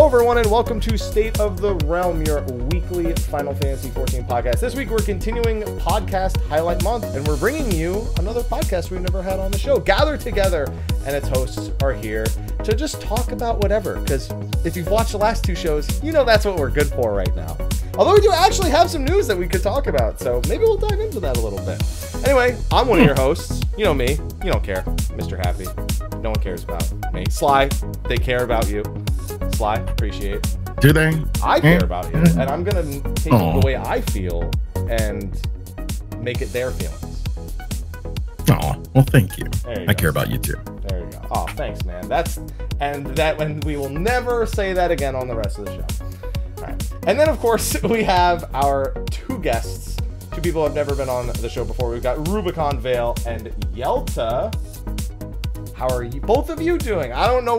everyone, and welcome to State of the Realm, your weekly Final Fantasy XIV podcast. This week, we're continuing Podcast Highlight Month, and we're bringing you another podcast we've never had on the show. Gather Together, and its hosts are here to just talk about whatever, because if you've watched the last two shows, you know that's what we're good for right now. Although we do actually have some news that we could talk about, so maybe we'll dive into that a little bit. Anyway, I'm one of your hosts. You know me. You don't care. Mr. Happy. No one cares about me. Sly, they care about you. Sly, appreciate. Do they? I care about you, and I'm gonna take the way I feel and make it their feelings. Oh, well, thank you. I care about you too. There you go. Oh, thanks, man. And we will never say that again on the rest of the show. All right, and then of course we have our two guests, two people who have never been on the show before. We've got Rubicon Vale and Yelta. How are you, both of you, doing? I didn't know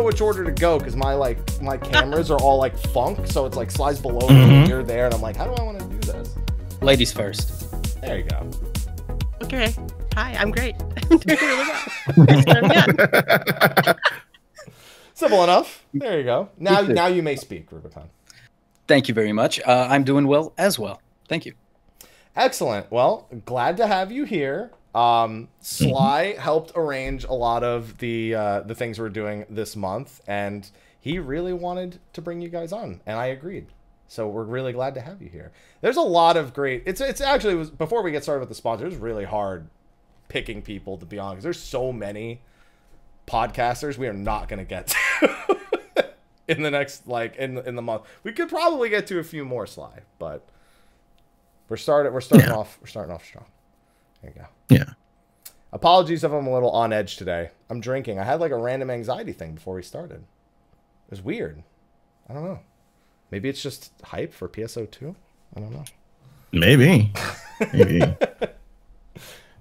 which order to go because my cameras are all like funk, so it's like slides below me and you're there, and I'm like, how do I want to do this? Ladies first. There you go. Okay. Hi, I'm great. Doing really well. Simple enough. There you go. Now you may speak, Rubicon. Thank you very much. I'm doing well as well. Thank you. Excellent. Well, glad to have you here. Sly helped arrange a lot of the things we're doing this month, and he really wanted to bring you guys on, and I agreed. So we're really glad to have you here. There's a lot of great. It's actually before we get started with the sponsors, it was really hard picking people, to be honest. There's so many podcasters we are not going to get to in the next in the month. We could probably get to a few more, Sly, but we're starting off strong. There you go. Yeah. Apologies if I'm a little on edge today. I'm drinking. I had like a random anxiety thing before we started. It was weird. I don't know. Maybe it's just hype for PSO2. I don't know. Maybe.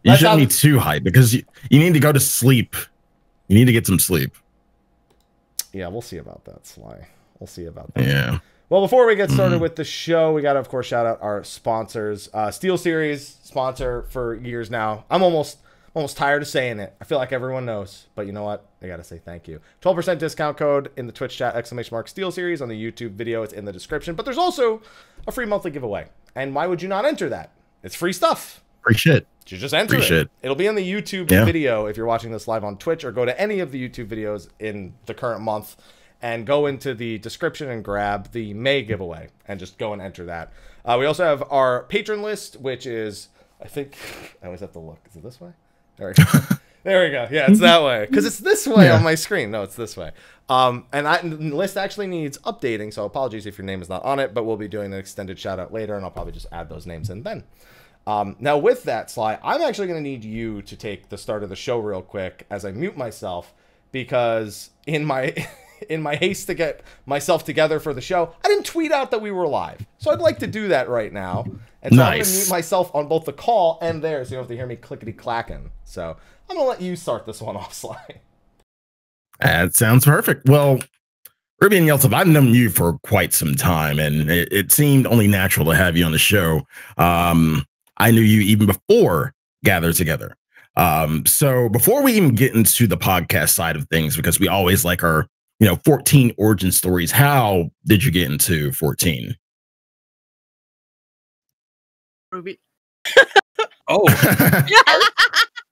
You shouldn't be too hype because you need to go to sleep. You need to get some sleep. Yeah, we'll see about that, Sly. We'll see about that. Yeah. Well, before we get started with the show, we got to, of course, shout out our sponsors. Steel Series, sponsor for years now. I'm almost tired of saying it. I feel like everyone knows. But you know what? I got to say thank you. 12% discount code in the Twitch chat, !Steel Series. On the YouTube video, it's in the description. But there's also a free monthly giveaway. And why would you not enter that? It's free stuff. Free shit. You just enter it. It'll be in the YouTube video if you're watching this live on Twitch, or go to any of the YouTube videos in the current month and go into the description and grab the May giveaway and just go and enter that. We also have our Patron List, which is, I think, I always have to look. Is it this way? There we go. There we go. Yeah, it's that way. Because it's this way on my screen. No, it's this way. And the list actually needs updating, so apologies if your name is not on it, but we'll be doing an extended shout out later, and I'll probably just add those names in then. Now with that, Sly, I'm actually going to need you to take the start of the show real quick as I mute myself, because in my haste to get myself together for the show, I didn't tweet out that we were live. So I'd like to do that right now. And so I'm going to mute myself on both the call and there, so you don't have to hear me clickety-clacking. So I'm going to let you start this one off, Sly. That sounds perfect. Well, Ruby and Yelta, I've known you for quite some time, and it seemed only natural to have you on the show. I knew you even before Gather Together. So before we even get into the podcast side of things, because we always like our 14 origin stories, how did you get into 14? Ruby. Oh.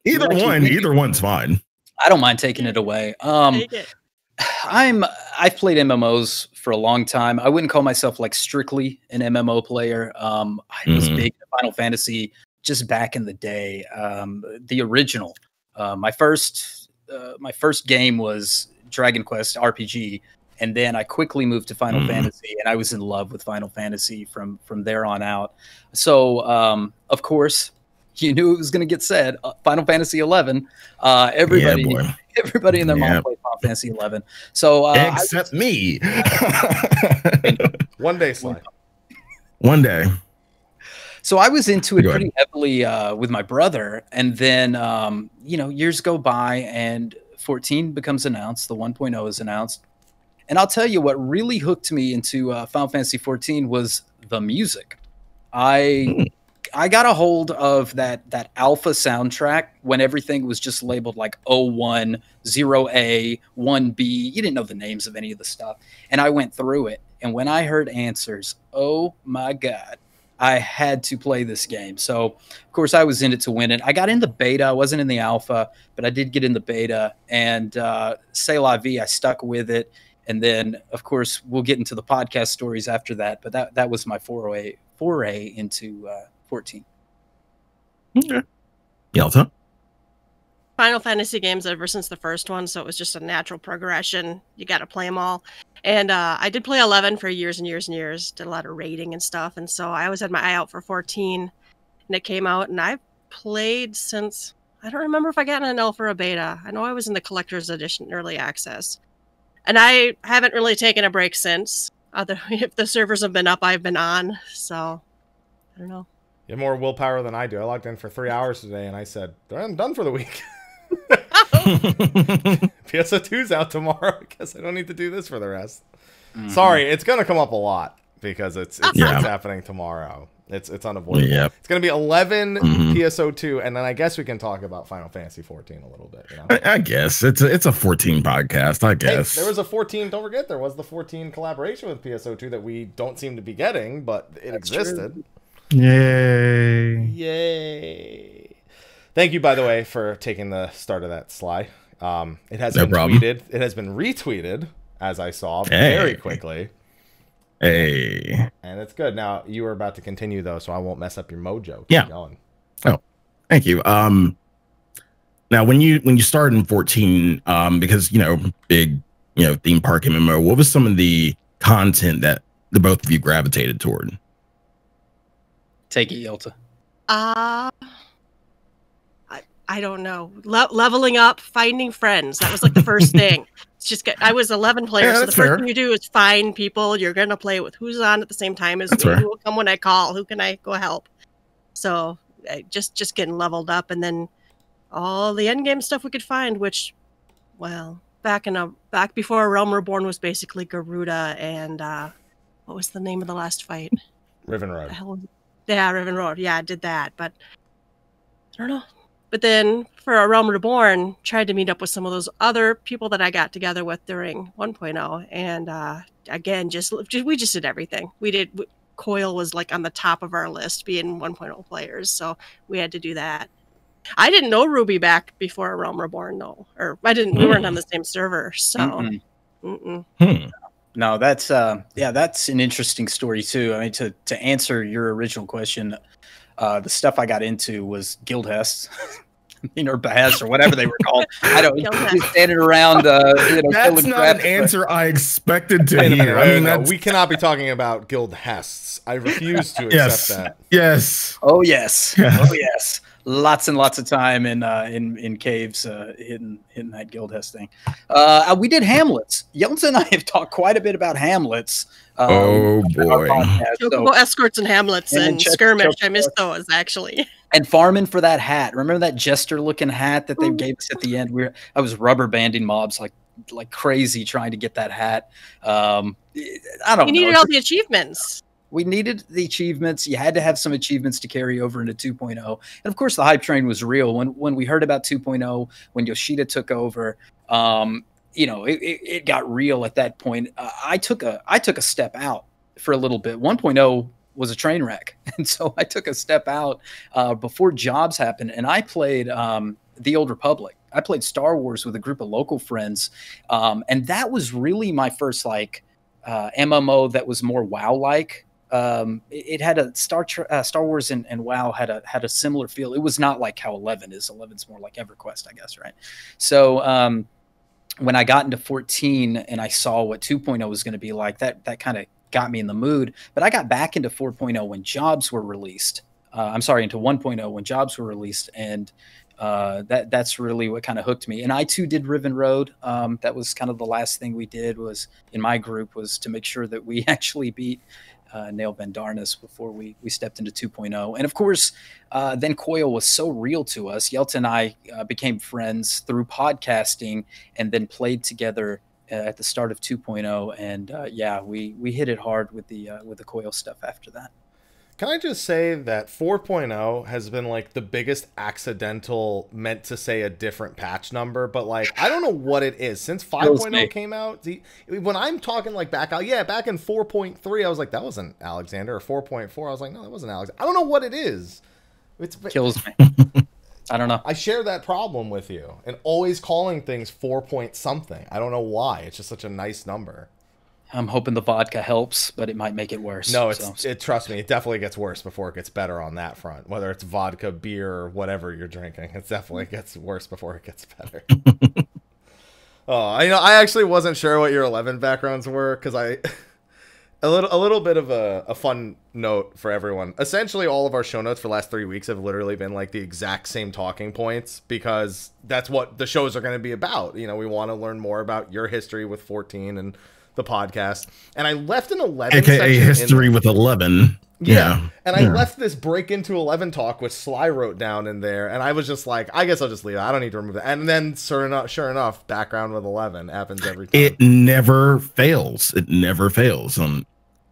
Either one's fine. I don't mind taking it away. Take it. I've played MMOs for a long time. I wouldn't call myself like strictly an MMO player. I was big in Final Fantasy just back in the day. The original. My first game was Dragon Quest RPG, and then I quickly moved to Final Fantasy, and I was in love with Final Fantasy from there on out. So of course, you knew it was going to get said. Final Fantasy 11. Everybody in their mom played Final Fantasy 11. So except me. One day, Sly. One day. So I was into it pretty heavily with my brother, and then years go by, and 14 becomes announced. The 1.0 is announced, and I'll tell you what really hooked me into Final Fantasy 14 was the music. I I got a hold of that alpha soundtrack when everything was just labeled like 01, 0A, 1B. You didn't know the names of any of the stuff. And I went through it. And when I heard Answers, oh my God, I had to play this game. So, of course, I was in it to win it. I got in the beta. I wasn't in the alpha, but I did get in the beta. And c'est la vie, I stuck with it. And then, of course, we'll get into the podcast stories after that. But that was my foray into 14. Okay. Yelta? Final Fantasy games ever since the first one, so it was just a natural progression. You got to play them all. And I did play 11 for years and years and years. Did a lot of raiding and stuff. And so I always had my eye out for 14. And it came out, and I've played since... I don't remember if I got an alpha or a beta. I know I was in the Collector's Edition Early Access. And I haven't really taken a break since. If the servers have been up, I've been on. So, I don't know. You have more willpower than I do. I logged in for 3 hours today, and I said, I'm done for the week. PSO2's out tomorrow. I guess I don't need to do this for the rest. Sorry, it's going to come up a lot because it's happening tomorrow. It's unavoidable. Yep. It's going to be 11 PSO2, and then I guess we can talk about Final Fantasy 14 a little bit. You know? I guess it's a 14 podcast. I guess there was a 14. Don't forget, there was the 14 collaboration with PSO2 that we don't seem to be getting, but it existed. True. Yay! Thank you, by the way, for taking the start of that, Sly. It has been tweeted. It has been retweeted, as I saw very quickly. Hey. And it's good. Now, you were about to continue, though, so I won't mess up your mojo. Keep going. Oh, thank you. Now, when you started in 14, because, big, theme park MMO, what was some of the content that the both of you gravitated toward? Take it, Yelta. I don't know. Leveling up, finding friends. That was like the first thing. It's just I was 11 players, so the first thing you do is find people you're gonna play with. Who's on at the same time as me? Who will come when I call? Who can I go help? So just getting leveled up, and then all the end game stuff we could find. Which, well, back before Realm Reborn was basically Garuda and what was the name of the last fight? Riven Road. Yeah, Riven Road. Yeah, I did that, but I don't know. But then for a Realm Reborn, tried to meet up with some of those other people that I got together with during 1.0, and again, we just did everything. Coil was like on the top of our list, being 1.0 players, so we had to do that. I didn't know Ruby back before Realm Reborn, though, or we weren't on the same server, so. No, that's an interesting story too. I mean, to answer your original question, the stuff I got into was guild hests, or Bahas, or whatever they were called. I don't standing around. That's not an answer I expected to hear. I mean, we cannot be talking about guild hests. I refuse to accept that. Yes. Oh yes. Oh yes. Lots and lots of time in caves hitting that guild hest thing. We did Hamlets. Yelta and I have talked quite a bit about Hamlets. Oh boy, Chocobo escorts and Hamlets and skirmish. I missed those actually. And farming for that hat. Remember that jester-looking hat that they gave us at the end? I was rubber banding mobs like crazy trying to get that hat. I don't know. You needed all the achievements. We needed the achievements. You had to have some achievements to carry over into 2.0. And of course, the hype train was real. When we heard about 2.0, when Yoshida took over, it got real at that point. I took a step out for a little bit. 1.0 was a train wreck. And so I took a step out before jobs happened. And I played The Old Republic. I played Star Wars with a group of local friends. And that was really my first MMO that was more WoW-like. It had a Star Wars and WoW had a similar feel. It was not like how 11 is. 11's more like EverQuest, I guess, right? So when I got into 14 and I saw what 2.0 was going to be like, that kind of got me in the mood. But I got back into 4.0 when jobs were released. Into 1.0 when jobs were released, and that's really what kind of hooked me. And I too did Riven Road. That was kind of the last thing we did was in my group was to make sure that we actually beat Nail Vendarnis before we stepped into 2.0. And of course, then Coil was so real to us. Yelta and I became friends through podcasting and then played together at the start of 2.0. And we hit it hard with the Coil stuff after that. Can I just say that 4.0 has been like the biggest accidental meant to say a different patch number, but like I don't know what it is. Since 5.0 came out, when I'm talking like back out, back in 4.3, I was like, that wasn't Alexander, or 4.4, I was like, no, that wasn't Alex. I don't know what it is. It's kills me. I don't know. I share that problem with you, and always calling things 4 point something. I don't know why. It's just such a nice number. I'm hoping the vodka helps, but it might make it worse. No, trust me, it definitely gets worse before it gets better on that front. Whether it's vodka, beer, or whatever you're drinking, it definitely gets worse before it gets better. I actually wasn't sure what your 11 backgrounds were, because a little bit of a fun note for everyone. Essentially, all of our show notes for the last 3 weeks have literally been like the exact same talking points, because that's what the shows are going to be about. You know, we want to learn more about your history with 14 and the podcast, and I left an 11 aka history with 11. And I left this break into 11 talk, which Sly wrote down in there, and I was just like, I guess I'll just leave it. I don't need to remove it. And then sure enough, background with 11 happens every time. It never fails. It never fails.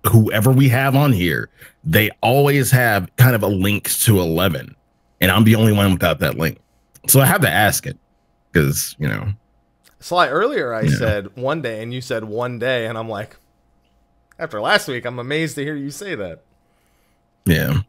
Whoever we have on here, they always have kind of a link to 11, and I'm the only one without that link, so I have to ask it, because Sly, earlier I said one day, and you said one day, and I'm like, after last week, I'm amazed to hear you say that. Yeah.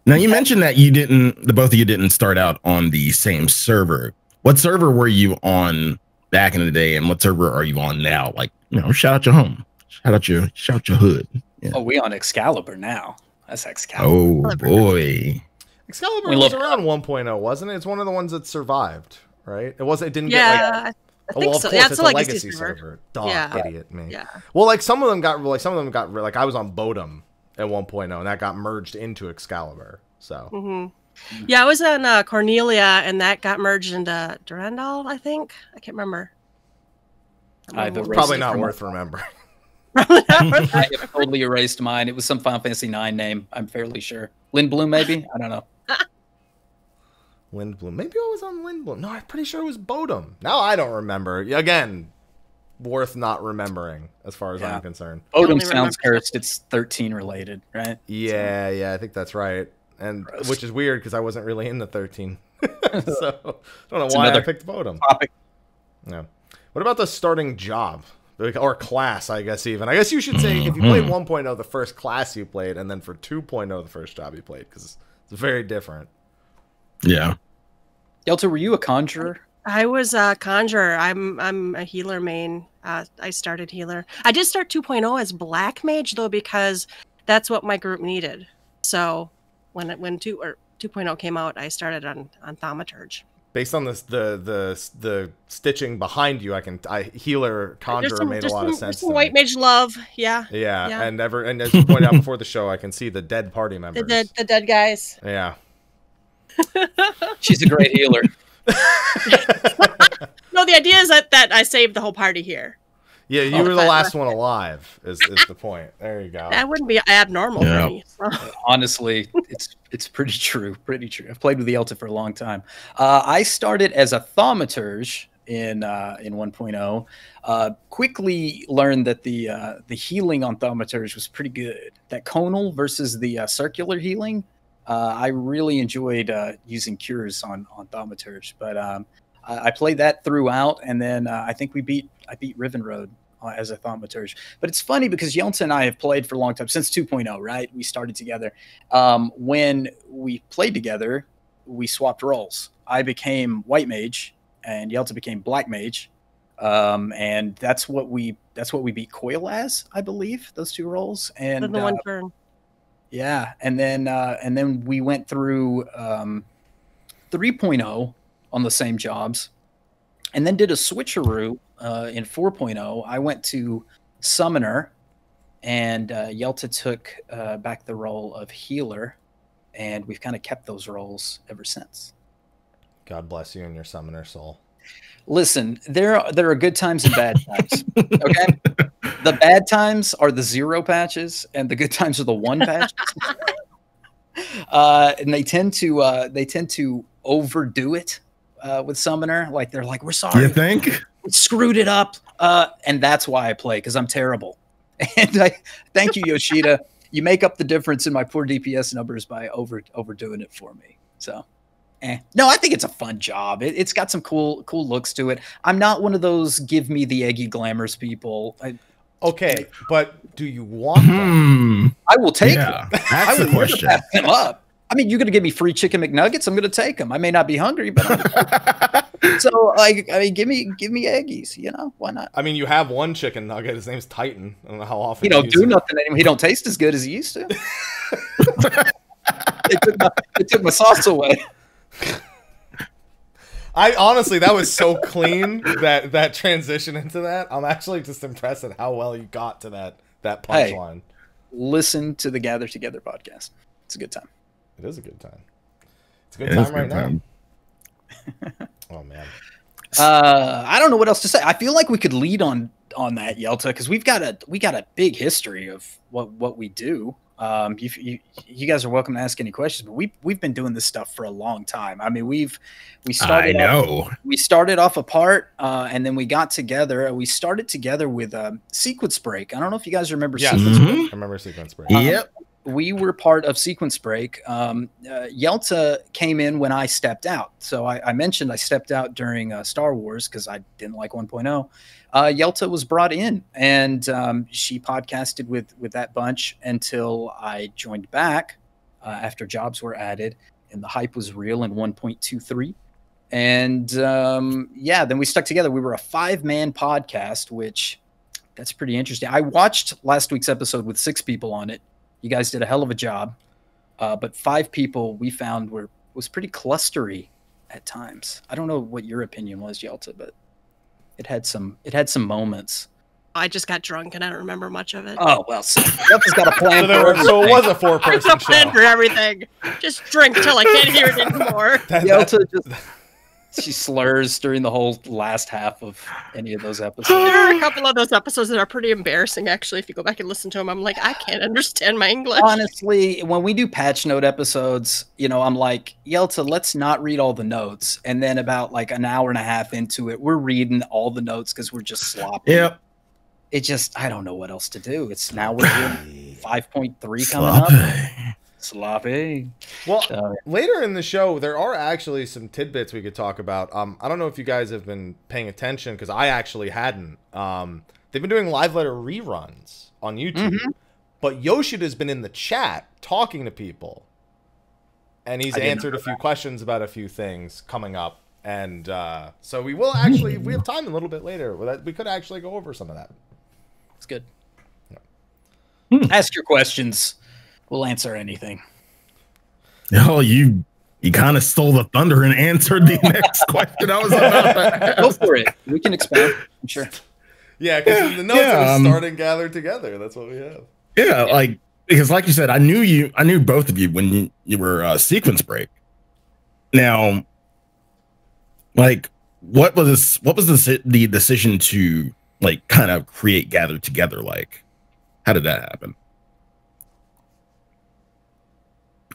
Now, you mentioned that the both of you didn't start out on the same server. What server were you on back in the day, and what server are you on now? Like, shout out your home. Shout out your hood. Yeah. Oh, we on Excalibur now. That's Excalibur. Oh, boy. Excalibur was around 1.0, wasn't it? It's one of the ones that survived. Right? It didn't get like. I think so. Yeah, it's a legacy server. Idiot me. Yeah. Well, like some of them got like I was on Bodum at 1.0, and that got merged into Excalibur. So. Yeah, I was on Cornelia, and that got merged into Rendil, I think. I can't remember. Probably not worth remembering. I have totally erased mine. It was some Final Fantasy 9 name. I'm fairly sure. Lindblum, maybe. I don't know. Windbloom. Maybe I was on Windbloom. No, I'm pretty sure it was Bodum. Now I don't remember. Again, worth not remembering as far as I'm concerned. Bodum sounds cursed. It's 13 related, right? Yeah, I think that's right. And which is weird because I wasn't really into 13. So I don't know why I picked Bodum. Topic. Yeah. What about the starting job? Or class, I guess even. I guess you should say if you played 1.0, the first class you played, and then for 2.0, the first job you played, because it's very different. Yeah. Yelta, were you a conjurer? I was a conjurer. I'm a healer main. I started healer. I did start 2.0 as black mage though, because that's what my group needed. So when 2.0 came out, I started on Thaumaturge. Based on this, the stitching behind you, healer conjurer made a lot of sense. Some white mage love, yeah. And as you pointed out before the show, I can see the dead party members. The dead guys. Yeah. She's a great healer. No, the idea is that I saved the whole party here. Yeah, you were the last one alive. Is the point? There you go. That wouldn't be abnormal for me. So. Honestly, it's pretty true. Pretty true. I've played with the Yelta for a long time. I started as a thaumaturge in 1.0. Quickly learned that the healing on thaumaturge was pretty good. That conal versus the circular healing. I really enjoyed using cures on thaumaturge, but I played that throughout, and then I think I beat Rivenroad as a thaumaturge. But it's funny because Yelta and I have played for a long time, since 2.0, right? We started together. When we played together, we swapped roles. I became white mage, and Yelta became black mage, and that's what we beat Coil as, I believe, those two roles. And the one turn. Yeah, and then we went through 3.0 on the same jobs, and then did a switcheroo in 4.0. I went to Summoner, and Yelta took back the role of healer, and we've kind of kept those roles ever since. God bless you and your Summoner soul. Listen, there are good times and bad times. Okay, the bad times are the 0 patches, and the good times are the 1 patches. And they tend to overdo it with Summoner. Like they're like, "We're sorry, you think we screwed it up," and that's why I play, because I'm terrible. And I thank you, Yoshida. you make up the difference in my poor DPS numbers by overdoing it for me. So, no, I think it's a fun job. It's got some cool looks to it. I'm not one of those give me the eggy glamours people. Okay, but do you want them? I will take them. That's the question. Pass them up. I mean, you're going to give me free chicken McNuggets. I'm going to take them. I may not be hungry, but so I mean, give me eggies. You know, why not? I mean, you have one chicken nugget. His name's Titan. I don't know how often. He don't do nothing anymore. He don't taste as good as he used to. It took my sauce away. I honestly, that was so clean that transition into that. I'm actually just impressed at how well you got to that punchline. Hey, listen to the Gather Together podcast. It's a good time. It is a good time. It's a good time right now. Oh man. I don't know what else to say. I feel like we could lead on that, Yelta, because we got a big history of what we do. You guys are welcome to ask any questions, but we've been doing this stuff for a long time. I mean, we started off apart, and then we got together. We started together with Sequence Break. I don't know if you guys remember. Sequence Break. I remember Sequence Break. Yep. We were part of Sequence Break. Yelta came in when I stepped out. So I mentioned I stepped out during Star Wars because I didn't like 1.0. Yelta was brought in, and she podcasted with that bunch until I joined back after jobs were added and the hype was real in 1.23. And yeah, then we stuck together. We were a 5-man podcast, which that's pretty interesting. I watched last week's episode with 6 people on it. You guys did a hell of a job, but 5 people we found was pretty clustery at times. I don't know what your opinion was, Yelta, but it had some moments. I just got drunk and I don't remember much of it. Oh well, so Yelta's got a plan. So it was a 4-person show. Plan for everything. Just drink till I can't hear it anymore. Yelta she slurs during the whole last half of any of those episodes. There are a couple of those episodes that are pretty embarrassing, actually. If you go back and listen to them, I'm like, I can't understand my English. Honestly, when we do patch note episodes, I'm like, Yelta, let's not read all the notes. And then about like an hour and a half into it, we're reading all the notes because we're just sloppy. Yep. It just, I don't know what else to do. It's now we're doing 5.3 coming up. Sloppy. Well, later in the show, there are actually some tidbits we could talk about. I don't know if you guys have been paying attention because I actually hadn't. They've been doing live letter reruns on YouTube, but Yoshida's been in the chat talking to people, and he's answered a few questions about a few things coming up. And so we will actually, if we have time a little bit later, we could actually go over some of that. It's good. Ask your questions. We'll answer anything. Oh, you kind of stole the thunder and answered the next question I was about to ask. Go for it. We can expand. I'm sure. Yeah, because the notes are starting gathered together. That's what we have. Yeah, because like you said, I knew both of you when you were Sequence Break. Now, what was the decision to kind of create Gather Together? How did that happen?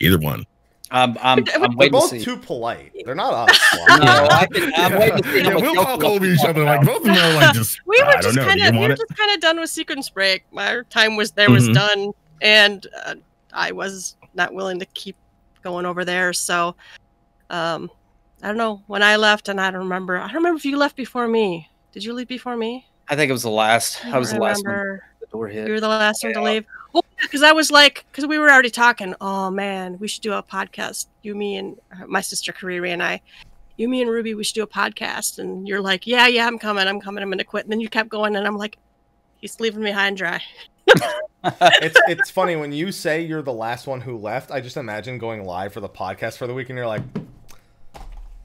Either one. I'm They're waiting both to see. too polite. They're not us. No, I'm waiting to see how much we'll Yelta talk over each other. Both of them are just. We were I just don't know. kind of done with Sequence Break. My time was done, and I was not willing to keep going over there. So, I don't know when I left, and I don't remember. I don't remember if you left before me. Did you leave before me? I think it was the last. I was the last one. The door hit. You were the last one to leave. Well, because I was because we were already talking. Oh man, we should do a podcast. You, me, and my sister Kurenai and I. You, me, and Ruby. We should do a podcast. And you're like, yeah, I'm coming. I'm going to quit. And then you kept going, and I'm like, he's leaving me high and dry. It's funny when you say you're the last one who left. I just imagine going live for the podcast for the week, and you're like,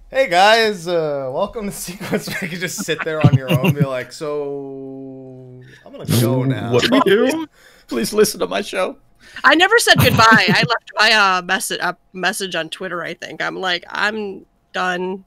hey guys, welcome to Sequence Break. You just sit there on your own and be like, so I'm gonna go now. What do we do? Please listen to my show. I never said goodbye. I left my message on Twitter, I think. I'm like, I'm done.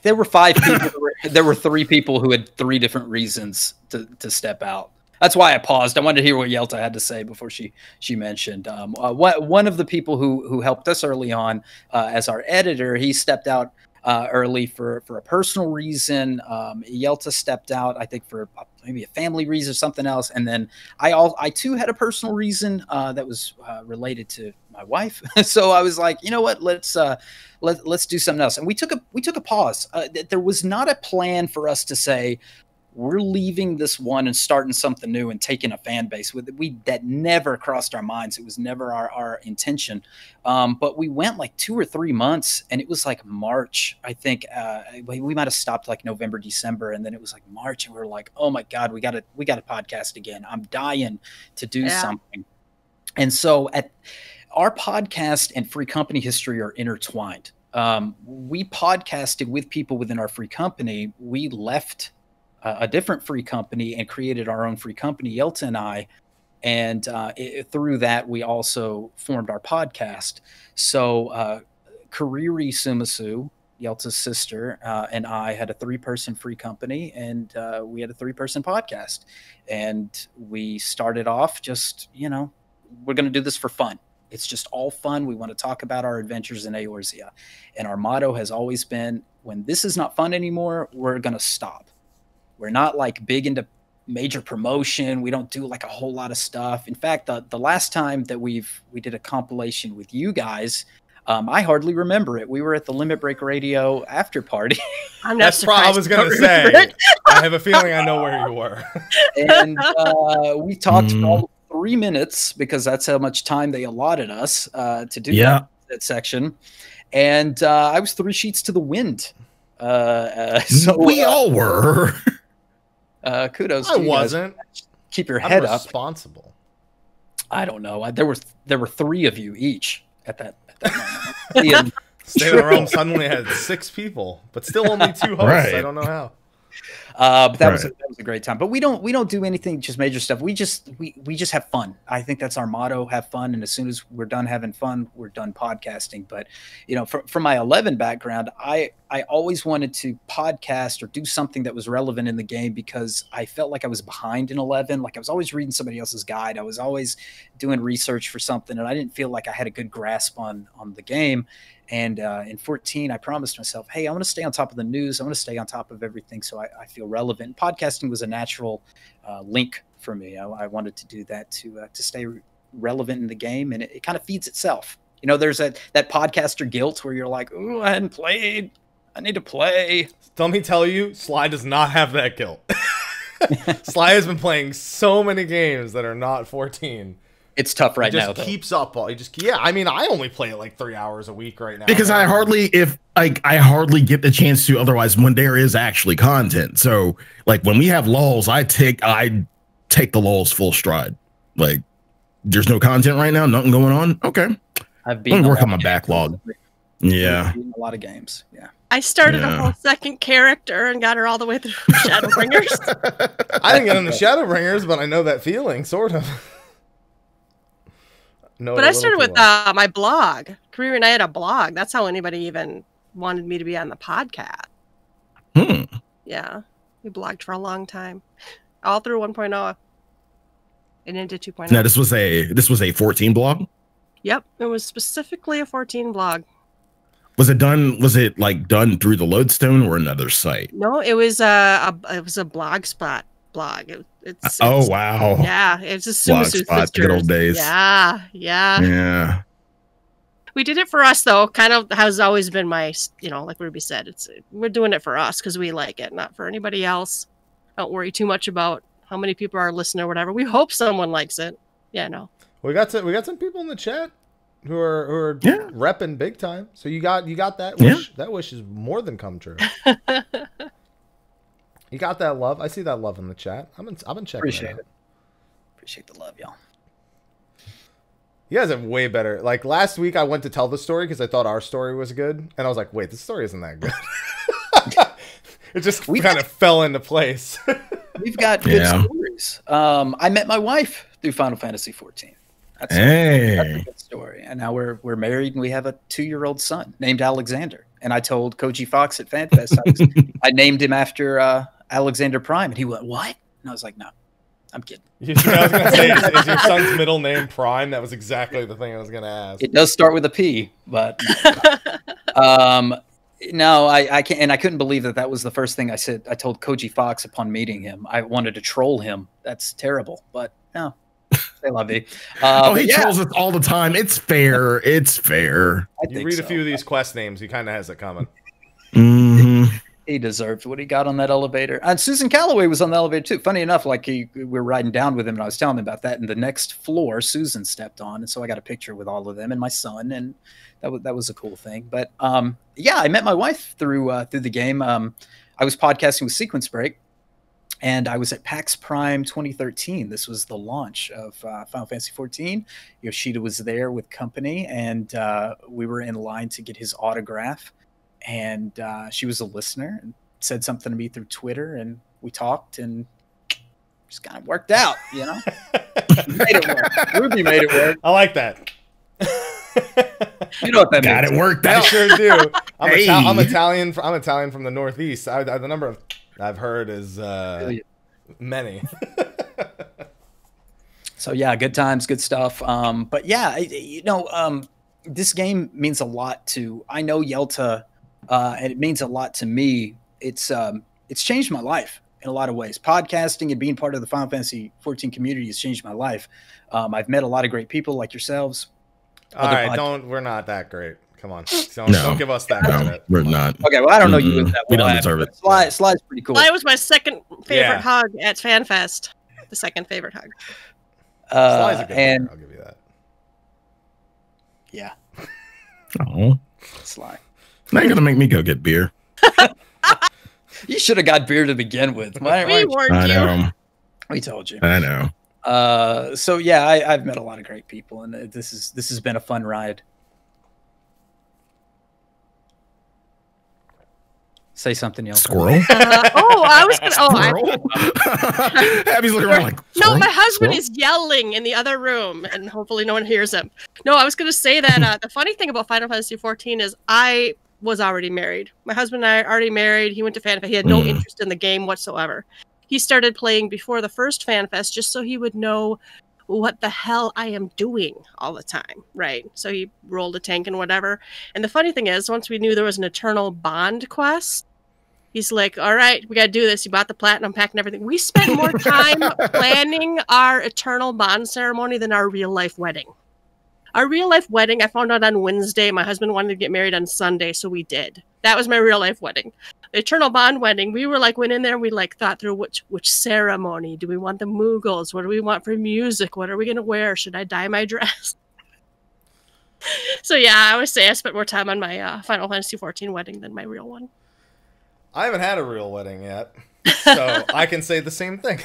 There were 5 people. There were 3 people who had 3 different reasons to step out. That's why I paused. I wanted to hear what Yelta had to say before she mentioned. One of the people who helped us early on as our editor, he stepped out early for a personal reason. Yelta stepped out, I think, for maybe a family reason or something else. And then I too had a personal reason that was related to my wife. So I was like, you know what, let's do something else. And we took a pause. There was not a plan for us to say, we're leaving this one and starting something new and taking a fan base with it. That never crossed our minds. It was never our intention. But we went like 2 or 3 months, and it was like March, I think. We might have stopped like November, December, and then it was like March, and we were like, oh my God, we got to podcast again. I'm dying to do something. And so our podcast and Free Company history are intertwined. We podcasted with people within our Free Company. We left a different Free Company and created our own Free Company, Yelta and I. And through that, we also formed our podcast. So Kariri Sumasu, Yelta's sister, and I had a 3-person Free Company, and we had a 3-person podcast. And we started off just, we're going to do this for fun. It's just all fun. We want to talk about our adventures in Eorzea. And our motto has always been, when this is not fun anymore, we're going to stop. We're not like big into major promotion. We don't do like a whole lot of stuff. In fact, the last time that we did a compilation with you guys, I hardly remember it. We were at the Limit Break Radio after party. I'm not surprised. I was going to say, I have a feeling I know where you were. And we talked for almost 3 minutes, because that's how much time they allotted us to do that section. And I was 3 sheets to the wind. So we all were. Kudos. I wasn't. Keep your head up. Responsible. I don't know. There were 3 of you each at that moment. Stay in the Room suddenly had 6 people, but still only 2 hosts. Right. I don't know how. But that was a great time. But we don't do anything just major stuff. We just have fun. I think that's our motto: have fun. And as soon as we're done having fun, we're done podcasting. But from my 11 background, I always wanted to podcast or do something that was relevant in the game, because I felt like I was behind in 11. Like I was always reading somebody else's guide. I was always doing research for something, and I didn't feel like I had a good grasp on the game. And in 14, I promised myself, hey, I want to stay on top of the news. I want to stay on top of everything, so I feel relevant. Podcasting was a natural link for me. I wanted to do that to stay relevant in the game, and it kind of feeds itself. There's that podcaster guilt where you're like, ooh, I hadn't played. I need to play. Let me tell you, Sly does not have that guilt. Sly has been playing so many games that are not 14. It's tough right now. He just keeps up. I mean, I only play it like 3 hours a week right now. Because I hardly get the chance to, otherwise, when there is actually content. So like when we have lulls, I take the lulls full stride. Like there's no content right now, nothing going on. Okay. I've been work on my backlog. Yeah. A lot of games. Yeah. I started a whole second character and got her all the way through Shadowbringers. I didn't get into Shadowbringers, but I know that feeling, sort of. But I started with my blog. Kariri and I had a blog. That's how anybody even wanted me to be on the podcast. Yeah. We blogged for a long time. All through 1.0 and into 2.0. Now this was a 14 blog? Yep. It was specifically a 14 blog. Was it done through the Lodestone or another site? No, it was a Blogspot blog. It's wow. Yeah, it's just Blogspot, good old days. Yeah. We did it for us, though. Kind of has always been my, like Ruby said, we're doing it for us because we like it, not for anybody else. Don't worry too much about how many people are listening or whatever. We hope someone likes it. Yeah, no. We got some people in the chat who are repping big time. So you got that wish. That wish is more than come true. You got that love. I see that love in the chat. I've been checking. Appreciate it. Appreciate the love, y'all. You guys have way better. Like last week, I went to tell the story because I thought our story was good, and I was like, "Wait, this story isn't that good." It just kind of fell into place. We've got good stories. I met my wife through Final Fantasy 14. That's a good story. And now we're married, and we have a 2-year-old son named Alexander. And I told Koji Fox at FanFest I named him after Alexander Prime, and he went, "What?" And I was like, "No, I'm kidding." I was going to say, is your son's middle name Prime? That was exactly the thing I was going to ask. It does start with a P, but No, I can't, and I couldn't believe that was the first thing I said. I told Koji Fox upon meeting him. I wanted to troll him. That's terrible, but no, they love me. He trolls us all the time. It's fair. It's fair. You read a few of these quest names, he kind of has it coming. He deserved what he got on that elevator. And Susan Calloway was on the elevator too. Funny enough, like we were riding down with him, and I was telling him about that. And the next floor, Susan stepped on, and so I got a picture with all of them and my son, and that was a cool thing. But yeah, I met my wife through the game. I was podcasting with Sequence Break, and I was at PAX Prime 2013. This was the launch of Final Fantasy 14. Yoshida was there with company, and we were in line to get his autograph. And she was a listener and said something to me through Twitter, and we talked, and just kind of worked out, you know. Made it work. Ruby made it work. I like that. You know what that got means. it worked out. I sure do. I'm Hey. Italian. I'm Italian from the Northeast. The number of I've heard is many. So yeah, good times, good stuff. But yeah, this game means a lot to. I know Yelta. And it means a lot to me. It's changed my life in a lot of ways. Podcasting and being part of the Final Fantasy 14 community has changed my life. I've met a lot of great people like yourselves. All right, we're not that great. Come on, don't give us that credit. We're not. Okay, well, I don't know you with that. We don't deserve it. Sly's pretty cool. Sly was my second favorite hug at FanFest. The second favorite hug. Sly's a good player, I'll give you that. Yeah. Oh, Sly. now you're gonna make me go get beer. You should have got beer to begin with. We warned I you. know. We told you. I know. So yeah, I've met a lot of great people, and this has been a fun ride. Say something, Yelta. Squirrel. I was gonna. Abby's looking around like. No, Squirrel? my husband Squirrel? is yelling in the other room, and hopefully no one hears him. No, I was going to say that the funny thing about Final Fantasy 14 is I was already married. My husband and I are already married. He went to FanFest. He had no interest in the game whatsoever. He started playing before the first FanFest just so he would know what the hell I am doing all the time, right? So he rolled a tank and whatever. And the funny thing is, once we knew there was an Eternal Bond quest, he's like, all right, we got to do this. He bought the platinum pack and everything. We spent more time planning our Eternal Bond ceremony than our real-life wedding. Our real-life wedding, I found out on Wednesday. My husband wanted to get married on Sunday, so we did. That was my real-life wedding. The Eternal Bond wedding, we were like, went in there, we like thought through which ceremony. Do we want the Moogles? What do we want for music? What are we going to wear? Should I dye my dress? So yeah, I would say I spent more time on my Final Fantasy 14 wedding than my real one. I haven't had a real wedding yet, so I can say the same thing.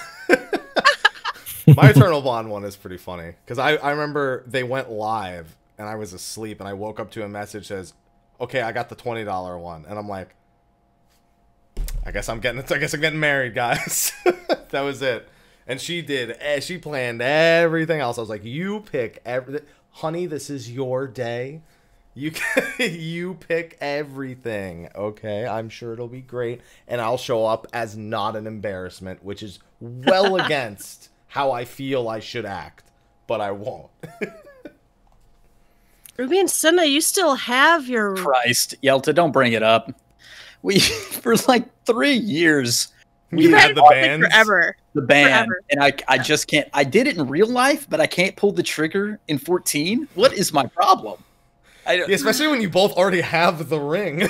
My Eternal Bond one is pretty funny, because I remember they went live, and I was asleep, and I woke up to a message that says, okay, I got the $20 one, and I'm like, I guess I'm getting married, guys. That was it. And she planned everything else. I was like, you pick everything. Honey, this is your day. You pick everything, okay? I'm sure it'll be great, and I'll show up as not an embarrassment, which is well against how I feel I should act, but I won't. Ruby and Senna, you still have your... Christ, Yelta, don't bring it up. We, for like 3 years, we had the band forever. The band, forever. And I just can't. I did it in real life, but I can't pull the trigger in 14. What is my problem? Yeah, especially when you both already have the ring.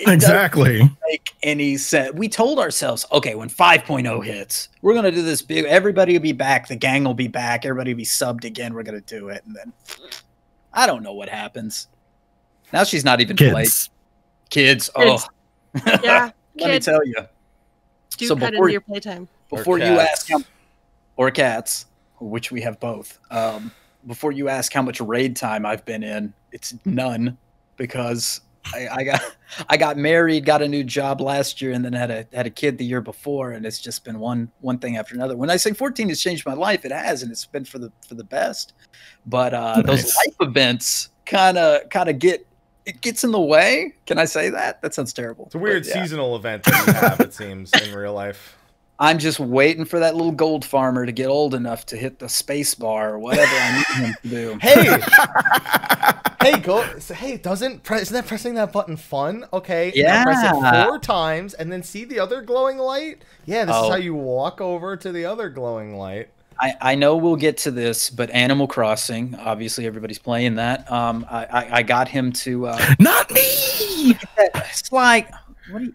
Exactly. Doesn't make any sense. We told ourselves, okay, when 5.0 hits, we're gonna do this big. Everybody will be back. The gang will be back. Everybody will be subbed again. We're gonna do it, and then I don't know what happens. Now she's not even played. Kids. Oh, yeah. Let me tell you. Do cut into your playtime. Before you ask, or cats, which we have both. Before you ask how much raid time I've been in, it's none, because I got married, got a new job last year, and then had a kid the year before, and it's just been one thing after another. When I say 14 has changed my life, it has, and it's been for the best. But those life events kind of gets in the way. Can I say that? That sounds terrible. It's a weird seasonal event that you have, it seems, in real life. I'm just waiting for that little gold farmer to get old enough to hit the space bar or whatever I need him to do. Hey, go. Hey, isn't that pressing that button fun? Okay. Yeah. Now press it 4 times and then see the other glowing light. Yeah, this is how you walk over to the other glowing light. I know we'll get to this, but Animal Crossing, obviously everybody's playing that. I got him to not me. It's like,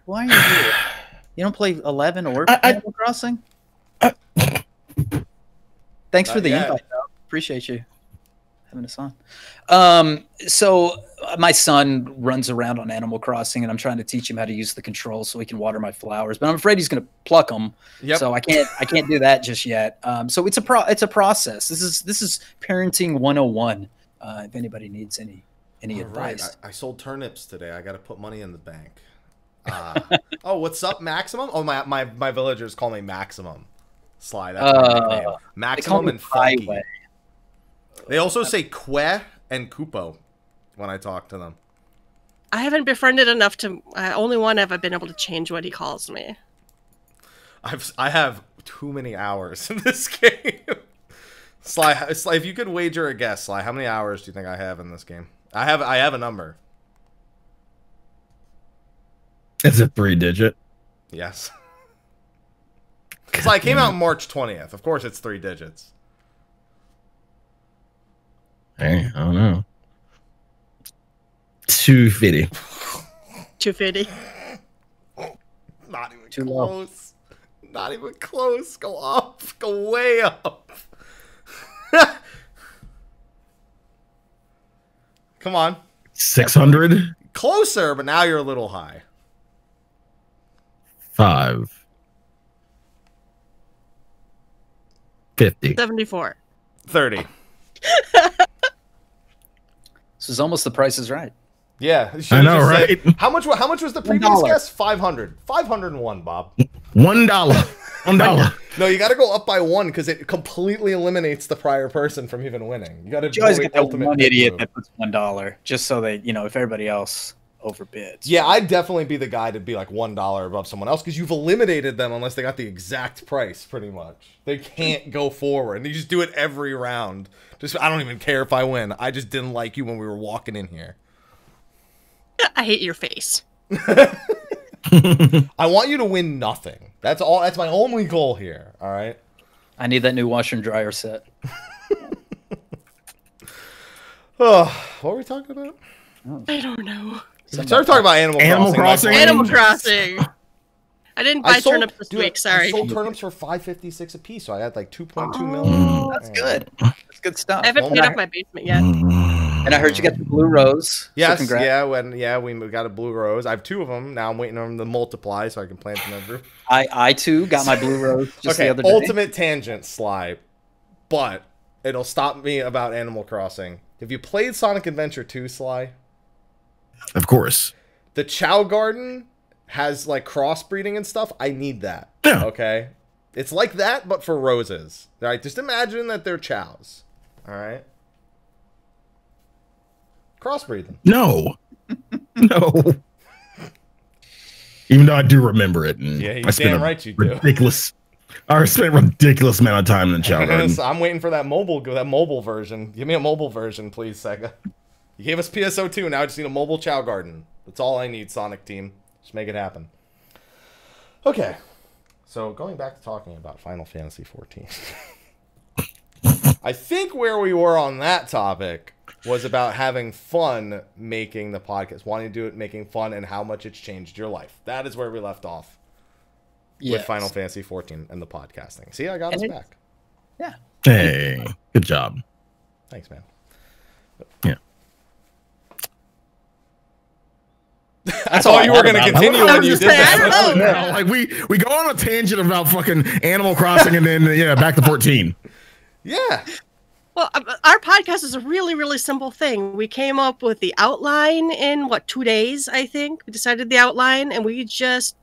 why are you here? You don't play 11 or Animal Crossing? Thanks for the invite, though. Appreciate you having us on. So my son runs around on Animal Crossing, and I'm trying to teach him how to use the controls so he can water my flowers. But I'm afraid he's going to pluck them. Yep. So I can't do that just yet. So it's a process. This is parenting 101. If anybody needs any advice. Right. I sold turnips today. I got to put money in the bank. Oh, what's up, Maximum? Oh, my villagers call me Maximum. Sly, that's my nickname. Maximum and Funky. They also say Que and Kupo when I talk to them. I haven't befriended enough to. Only one have I been able to change what he calls me. I have too many hours in this game. Sly, if you could wager a guess, Sly, how many hours do you think I have in this game? I have a number. Is it 3-digit? Yes. Sly, it came out March 20th. Of course, it's 3 digits. Hey, I don't know. 250. 250. Not even Too close. Low. Not even close. Go up. Go way up. Come on. 600? Closer, but now you're a little high. 5. 50. 74. 30. This is almost The Price is Right. Yeah, I know, right? How much was the previous guess? 500. 501, Bob. $1. $1. No, you got to go up by 1 because it completely eliminates the prior person from even winning. You got to. You always get that one idiot that puts $1 just so they, if everybody else overbids. Yeah, I'd definitely be the guy to be like $1 above someone else because you've eliminated them unless they got the exact price. Pretty much, they can't go forward. And you just do it every round. I don't even care if I win. I just didn't like you when we were walking in here. I hate your face. I want you to win nothing. That's all. That's my only goal here. All right. I need that new washer and dryer set. Oh, what were we talking about? I don't know. We started talking about Animal Crossing. Animal Crossing. I didn't buy turnips this week. Sorry. I sold turnips for $5.56 a piece, so I had like 2.2 million. That's good. That's good stuff. I haven't paid off my basement yet. And I heard you got the blue rose. Yes, so we got a blue rose. I have 2 of them. Now I'm waiting on them to multiply so I can plant them every. I too got my blue rose just the other day. Ultimate tangent, Sly. But it'll stop me about Animal Crossing. Have you played Sonic Adventure 2, Sly? Of course. The Chow Garden has like crossbreeding and stuff. I need that. Yeah. Okay? It's like that, but for roses. All right? Just imagine that they're chows. All right? Crossbreed them. No. No. Even though I do remember it. And yeah, I spent damn right you do. I spent a ridiculous amount of time in the Chow Garden. I'm waiting for that mobile version. Give me a mobile version, please, Sega. You gave us PSO2, now I just need a mobile Chow Garden. That's all I need, Sonic Team. Just make it happen. Okay. So, going back to talking about Final Fantasy XIV. I think where we were on that topic was about having fun making the podcast. Wanting to do it, making fun, and how much it's changed your life. That is where we left off. Yes. With Final Fantasy XIV and the podcasting. See, I got us back. Yeah. Hey, good job. Thanks, man. Yeah. I thought you were going to continue when you did that. Like we go on a tangent about fucking Animal Crossing and then back to 14. Yeah. Well, our podcast is a really, really simple thing. We came up with the outline in 2 days, I think. We decided the outline and we just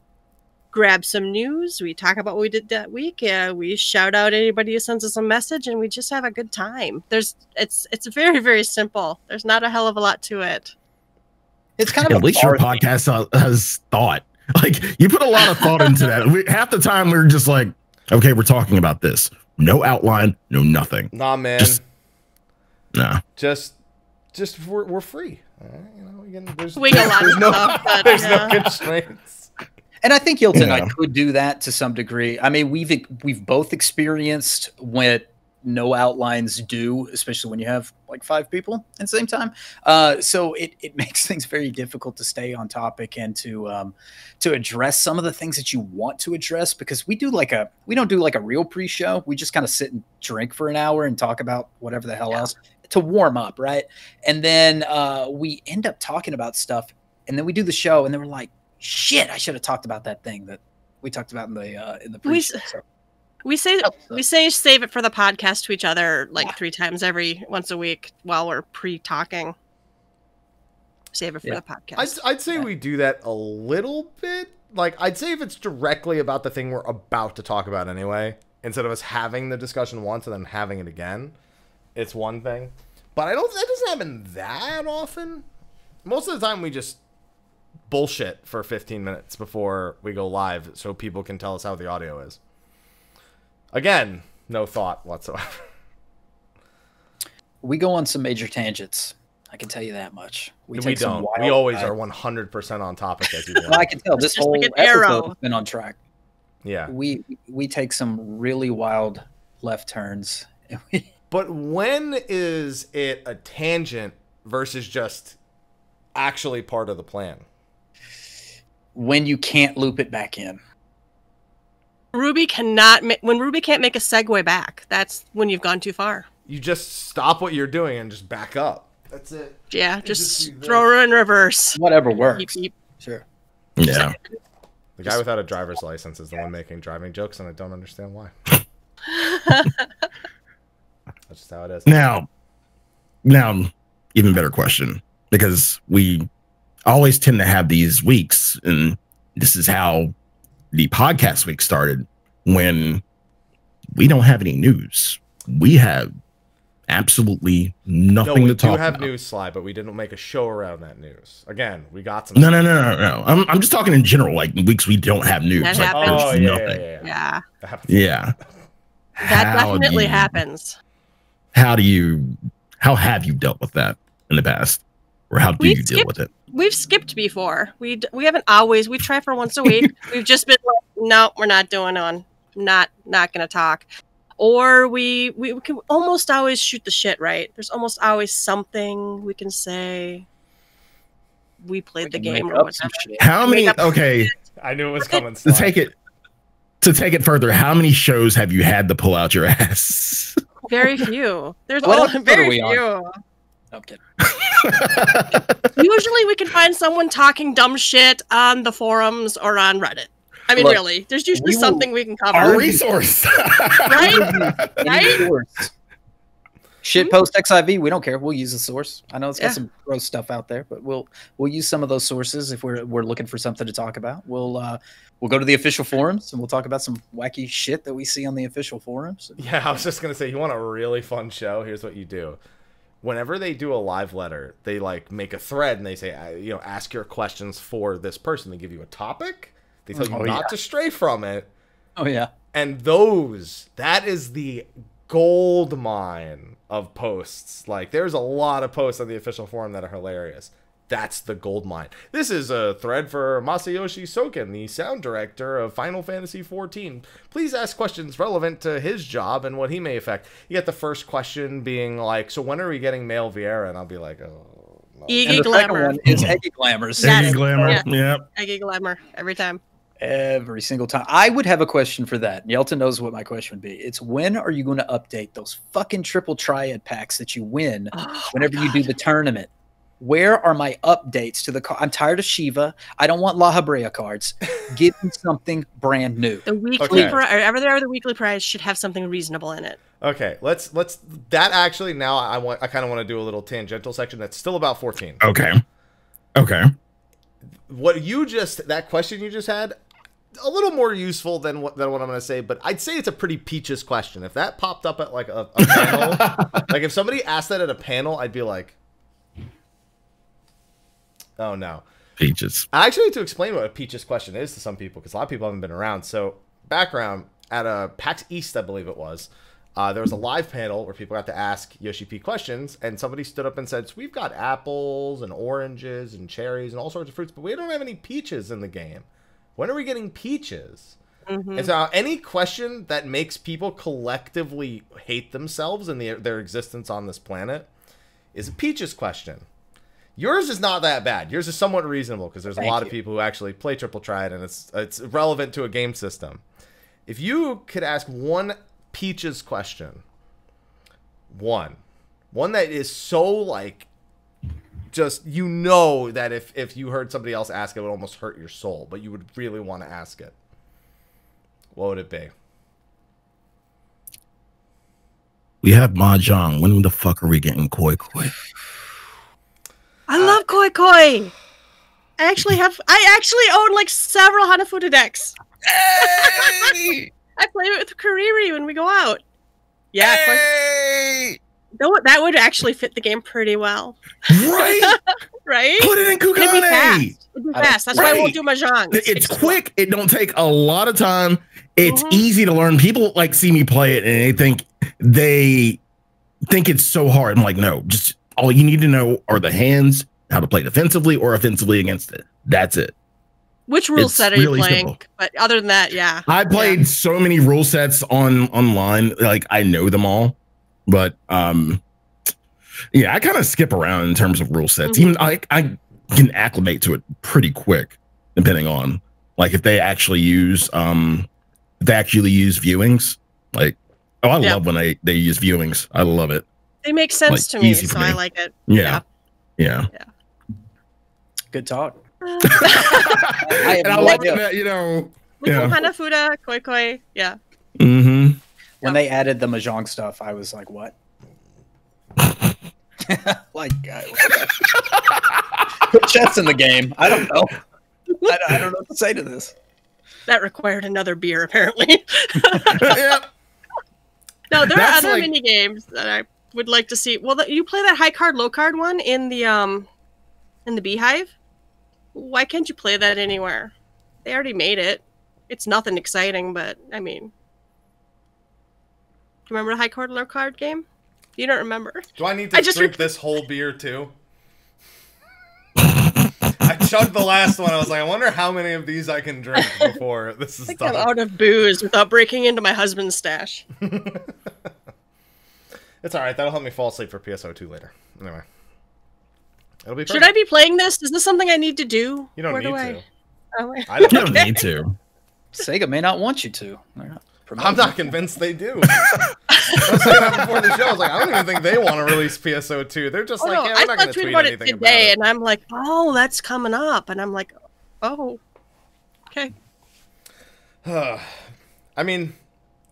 grab some news. We talk about what we did that week. We shout out anybody who sends us a message, and we just have a good time. It's very, very simple. There's not a hell of a lot to it. It's kind of at least your podcast has thought. Like you put a lot of thought into that. Half the time we're just like, okay, we're talking about this. No outline, no nothing. Nah, man. Just just we're free. You know, again, there's We got a lot of stuff, but, there's yeah. no constraints. And I think Yelta and I could do that to some degree. I mean, we've both experienced what no outlines do, especially when you have like 5 people at the same time. So it makes things very difficult to stay on topic and to address some of the things that you want to address, because we don't do like a real pre-show. We just kind of sit and drink for an hour and talk about whatever the hell else to warm up, right? And then we end up talking about stuff, and then we do the show, and then we're like, shit, I should have talked about that thing that we talked about in the pre-show. We say save it for the podcast to each other like 3 times once a week while we're pre-talking. Save it for the podcast. I'd say we do that a little bit. Like, I'd say if it's directly about the thing we're about to talk about anyway, instead of us having the discussion once and then having it again, it's one thing. But that doesn't happen that often. Most of the time we just bullshit for 15 minutes before we go live so people can tell us how the audio is. Again, no thought whatsoever. We go on some major tangents. I can tell you that much. We don't. We always are 100% on topic as you do. Well, I can tell this whole like episode has been on track. Yeah. We take some really wild left turns. But when is it a tangent versus just actually part of the plan? When you can't loop it back in. When Ruby can't make a segue back, that's when you've gone too far. You just stop what you're doing and just back up. That's it. Yeah, just throw her in reverse. Whatever works. Beep, beep. Sure. Yeah. The guy without a driver's license is the one making driving jokes, and I don't understand why. That's just how it is. Now, even better question, because we always tend to have these weeks, and this is how the podcast week started, when we don't have any news. We have absolutely nothing to talk about. We do have news, Sly, but we didn't make a show around that news. Again, we got some. No. I'm just talking in general, like weeks we don't have news. That like, happens. Oh, Yeah. Yeah. That definitely happens. How have you dealt with that in the past? Or how do you deal with it? We've skipped before. We haven't always. We try for once a week. We've just been like, no, we're not doing on. Not going to talk. Or we can almost always shoot the shit, right? There's almost always something we can say. We played the game or whatever. How many? Okay, I knew it was coming. To take it further, how many shows have you had to pull out your ass? Very few. There's very few. No, I'm kidding. Usually we can find someone talking dumb shit on the forums or on Reddit. I mean, really, there's usually something we can cover. Our resource. Right? Shit post XIV, we don't care. We'll use the source. I know it's got some gross stuff out there, but we'll use some of those sources if we're looking for something to talk about. We'll go to the official forums and we'll talk about some wacky shit that we see on the official forums. Yeah, I was just gonna say, you want a really fun show? Here's what you do. Whenever they do a live letter, they like make a thread and they say, ask your questions for this person. They give you a topic. They tell you not to stray from it. Oh yeah. And that is the gold mine of posts. Like, there's a lot of posts on the official forum that are hilarious. That's the gold mine. This is a thread for Masayoshi Soken, the sound director of Final Fantasy XIV. Please ask questions relevant to his job and what he may affect. You get the first question being like, so when are we getting male Viera? And I'll be like, oh, no. Eggy Glamour. It's Eggy Glamours. Eggy Glamour. Yeah. Eggy Glamour every time. Every single time. I would have a question for that. Yelta knows what my question would be. It's, when are you going to update those fucking triple triad packs that you win whenever you do the tournament? Where are my updates to the I'm tired of Shiva. I don't want La Habrea cards. Give me something brand new. The weekly prize, the weekly prize should have something reasonable in it. Okay, let's that actually now I kind of want to do a little tangential section that's still about 14. Okay. That question you just had, a little more useful than what I'm going to say, but I'd say it's a pretty peaches question. If that popped up at like a panel, like if somebody asked that at a panel, I'd be like, oh no. Peaches. I actually need to explain what a peaches question is to some people, because a lot of people haven't been around. So background, at a PAX East, I believe it was, there was a live panel where people got to ask Yoshi P questions, and somebody stood up and said, so we've got apples and oranges and cherries and all sorts of fruits, but we don't have any peaches in the game. When are we getting peaches? And so any question that makes people collectively hate themselves and their existence on this planet is a peaches question. Yours is not that bad. Yours is somewhat reasonable because there's a lot of people who actually play Triple Triad, and it's relevant to a game system. If you could ask one peaches question, one that is so like, just, you know, that if you heard somebody else ask it, it would almost hurt your soul, but you would really want to ask it, what would it be? We have Mahjong. When the fuck are we getting Koi Koi? I love Koi Koi. I actually own like several Hanafuda decks. Hey! I play it with Kariri when we go out. Yeah, hey! That would actually fit the game pretty well. Right? Right? Put it in Kurenai. It'd be fast. That's why I won't do Mahjong. It's quick. It don't take a lot of time. It's easy to learn. People like see me play it and they think it's so hard. I'm like, no, just all you need to know are the hands, how to play defensively or offensively against it. That's it. Which rule set are you playing? Simple. But other than that, yeah. I played so many rule sets online. Like I know them all. But yeah, I kind of skip around in terms of rule sets. Even I can acclimate to it pretty quick, depending on like if they actually use viewings. Like, oh, I love when they use viewings. I love it. They make sense to me, so I like it. Yeah. Good talk. I like that, you know. Hanafuda, Koi Koi, yeah. When they added the Mahjong stuff, I was like, what? Like, put chess in the game. I don't know. I don't know what to say to this. That required another beer, apparently. No, there are other mini games that I would like to see. Well, you play that high card, low card one in the Beehive. Why can't you play that anywhere? They already made it. It's nothing exciting, but I mean, do you remember the high card, low card game? You don't remember? Do I need to drink this whole beer too? I chugged the last one. I was like, I wonder how many of these I can drink before this is done. I'm out of booze without breaking into my husband's stash. It's all right. That'll help me fall asleep for PSO2 later. Anyway. It'll be perfect. Should I be playing this? Is this something I need to do? You don't need to. Oh, I don't need to. Sega may not want you to. I'm not convinced they do. I was saying that before the show. I was like, I don't even think they want to release PSO2. They're just like, yeah, we're not going to tweet anything about it. And I'm like, oh, that's coming up. And I'm like, oh, okay. I mean,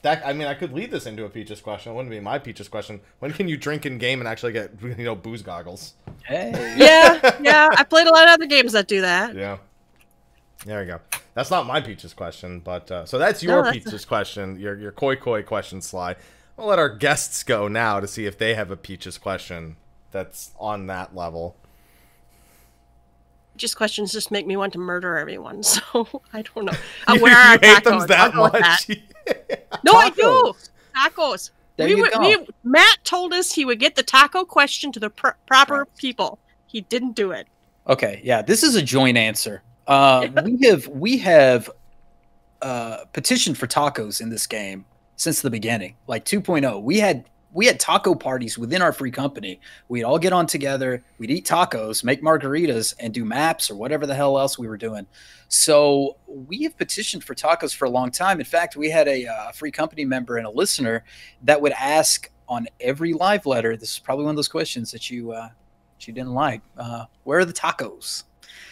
I could lead this into a Peaches question. It wouldn't be my Peaches question. When can you drink in game and actually get, booze goggles? Hey. Yeah. I played a lot of other games that do that. Yeah. There we go. That's not my Peaches question, but so that's your Peaches question, your Koi Koi question, Sly. I'll let our guests go now to see if they have a Peaches question that's on that level. Peaches questions just make me want to murder everyone, so I don't know. Where are you hate them that much? No, I do. Tacos. Matt told us he would get the taco question to the proper people. He didn't do it. Okay, yeah, this is a joint answer. We have petitioned for tacos in this game since the beginning, like 2.0. We had taco parties within our free company. We'd all get on together, we'd eat tacos, make margaritas, and do maps or whatever the hell else we were doing. So we have petitioned for tacos for a long time. In fact, we had a free company member and a listener that would ask on every live letter, this is probably one of those questions that you didn't like, where are the tacos?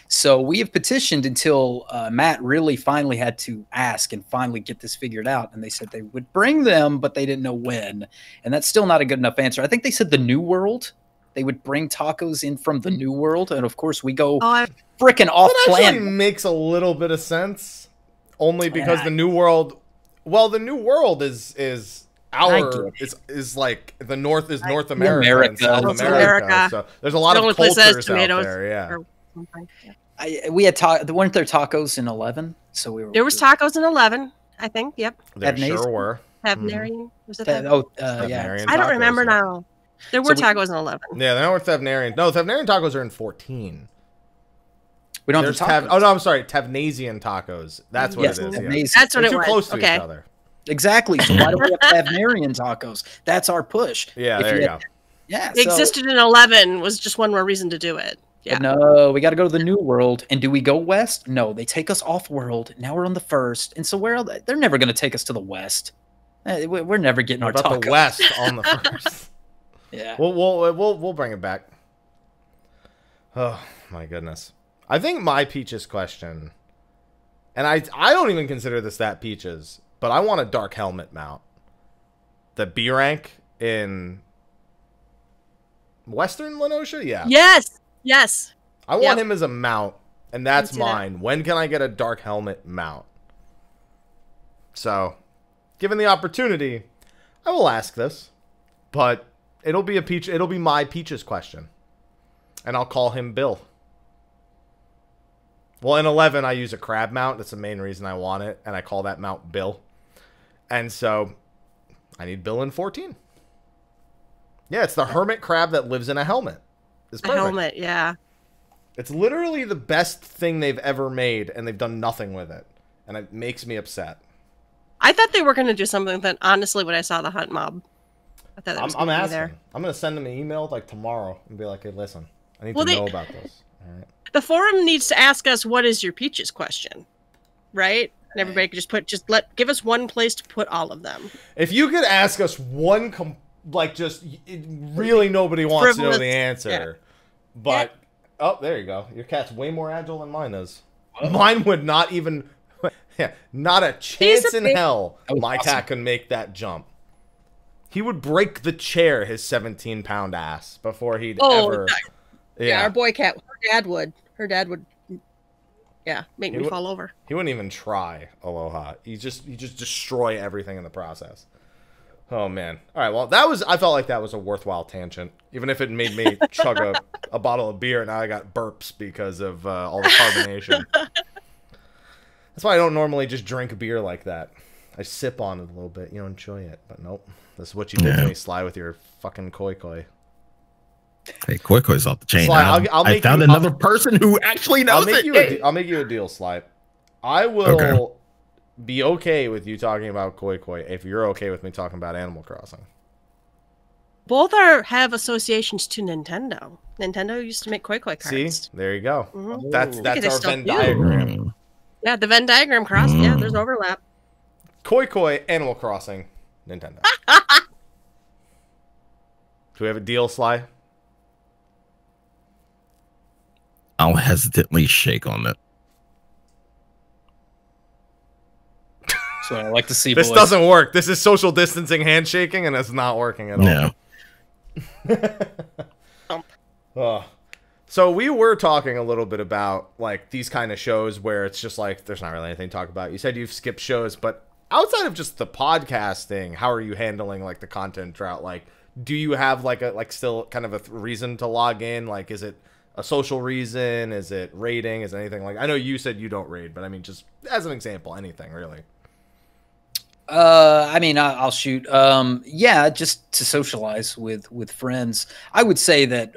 So we have petitioned until Matt really finally had to ask and finally get this figured out. And they said they would bring them, but they didn't know when. And that's still not a good enough answer. I think they said the New World. They would bring tacos in from the New World. And, of course, we go frickin' off-planet. That actually makes a little bit of sense. Only because the New World... Well, the New World is like the North is North America and South America. So there's a lot of cultures out there. Yeah. We had weren't there tacos in 11? So there was tacos in 11, I think. Yep. There sure were. Tavnarian? Was it Yeah. Tavnarian I don't tacos, remember yeah. now. There were tacos in 11. Yeah, there were Tavnarian. No, Tavnarian tacos are in 14. We don't have tacos. Oh no, I'm sorry, Tavnasian tacos. That's what it is. Yeah. That's what They're it too was. close to Okay. each other. Exactly. So why don't we have Tavnarian tacos? That's our push. Yeah, If there you go. Yeah, It existed in 11. Was just one more reason to do it. Yeah. No, we got to go to the new world. And do we go west? No, they take us off world. Now we're on the first. And so they're never going to take us to the west. We're never getting our tacos. The west on the first. Yeah. We'll bring it back. Oh my goodness. I think my Peaches question, and I don't even consider this that Peaches, but I want a Dark Helmet mount. The B rank in Western Lenosha? Yeah. Yes. I want him as a mount, and that's mine. When can I get a Dark Helmet mount? So, given the opportunity, I will ask this, but it'll be my Peaches question. And I'll call him Bill. Well, in 11, I use a crab mount. That's the main reason I want it. And I call that mount Bill. And so, I need Bill in 14. Yeah, it's the hermit crab that lives in a helmet. It's perfect. A helmet, yeah. It's literally the best thing they've ever made, and they've done nothing with it. And it makes me upset. I thought they were going to do something with it, honestly, when I saw the hunt mob. I thought that was I'm asking. there. I'm going to send them an email like tomorrow and be like, hey, listen, I need to know about this. All right. The forum needs to ask us, what is your Peaches question? Right? And everybody could give us one place to put all of them. If you could ask us one, really nobody wants to know the answer. Yeah. But, oh, there you go. Your cat's way more agile than mine is. Oh. Mine would not even, not a chance in hell my cat could make that jump. He would break the chair, his 17-pound ass, before he'd ever. Yeah, our boy cat, her dad would, make me fall over. He wouldn't even try Aloha. He just destroy everything in the process. Oh man! All right, well I felt like that was a worthwhile tangent, even if it made me chug a bottle of beer. Now I got burps because of all the carbonation. That's why I don't normally just drink beer like that. I sip on it a little bit, enjoy it. But nope, this is what you did to me, Sly, with your fucking koi. Hey, Koikoi's off the chain. Sly, I found another person who actually knows I'll make you a deal, Sly. I will be okay with you talking about koi if you're okay with me talking about Animal Crossing. Both have associations to Nintendo. Nintendo used to make koi cards. See, there you go. Mm-hmm. That's our Venn diagram. Yeah, the Venn diagram cross. Yeah, there's overlap. Koi, Animal Crossing, Nintendo. Do we have a deal, Sly? I'll hesitantly shake on it. So I like to see. This doesn't work. This is social distancing handshaking, and it's not working at all. No. So we were talking a little bit about like these kind of shows where it's just like there's not really anything to talk about. You said you've skipped shows, but outside of just the podcasting, how are you handling like the content drought? Like, do you have still kind of a reason to log in? Like, is it a social reason? Is it raiding? Is it anything like? I know you said you don't raid, but I mean, just as an example, anything really. I mean, I'll shoot. Yeah, just to socialize with friends. I would say that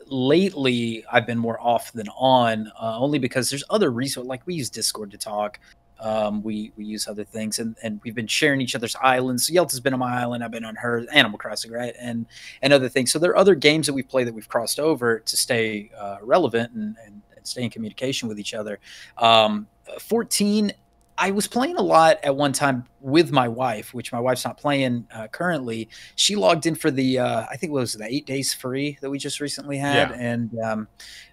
lately I've been more off than on, only because there's other resources. Like we use Discord to talk. We use other things, and we've been sharing each other's islands. So Yelta's been on my island, I've been on her. Animal Crossing, right, and other things. So there are other games that we've played that we've crossed over to stay relevant and stay in communication with each other. 14. I was playing a lot at one time with my wife, which my wife's not playing currently. She logged in for the, I think it was the 8 days free that we just recently had. Yeah. And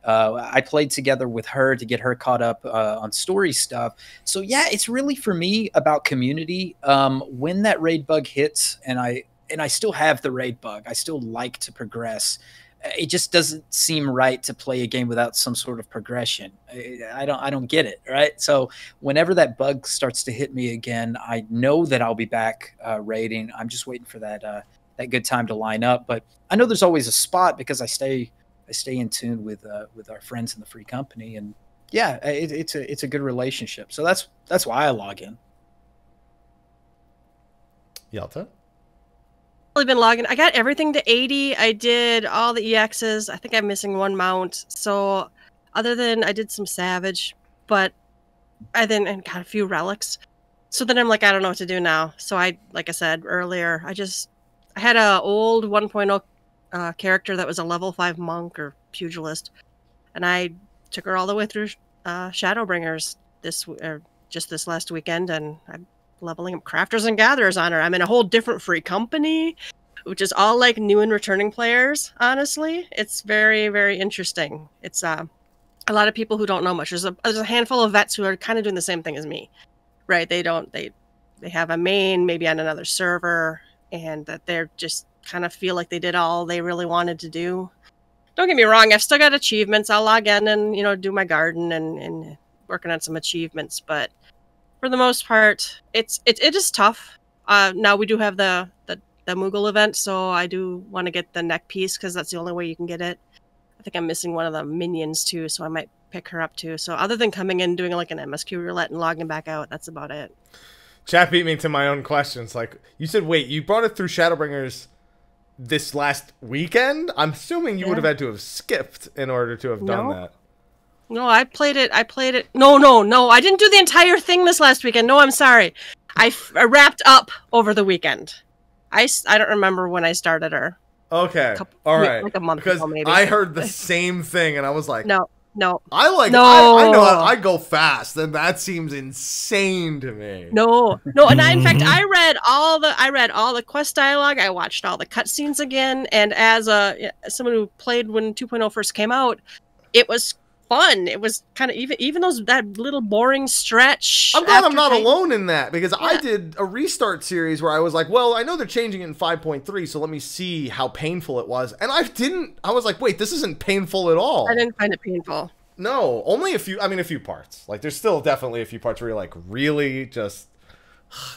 I played together with her to get her caught up on story stuff. So yeah, it's really for me about community. When that raid bug hits, and I still have the raid bug, I still like to progress. It just doesn't seem right to play a game without some sort of progression. I don't get it, right? So whenever that bug starts to hit me again, I know that I'll be back raiding. I'm just waiting for that good time to line up. But I know there's always a spot because I stay in tune with our friends in the free company, and yeah, it's a good relationship. So that's why I log in. Yelta? I've been logging. I got everything to 80. I did all the EXs. I think I'm missing one mount. So other than I did some Savage, but I then got a few relics. So then I'm like, I don't know what to do now. So like I said earlier, I had a old 1.0 character that was a level 5 monk or pugilist, and I took her all the way through Shadowbringers just this last weekend, and I'm leveling up crafters and gatherers on her. I'm in a whole different free company, which is all like new and returning players. Honestly, it's very, very interesting. It's a lot of people who don't know much. There's a handful of vets who are kind of doing the same thing as me. Right, they have a main maybe on another server, and that they're just kind of feel like they did all they really wanted to do. Don't get me wrong, I've still got achievements. I'll log in and do my garden and working on some achievements, but for the most part, it is tough. Now we do have the Moogle event, so I do want to get the neck piece because that's the only way you can get it. I think I'm missing one of the minions too, so I might pick her up too. So other than coming in doing like an MSQ roulette and logging back out, that's about it. Chat beat me to my own questions. Like, you said, wait, you brought it through Shadowbringers this last weekend? I'm assuming you would have had to have skipped in order to have done that. No, I played it. No. I didn't do the entire thing this last weekend. No, I'm sorry. I wrapped up over the weekend. I don't remember when I started her. Okay. All right. Like a month because ago, maybe. I heard the same thing, and I was like, No. I know I go fast, and that seems insane to me. No. And in fact, I read all the quest dialogue. I watched all the cutscenes again, and as someone who played when 2.0 first came out, it was fun. It was kind of even that little boring stretch. I'm glad I'm not alone in that, because I did a restart series where I was like, well, I know they're changing it in 5.3, so let me see how painful it was. And I was like, wait, this isn't painful at all. I didn't find it painful. No, only a few parts. Like, there's still definitely a few parts where you're like, really just,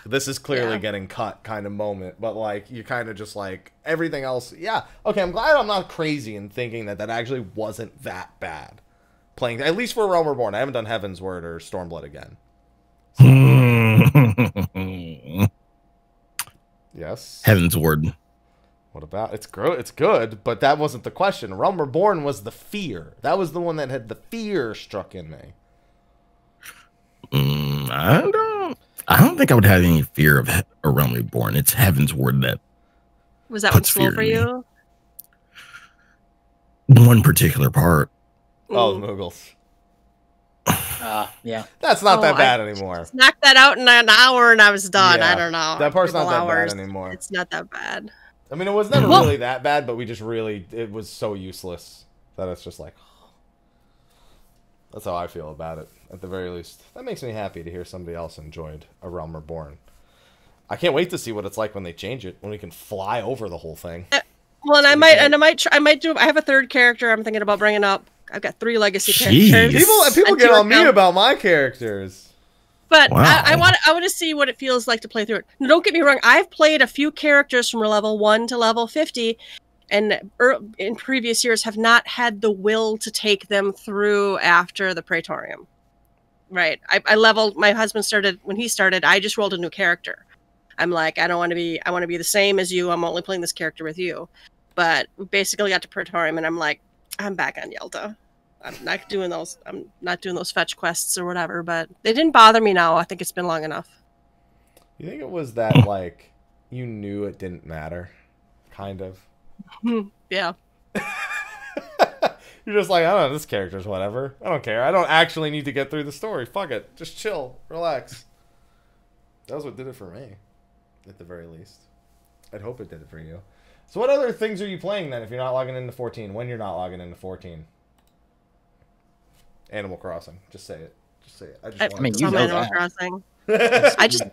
this is clearly getting cut kind of moment. But like, you kind of just like, everything else, okay, I'm glad I'm not crazy in thinking that actually wasn't that bad. Playing, at least for Realm Reborn. I haven't done Heaven's Word or Stormblood again. Yes. Heaven's Word. What about it's good, but that wasn't the question. Realm Reborn was the fear. That was the one that had the fear struck in me. I don't think I would have any fear of a Realm Reborn. It's Heaven's Word that was that one slow for you? One particular part. Oh, the Moogles. Yeah. That's not that bad anymore. Knocked that out in an hour and I was done. I don't know. That part's not that bad anymore. It's not that bad. I mean, it was never really that bad, but it was so useless that it's just like, that's how I feel about it, at the very least. That makes me happy to hear somebody else enjoyed A Realm Reborn. I can't wait to see what it's like when they change it, when we can fly over the whole thing. Well, and I might do. I have a third character I'm thinking about bringing up. I've got 3 legacy characters. People get on me about my characters. But wow. I want to see what it feels like to play through it. Now, don't get me wrong. I've played a few characters from level 1 to level 50, and in previous years have not had the will to take them through after the Praetorium. Right. I leveled. My husband started when he started. I just rolled a new character. I'm like, I want to be the same as you. I'm only playing this character with you. But we basically got to Praetorium, and I'm like, I'm back on Yelta. I'm not doing those fetch quests or whatever, but they didn't bother me now. I think it's been long enough. You think it was that, like, you knew it didn't matter? Kind of. Yeah. You're just like, I don't know, this character's whatever. I don't care. I don't actually need to get through the story. Fuck it. Just chill. Relax. That was what did it for me. At the very least. I'd hope it did it for you. So what other things are you playing then if you're not logging into 14? When you're not logging into 14? Animal Crossing. Just say it. Just say it. I mean, you know Animal that. Crossing. I just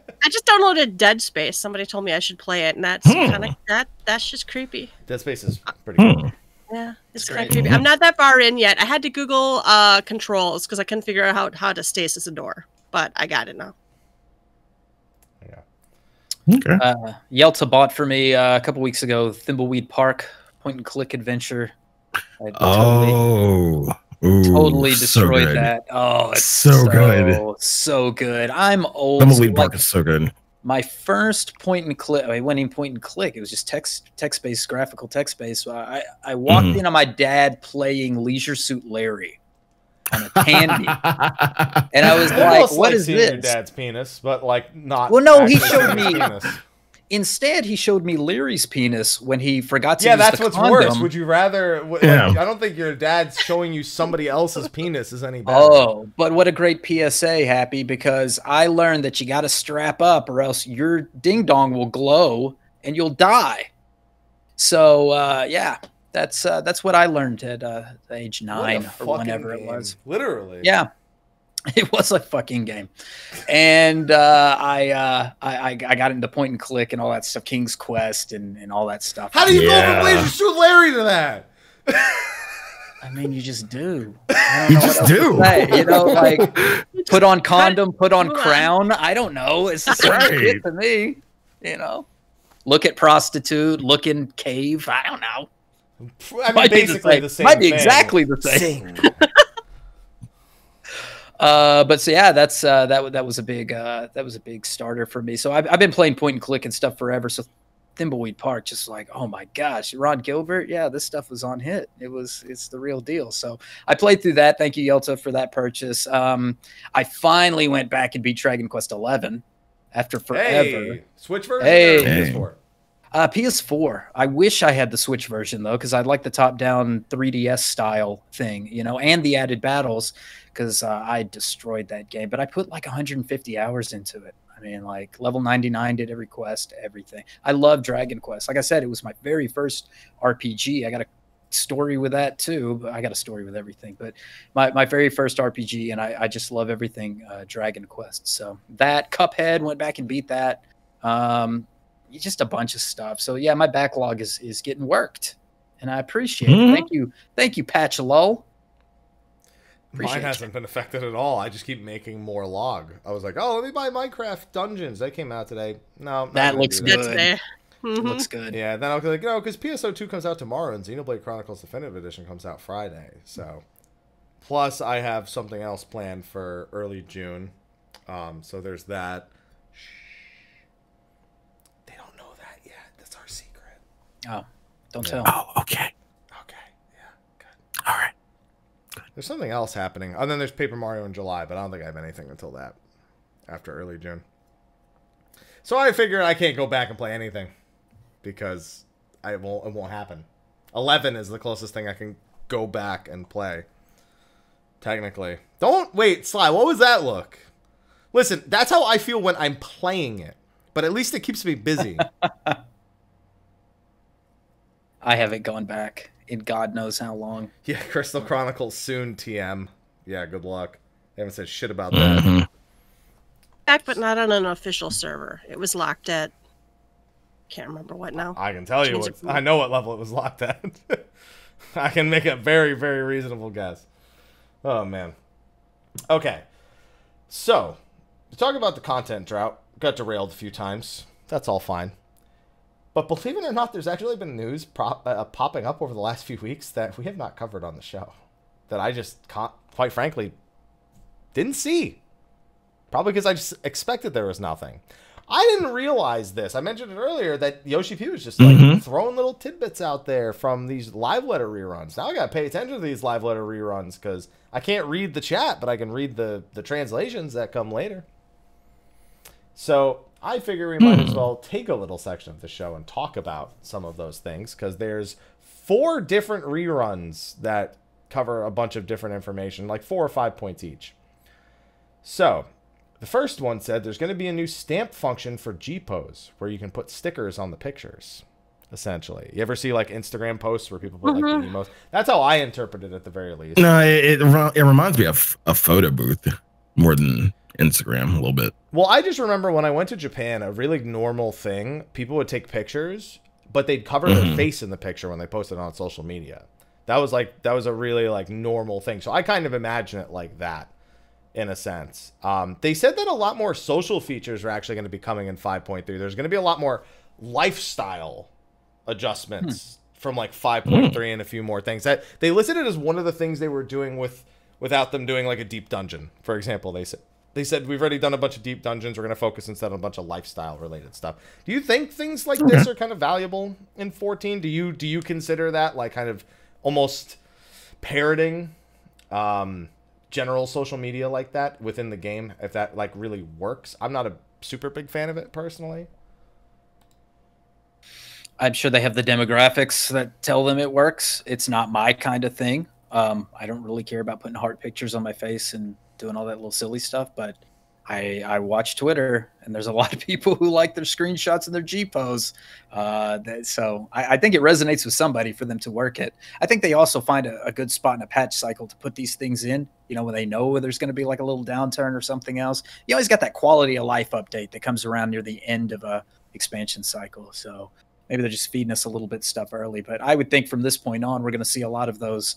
downloaded Dead Space. Somebody told me I should play it, and that's kind of that's just creepy. Dead Space is pretty cool. Yeah, it's kind of creepy. I'm not that far in yet. I had to Google controls because I couldn't figure out how to stasis a door, but I got it now. Okay. Yelta bought for me a couple weeks ago Thimbleweed Park point and click adventure. Totally destroyed so that. Oh, it's so good. So good. I'm old. Thimbleweed Park is so good. my first point and click, I went in point and click. It was just text-based, graphical text-based. So I walked in on my dad playing Leisure Suit Larry on a Tandy. And I was like, what is this? Your dad's penis, but like not. Well, no, he showed me. Instead, he showed me Leary's penis when he forgot to use that's the what's condom. worse. Would you rather... I don't think your dad's showing you somebody else's penis is any better. Oh, but what a great PSA, Happy, because I learned that you got to strap up or else your ding-dong will glow and you'll die. So, yeah, that's what I learned at age 9 or whenever it was. Literally. Yeah. It was a fucking game, and I got into point and click and all that stuff, King's Quest and all that stuff. How do you go from Leisure Suit Larry to that? I mean, you just do. You just do. You know, like put on condom, put on crown. I don't know. It's the same shit to me. You know, look at prostitute, look in cave. I don't know. I mean, basically the same. Might be exactly the same. But so yeah, that's that was a big starter for me. So I've been playing point and click and stuff forever. So Thimbleweed Park, just like, oh my gosh, Ron Gilbert, yeah, this stuff was on hit. It's the real deal. So I played through that. Thank you, Yelta, for that purchase. I finally went back and beat Dragon Quest XI after forever. Hey, Switch version or PS4? PS4. I wish I had the Switch version though, because I'd like the top-down 3DS style thing, you know, and the added battles. Because I destroyed that game, but I put like 150 hours into it. I mean, like level 99, did every quest, everything. I love Dragon Quest. Like I said, it was my very first RPG. I got a story with that too. I got a story with everything, but my very first RPG, and I just love everything Dragon Quest. So that, Cuphead, went back and beat that. Just a bunch of stuff. So yeah, my backlog is getting worked, and I appreciate it. Thank you, Patch Lull. Mine hasn't been affected at all. I just keep making more log. I was like, oh, let me buy Minecraft Dungeons. That came out today. No, that looks good. Looks good. Yeah, then I was like, no, because PSO2 comes out tomorrow and Xenoblade Chronicles Definitive Edition comes out Friday. So, plus I have something else planned for early June. So there's that. Shh. They don't know that yet. That's our secret. Oh, don't tell. Oh, okay. Okay. Yeah. Good. All right. There's something else happening. And then there's Paper Mario in July, but I don't think I have anything until that. After early June. So I figured I can't go back and play anything. Because it won't happen. 11 is the closest thing I can go back and play. Technically. Don't... Wait, Sly, what was that look? Listen, that's how I feel when I'm playing it. But at least it keeps me busy. I haven't gone back in God knows how long. Yeah, Crystal Chronicles soon, TM. Yeah, good luck. They haven't said shit about that. Back, but not on an official server. It was locked at... Can't remember what now. I can tell you what... I know what level it was locked at. I can make a very, very reasonable guess. Oh, man. Okay. So, to talk about the content drought, got derailed a few times. That's all fine. But believe it or not, there's actually been news popping up over the last few weeks that we have not covered on the show. That I just, quite frankly, didn't see. Probably because I just expected there was nothing. I didn't realize this. I mentioned it earlier that Yoshi P was just like throwing little tidbits out there from these live letter reruns. Now I got to pay attention to these live letter reruns because I can't read the chat, but I can read the translations that come later. So I figure we might as well take a little section of the show and talk about some of those things because there's 4 different reruns that cover a bunch of different information, like 4 or 5 points each. So the first one said there's going to be a new stamp function for G-Pose where you can put stickers on the pictures, essentially. You ever see like Instagram posts where people put like the emotes? That's how I interpret it at the very least. No, it reminds me of a photo booth more than Instagram a little bit. Well, I just remember when I went to Japan, a really normal thing, people would take pictures, but they'd cover their face in the picture when they posted it on social media. That was a really like normal thing. So I kind of imagine it like that in a sense. They said that a lot more social features are actually going to be coming in 5.3. There's going to be a lot more lifestyle adjustments from like 5.3 and a few more things. That they listed it as one of the things they were doing without them doing like a deep dungeon, for example. They they said we've already done a bunch of deep dungeons. We're going to focus instead on a bunch of lifestyle related stuff. Do you think things like this are kind of valuable in 14? Do you consider that like kind of almost parroting general social media like that within the game, if that like really works? I'm not a super big fan of it personally. I'm sure they have the demographics that tell them it works. It's not my kind of thing. I don't really care about putting heart pictures on my face and doing all that little silly stuff, but I watch Twitter, and there's a lot of people who like their screenshots and their G-pose. So I think it resonates with somebody for them to work it. I think they also find a good spot in a patch cycle to put these things in, you know, when they know there's going to be like a little downturn or something else. You always got that quality of life update that comes around near the end of a expansion cycle. So maybe they're just feeding us a little bit stuff early. But I would think from this point on, we're going to see a lot of those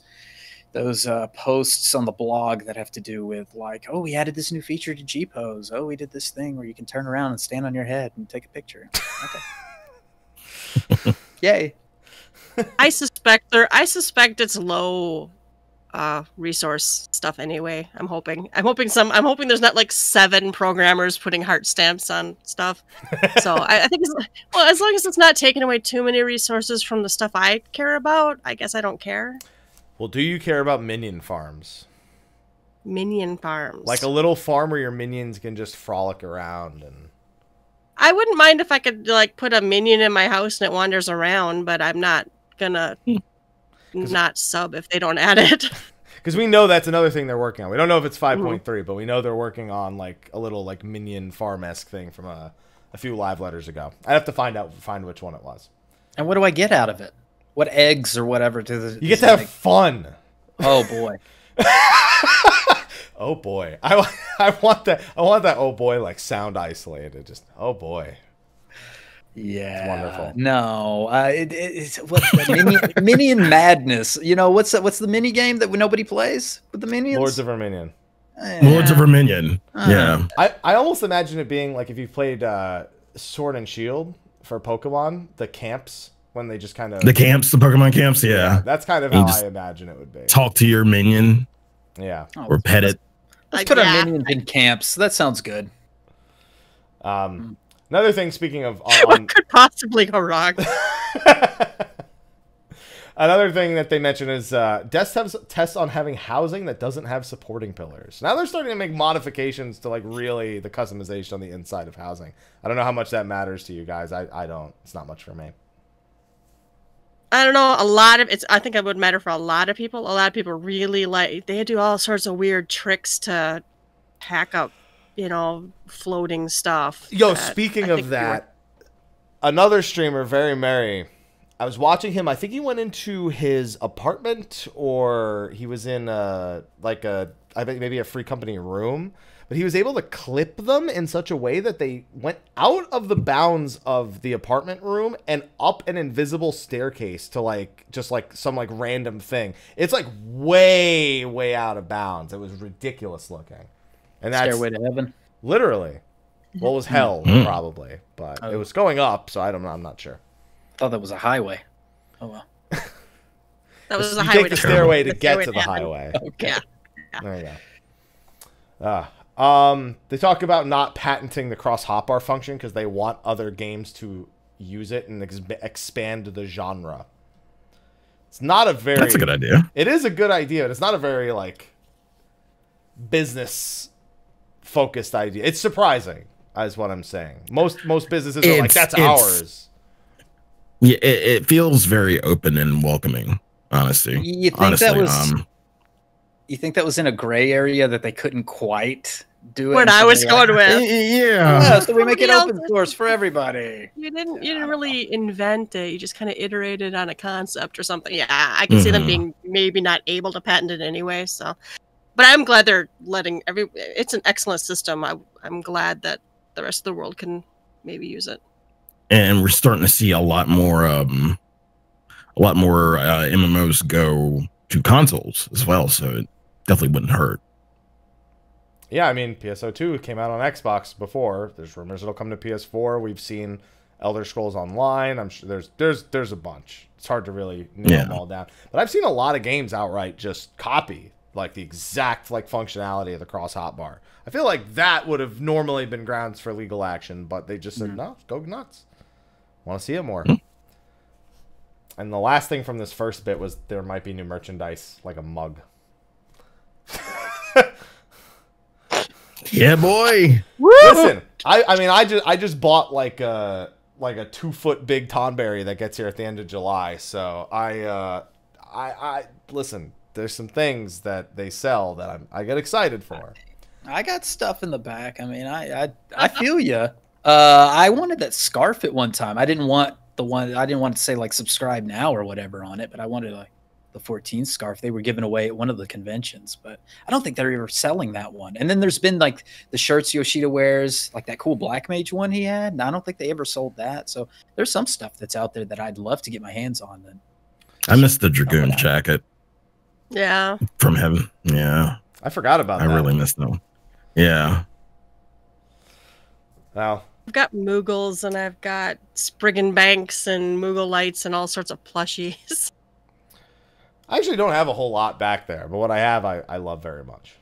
posts on the blog that have to do with like, oh, we added this new feature to G-Pose. Oh, we did this thing where you can turn around and stand on your head and take a picture. Okay. Yay. I suspect it's low resource stuff anyway. I'm hoping there's not like 7 programmers putting heart stamps on stuff. So I think as long as it's not taking away too many resources from the stuff I care about, I guess I don't care. Well, do you care about Minion Farms? Minion Farms. Like a little farm where your minions can just frolic around and... I wouldn't mind if I could like put a minion in my house and it wanders around, but I'm not gonna not sub if they don't add it. Because we know that's another thing they're working on. We don't know if it's 5.3, but we know they're working on like a little like Minion Farm-esque thing from a few live letters ago. I'd have to find which one it was. And what do I get out of it? What eggs or whatever you get to have fun. Oh boy. Oh boy. I want that oh boy like sound isolated. Just oh boy. Yeah. It's wonderful. No. It's what's the Minion Madness. You know, what's the mini game that nobody plays with the minions? Lords of Verminion. Lords of Verminion. Yeah. I almost imagine it being like if you played Sword and Shield for Pokemon, the camps. When they just kind of... The Pokemon camps, yeah. That's kind of how I imagine it would be. Talk to your minion. Yeah. Or pet it. Let's put our minions in camps. That sounds good. Another thing, speaking of... What could possibly go wrong? Another thing that they mentioned is devs tests on having housing that doesn't have supporting pillars. Now they're starting to make modifications to like really the customization on the inside of housing. I don't know how much that matters to you guys. I don't. It's not much for me. I don't know. I think it would matter for a lot of people. A lot of people really like. They do all sorts of weird tricks to hack up, you know, floating stuff. Yo, speaking of that, another streamer, Very Merry. I was watching him. I think he went into his apartment, or he was in I think maybe a free company room. But he was able to clip them in such a way that they went out of the bounds of the apartment room and up an invisible staircase to like just like some like random thing. It's like way, way out of bounds. It was ridiculous looking. And that's Stairway to Heaven. Literally. Well, it was hell, probably. But it was going up, so I don't know. I'm not sure. I thought that was a highway. Oh well. That was a you highway. Take the stairway to get to the highway. Okay. Yeah. There you go. They talk about not patenting the cross hotbar function because they want other games to use it and expand the genre. It's not a very... That's a good idea. It is a good idea, but it's not a very, like, business-focused idea. It's surprising, is what I'm saying. Most businesses are like, that's ours. Yeah, it feels very open and welcoming, honestly. You think you think that was in a gray area that they couldn't quite do it? What I was going with. Yeah. So we make it open source for everybody. You didn't really invent it. You just kind of iterated on a concept or something. Yeah, I can see them being maybe not able to patent it anyway. So, but I'm glad they're letting it's an excellent system. I'm glad that the rest of the world can maybe use it. And we're starting to see a lot more MMOs go to consoles as well. So it definitely wouldn't hurt. Yeah, I mean, PSO2 came out on Xbox before. There's rumors it'll come to PS4. We've seen Elder Scrolls Online. I'm sure there's a bunch. It's hard to really nail them all down. But I've seen a lot of games outright just copy like the exact like functionality of the cross hotbar. I feel like that would have normally been grounds for legal action, but they just said no, go nuts. Want to see it more. And the last thing from this first bit was there might be new merchandise, like a mug. Yeah, boy. Listen, I just bought like a 2-foot big Tonberry that gets here at the end of July. So I listen. There's some things that they sell that I get excited for. I got stuff in the back. I mean, I feel you. I wanted that scarf at one time. I didn't want to say like subscribe now or whatever on it, but I wanted like the 14 scarf they were giving away at one of the conventions, but I don't think they're ever selling that one. And then there's been like the shirts Yoshida wears, like that cool Black Mage one he had, and I don't think they ever sold that. So there's some stuff that's out there that I'd love to get my hands on. Then I missed the Dragoon jacket. Yeah. From Heaven. Yeah. I forgot about that. I really missed them. Yeah. Wow. I've got Moogles and I've got Spriggan Banks and Moogle Lights and all sorts of plushies. I actually don't have a whole lot back there, but what I have, I love very much.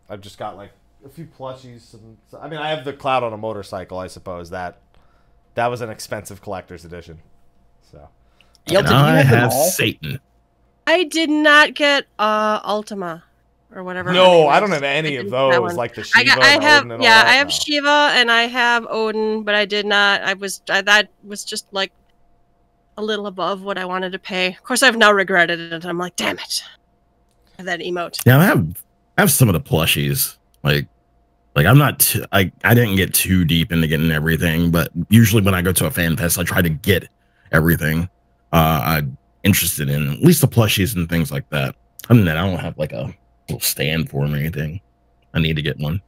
I've just got like a few plushies. I mean, I have the Cloud on a motorcycle. I suppose that was an expensive collector's edition. So, Yelta, do you I have all? Satan. I did not get Ultima or whatever. No, I don't have any of those. Like the Shiva. I have, Odin and yeah, all that. I have No. Shiva and I have Odin, but I did not. That was just like a little above what I wanted to pay. Of course, I've now regretted it. I'm like, damn it. That emote. Yeah, I have some of the plushies. Like I'm not. I didn't get too deep into getting everything, but usually when I go to a fan fest, I try to get everything I'm interested in, at least the plushies and things like that. Other than that, I don't have like a little stand for them or anything. I need to get one.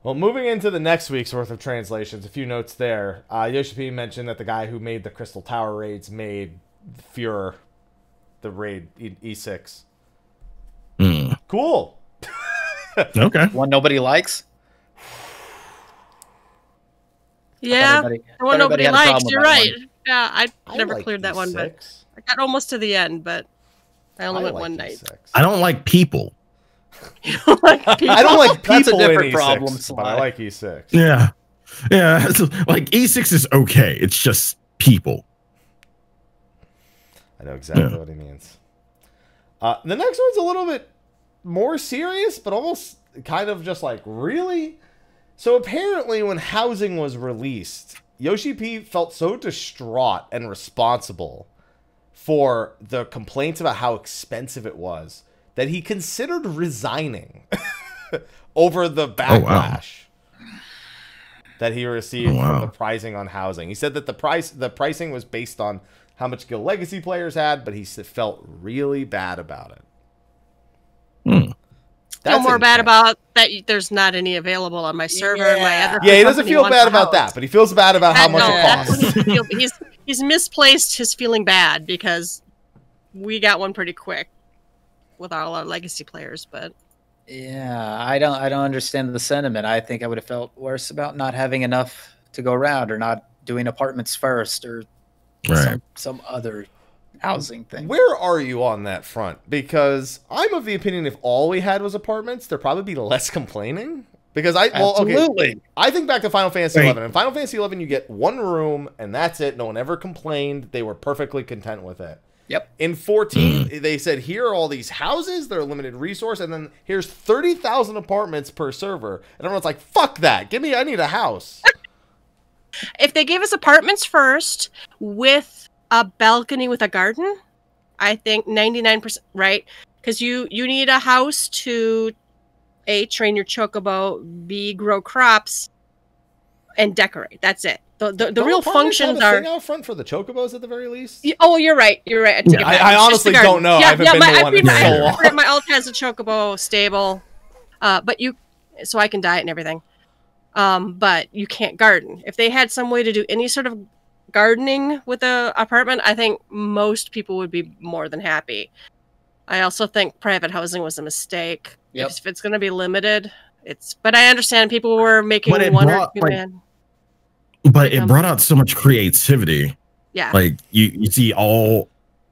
Well, moving into the next week's worth of translations, a few notes there. Yoshi P mentioned that the guy who made the Crystal Tower raids made Führer, the raid E6. Cool. Okay. One nobody likes. Yeah, the one nobody had a likes. problem with You're that right. one. Yeah, I never like cleared that one, but E6. I got almost to the end, but I only went like one night. E6. I don't like people. You don't like people? I don't like people That's a different in E6, problem, but I Sly. like E6. Yeah. Yeah. So, like E6 is okay. It's just people. I know exactly what he means. The next one's a little bit more serious, but almost kind of just like, really? So apparently when Housing was released, Yoshi P felt so distraught and responsible for the complaints about how expensive it was that he considered resigning over the backlash that he received from the pricing on Housing. He said that the pricing was based on how much Guild Legacy players had, but he felt really bad about it. Feel more bad about that there's not any available on my server. Yeah. And my other Yeah, he doesn't company feel wants bad the about house. that, but he feels bad about how much it That's costs. what he's misplaced his feeling bad because we got one pretty quick with all our legacy players, but Yeah, I don't understand the sentiment. I think I would have felt worse about not having enough to go around or not doing apartments first or some other housing thing. Where are you on that front? Because I'm of the opinion if all we had was apartments, there'd probably be less complaining. Because Absolutely. I think back to Final Fantasy 11. In Final Fantasy 11, you get one room and that's it. No one ever complained. They were perfectly content with it. Yep. In 14, they said, here are all these houses. They're a limited resource. And then here's 30,000 apartments per server. And everyone's like, fuck that. I need a house. if they gave us apartments first with a balcony with a garden, I think 99%, right? Because you need a house to A, train your chocobo, B, grow crops, and decorate. That's it. The real functions have a are thing out front for the chocobos at the very least. Oh, you're right. You're right. I honestly don't know. I haven't been to one in so long. My alt has a chocobo stable, so I can diet and everything. But you can't garden. If they had some way to do any sort of gardening with the apartment, I think most people would be more than happy. I also think private housing was a mistake. Yep. If it's going to be limited, but I understand people were making one or two man. But it brought out so much creativity. Yeah. Like you see all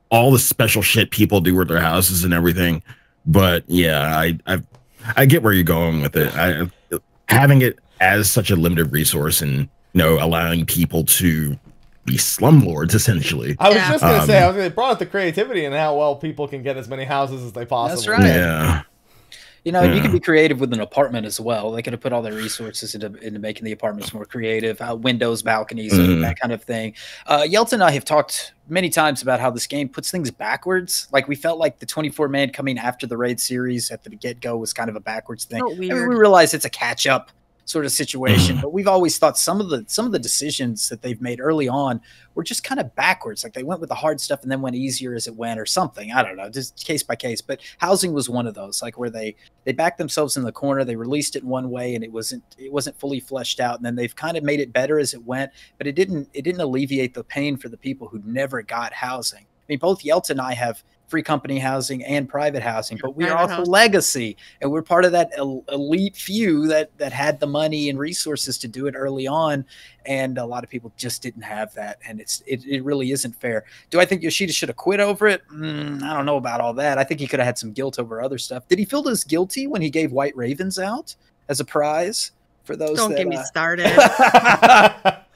all the special shit people do with their houses and everything. But yeah, I get where you're going with it. Having it as such a limited resource and, you know, allowing people to be slumlords essentially. I was just gonna say, they brought up the creativity and how well people can get as many houses as they possibly That's right. Yeah. You know, you can be creative with an apartment as well. They could have put all their resources into making the apartments more creative, windows, balconies, that kind of thing. Yelta and I have talked many times about how this game puts things backwards. Like, we felt like the 24-man coming after the raid series at the get-go was kind of a backwards thing. So weird. I mean, we realize it's a catch-up sort of situation, but we've always thought some of the decisions that they've made early on were just kind of backwards. Like, they went with the hard stuff and then went easier as it went or something. I don't know, just case by case. But housing was one of those, like, where they backed themselves in the corner. They released it in one way and it wasn't fully fleshed out. And then they've kind of made it better as it went, but it didn't alleviate the pain for the people who never got housing. I mean, both Yelta and I have free company housing and private housing, but we are also legacy, and we're part of that elite few that had the money and resources to do it early on, and a lot of people just didn't have that, and it really isn't fair. Do I think Yoshida should have quit over it? I don't know about all that. I think he could have had some guilt over other stuff. Did he feel as guilty when he gave White Ravens out as a prize for those? Don't get me started.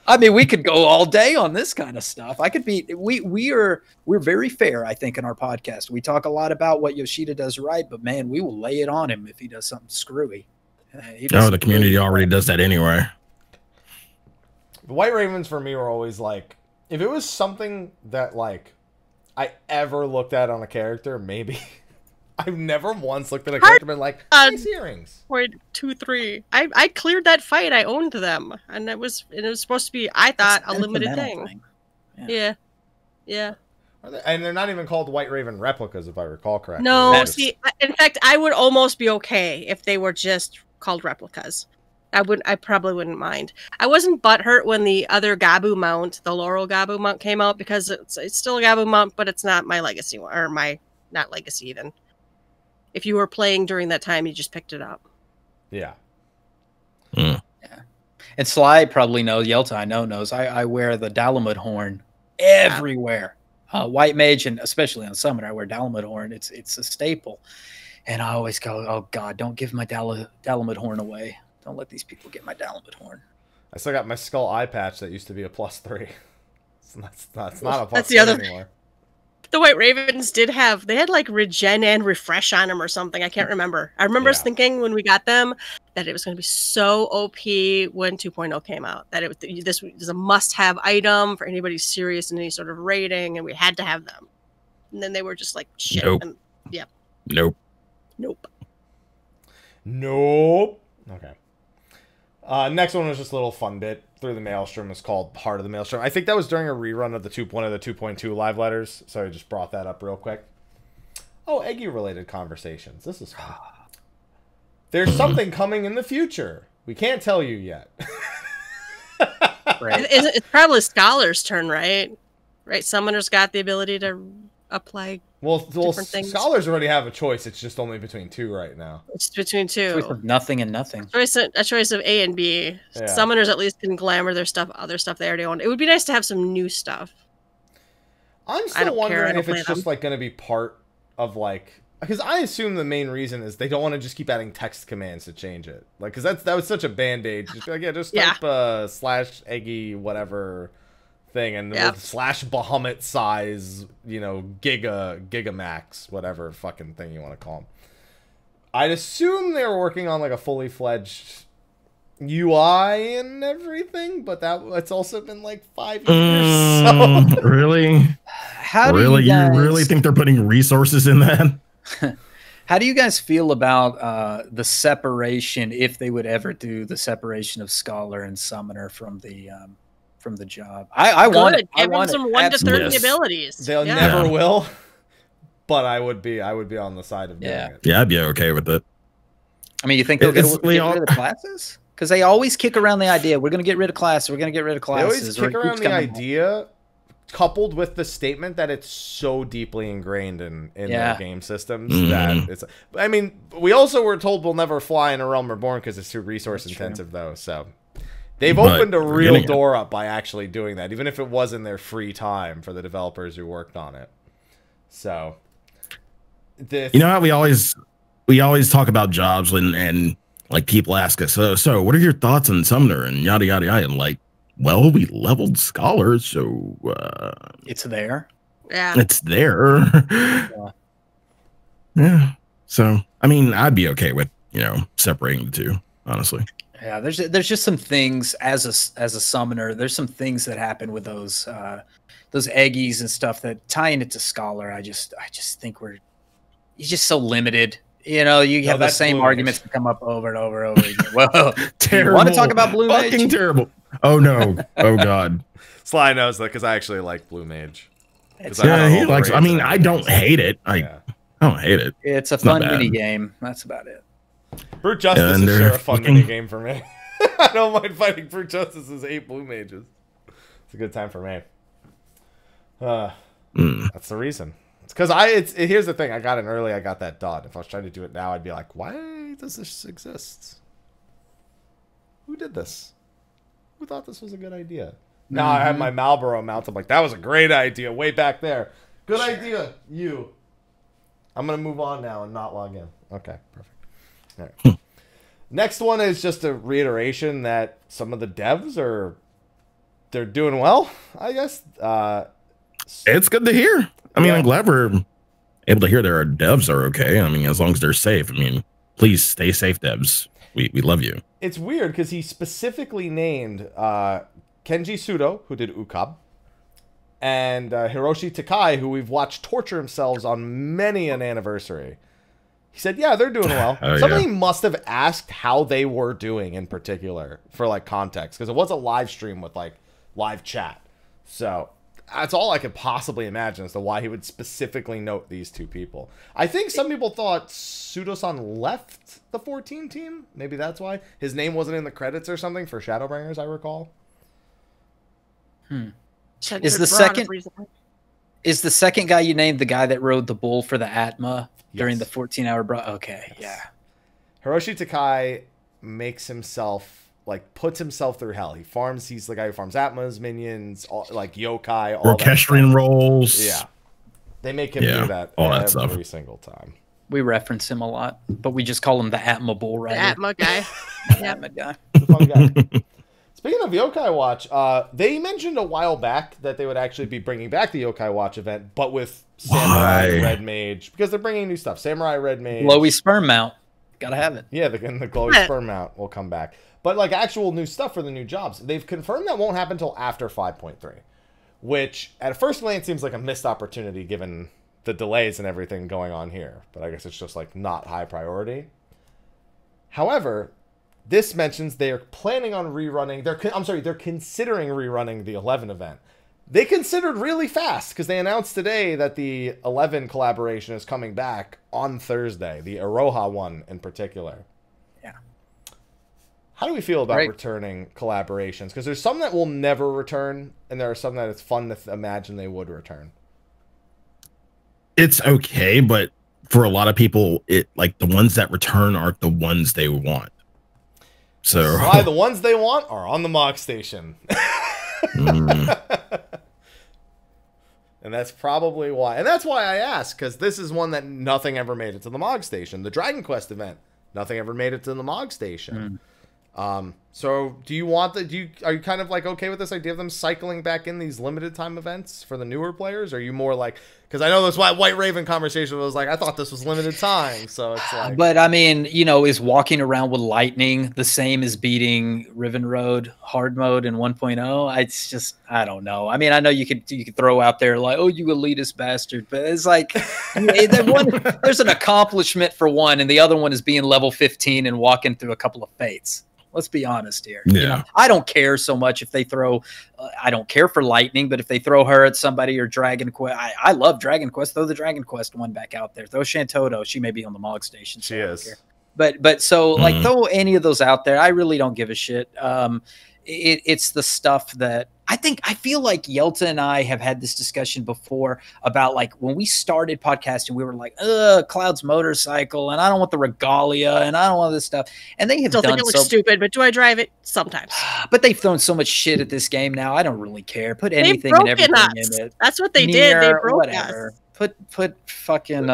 I mean, we could go all day on this kind of stuff. I could be. We're very fair, I think, in our podcast. We talk a lot about what Yoshida does right, but man, we will lay it on him if he does something screwy. The community already does that anyway. The White Ravens for me were always like, if it was something that like I ever looked at on a character, maybe. I've never once looked at a character and been like, nice earrings. 0.23. I cleared that fight. I owned them, and it was supposed to be, I thought, a limited thing. Yeah. And they're not even called White Raven replicas, if I recall correctly. No, see, in fact, I would almost be okay if they were just called replicas. I probably wouldn't mind. I wasn't butthurt when the other Gabu mount, the Laurel Gabu mount, came out, because it's still a Gabu mount, but it's not my legacy one, or not legacy even. If you were playing during that time, you just picked it up. Yeah. Yeah. And Sly probably knows, Yelta I know knows, I wear the Dalamud horn everywhere. White mage, and especially on Summoner, I wear Dalamud horn. It's a staple. And I always go, oh God, don't give my Dalamud horn away. Don't let these people get my Dalamud horn. I still got my skull eye patch that used to be a +3. It's not a That's +3 anymore. The White Ravens they had like regen and refresh on them or something. I can't remember. I remember thinking when we got them that it was going to be so OP when 2.0 came out, that this was a must-have item for anybody serious in any sort of rating, and we had to have them. And then they were just like shit. Nope. And, yeah. Nope. Okay. Next one was just a little fun bit through the Maelstrom. It's called Heart of the Maelstrom. I think that was during a rerun of one of the 2.2 live letters, so I just brought that up real quick. Oh, Eggy-related conversations. This is fun. There's something coming in the future. We can't tell you yet. Right. It's probably Scholar's turn, right? Right. Summoner's got the ability to apply. Well, different things. Scholars already have a choice. It's just only between two right now. It's between two. Choice of nothing and nothing. A choice of A and B. Yeah. Summoners at least can glamour their stuff, other stuff they already own. It would be nice to have some new stuff. I'm still wondering if it's just like going to be part of like, because I assume the main reason is they don't want to just keep adding text commands to change it. Like, because that was such a band-aid. Just like, just type /Eggy whatever thing, and with / Bahamut size, Gigamax, whatever fucking thing you want to call them. I'd assume they were working on like a fully fledged UI and everything, but it's also been like 5 years. So. Really? You really think they're putting resources in that? How do you guys feel about the separation, if they would ever do the separation of Scholar and Summoner from the job? I want it. Give them some 1 to 30 abilities. They'll never will, but I would be on the side of doing it. Yeah, I'd be okay with it. I mean, you think they'll get rid of the classes? Because they always kick around the idea, we're going to get rid of classes, we're going to get rid of classes. They always kick around the idea, coupled with the statement that it's so deeply ingrained in their game systems that it's. I mean, we also were told we'll never fly in a Realm Reborn because it's too resource intensive, though. So they've opened a real door up by actually doing that, even if it was in their free time for the developers who worked on it. So, you know how we always talk about jobs and like people ask us, so what are your thoughts on Summoner and yada yada yada, and like, well, we leveled Scholar, so it's there. Yeah, it's there. Yeah. So I mean, I'd be okay with separating the two, honestly. Yeah, there's just some things as a summoner. There's some things that happen with those eggies and stuff that tying it to Scholar. I just think he's just so limited. You have the same arguments that come up over and over and over again. Well, terrible. You want to talk about Blue Mage? Fucking terrible. Oh no. Oh god. Sly knows that because I actually like Blue Mage. Yeah, he likes. I mean, I don't hate it. I don't hate it. It's a fun mini game. That's about it. Brute Justice is sure a fun mini game for me. I don't mind fighting Brute Justice's 8 Blue Mages. It's a good time for me. That's the reason. It's because here's the thing. I got in early. I got that dot. If I was trying to do it now, I'd be like, why does this exist? Who did this? Who thought this was a good idea? Now I have my Malboro mount. I'm like, that was a great idea way back there. Good idea, you. I'm going to move on now and not log in. Okay, perfect. All right. Next one is just a reiteration that some of the devs they're doing well, I guess. It's good to hear. I mean, I'm glad we're able to hear that our devs are okay. I mean, as long as they're safe. I mean, please stay safe, devs. We love you. It's weird because he specifically named Kenji Sudo, who did Ukab, and Hiroshi Takai, who we've watched torture themselves on many an anniversary. He said, yeah, they're doing well. Somebody must have asked how they were doing in particular for like context, because it was a live stream with like live chat. So that's all I could possibly imagine as to why he would specifically note these two people. I think some people thought Pseudosan left the 14 team. Maybe that's why. His name wasn't in the credits or something for Shadowbringers, I recall. Is the second guy you named the guy that rode the bull for the Atma during the 14-hour Okay, yeah. Hiroshi Takai makes himself, like, puts himself through hell. He's the guy who farms Atmas, minions, like yokai, all orchestrion rolls. Yeah. They make him do that every single time. We reference him a lot, but we just call him the Atma bull rider. The Atma guy. Atma guy. He's a fun guy. Speaking of Yokai Watch, they mentioned a while back that they would actually be bringing back the Yokai Watch event, but with Samurai Red Mage, because they're bringing new stuff. Samurai Red Mage. Glowy sperm mount. Gotta have it. Yeah, the glowy sperm mount will come back. But like actual new stuff for the new jobs. They've confirmed that won't happen until after 5.3, which at first glance seems like a missed opportunity given the delays and everything going on here. But I guess it's just like not high priority. However, this mentions they are planning on rerunning. They're considering rerunning the 11 event. They considered really fast because they announced today that the 11 collaboration is coming back on Thursday. The Aroha one in particular. Yeah. How do we feel about returning collaborations? Because there's some that will never return, and there are some that it's fun to imagine they would return. It's okay, but for a lot of people, the ones that return aren't the ones they want. So why the ones they want are on the Mog Station. And that's probably why. And that's why I asked, because this is one that nothing ever made it to the Mog Station. The Dragon Quest event, nothing ever made it to the Mog Station. So do you want are you kind of like okay with this idea of them cycling back in these limited time events for the newer players? Or are you more like, because I know that's why White Raven conversation was like, I thought this was limited time. So it's like, but I mean, is walking around with lightning the same as beating Riven Road hard mode in 1.0? It's just, I don't know. I mean, I know you could throw out there like, oh, you elitist bastard, but it's like, there's an accomplishment for one, and the other one is being level 15 and walking through a couple of fates. Let's be honest here. Yeah. I don't care so much if they throw. I don't care for lightning, but if they throw her at somebody or Dragon Quest, I love Dragon Quest. Throw the Dragon Quest one back out there. Throw Shantoto. She may be on the Mog Station. So she is. But so throw any of those out there. I really don't give a shit. It's the stuff that I feel like Yelta and I have had this discussion before about like when we started podcasting, we were like, Cloud's motorcycle, and I don't want the regalia, and I don't want this stuff. And they have still think it looks stupid, but do I drive it? Sometimes. But they've thrown so much shit at this game now. I don't really care. Put anything and everything in it. That's what they did. They broke whatever. us. Put fucking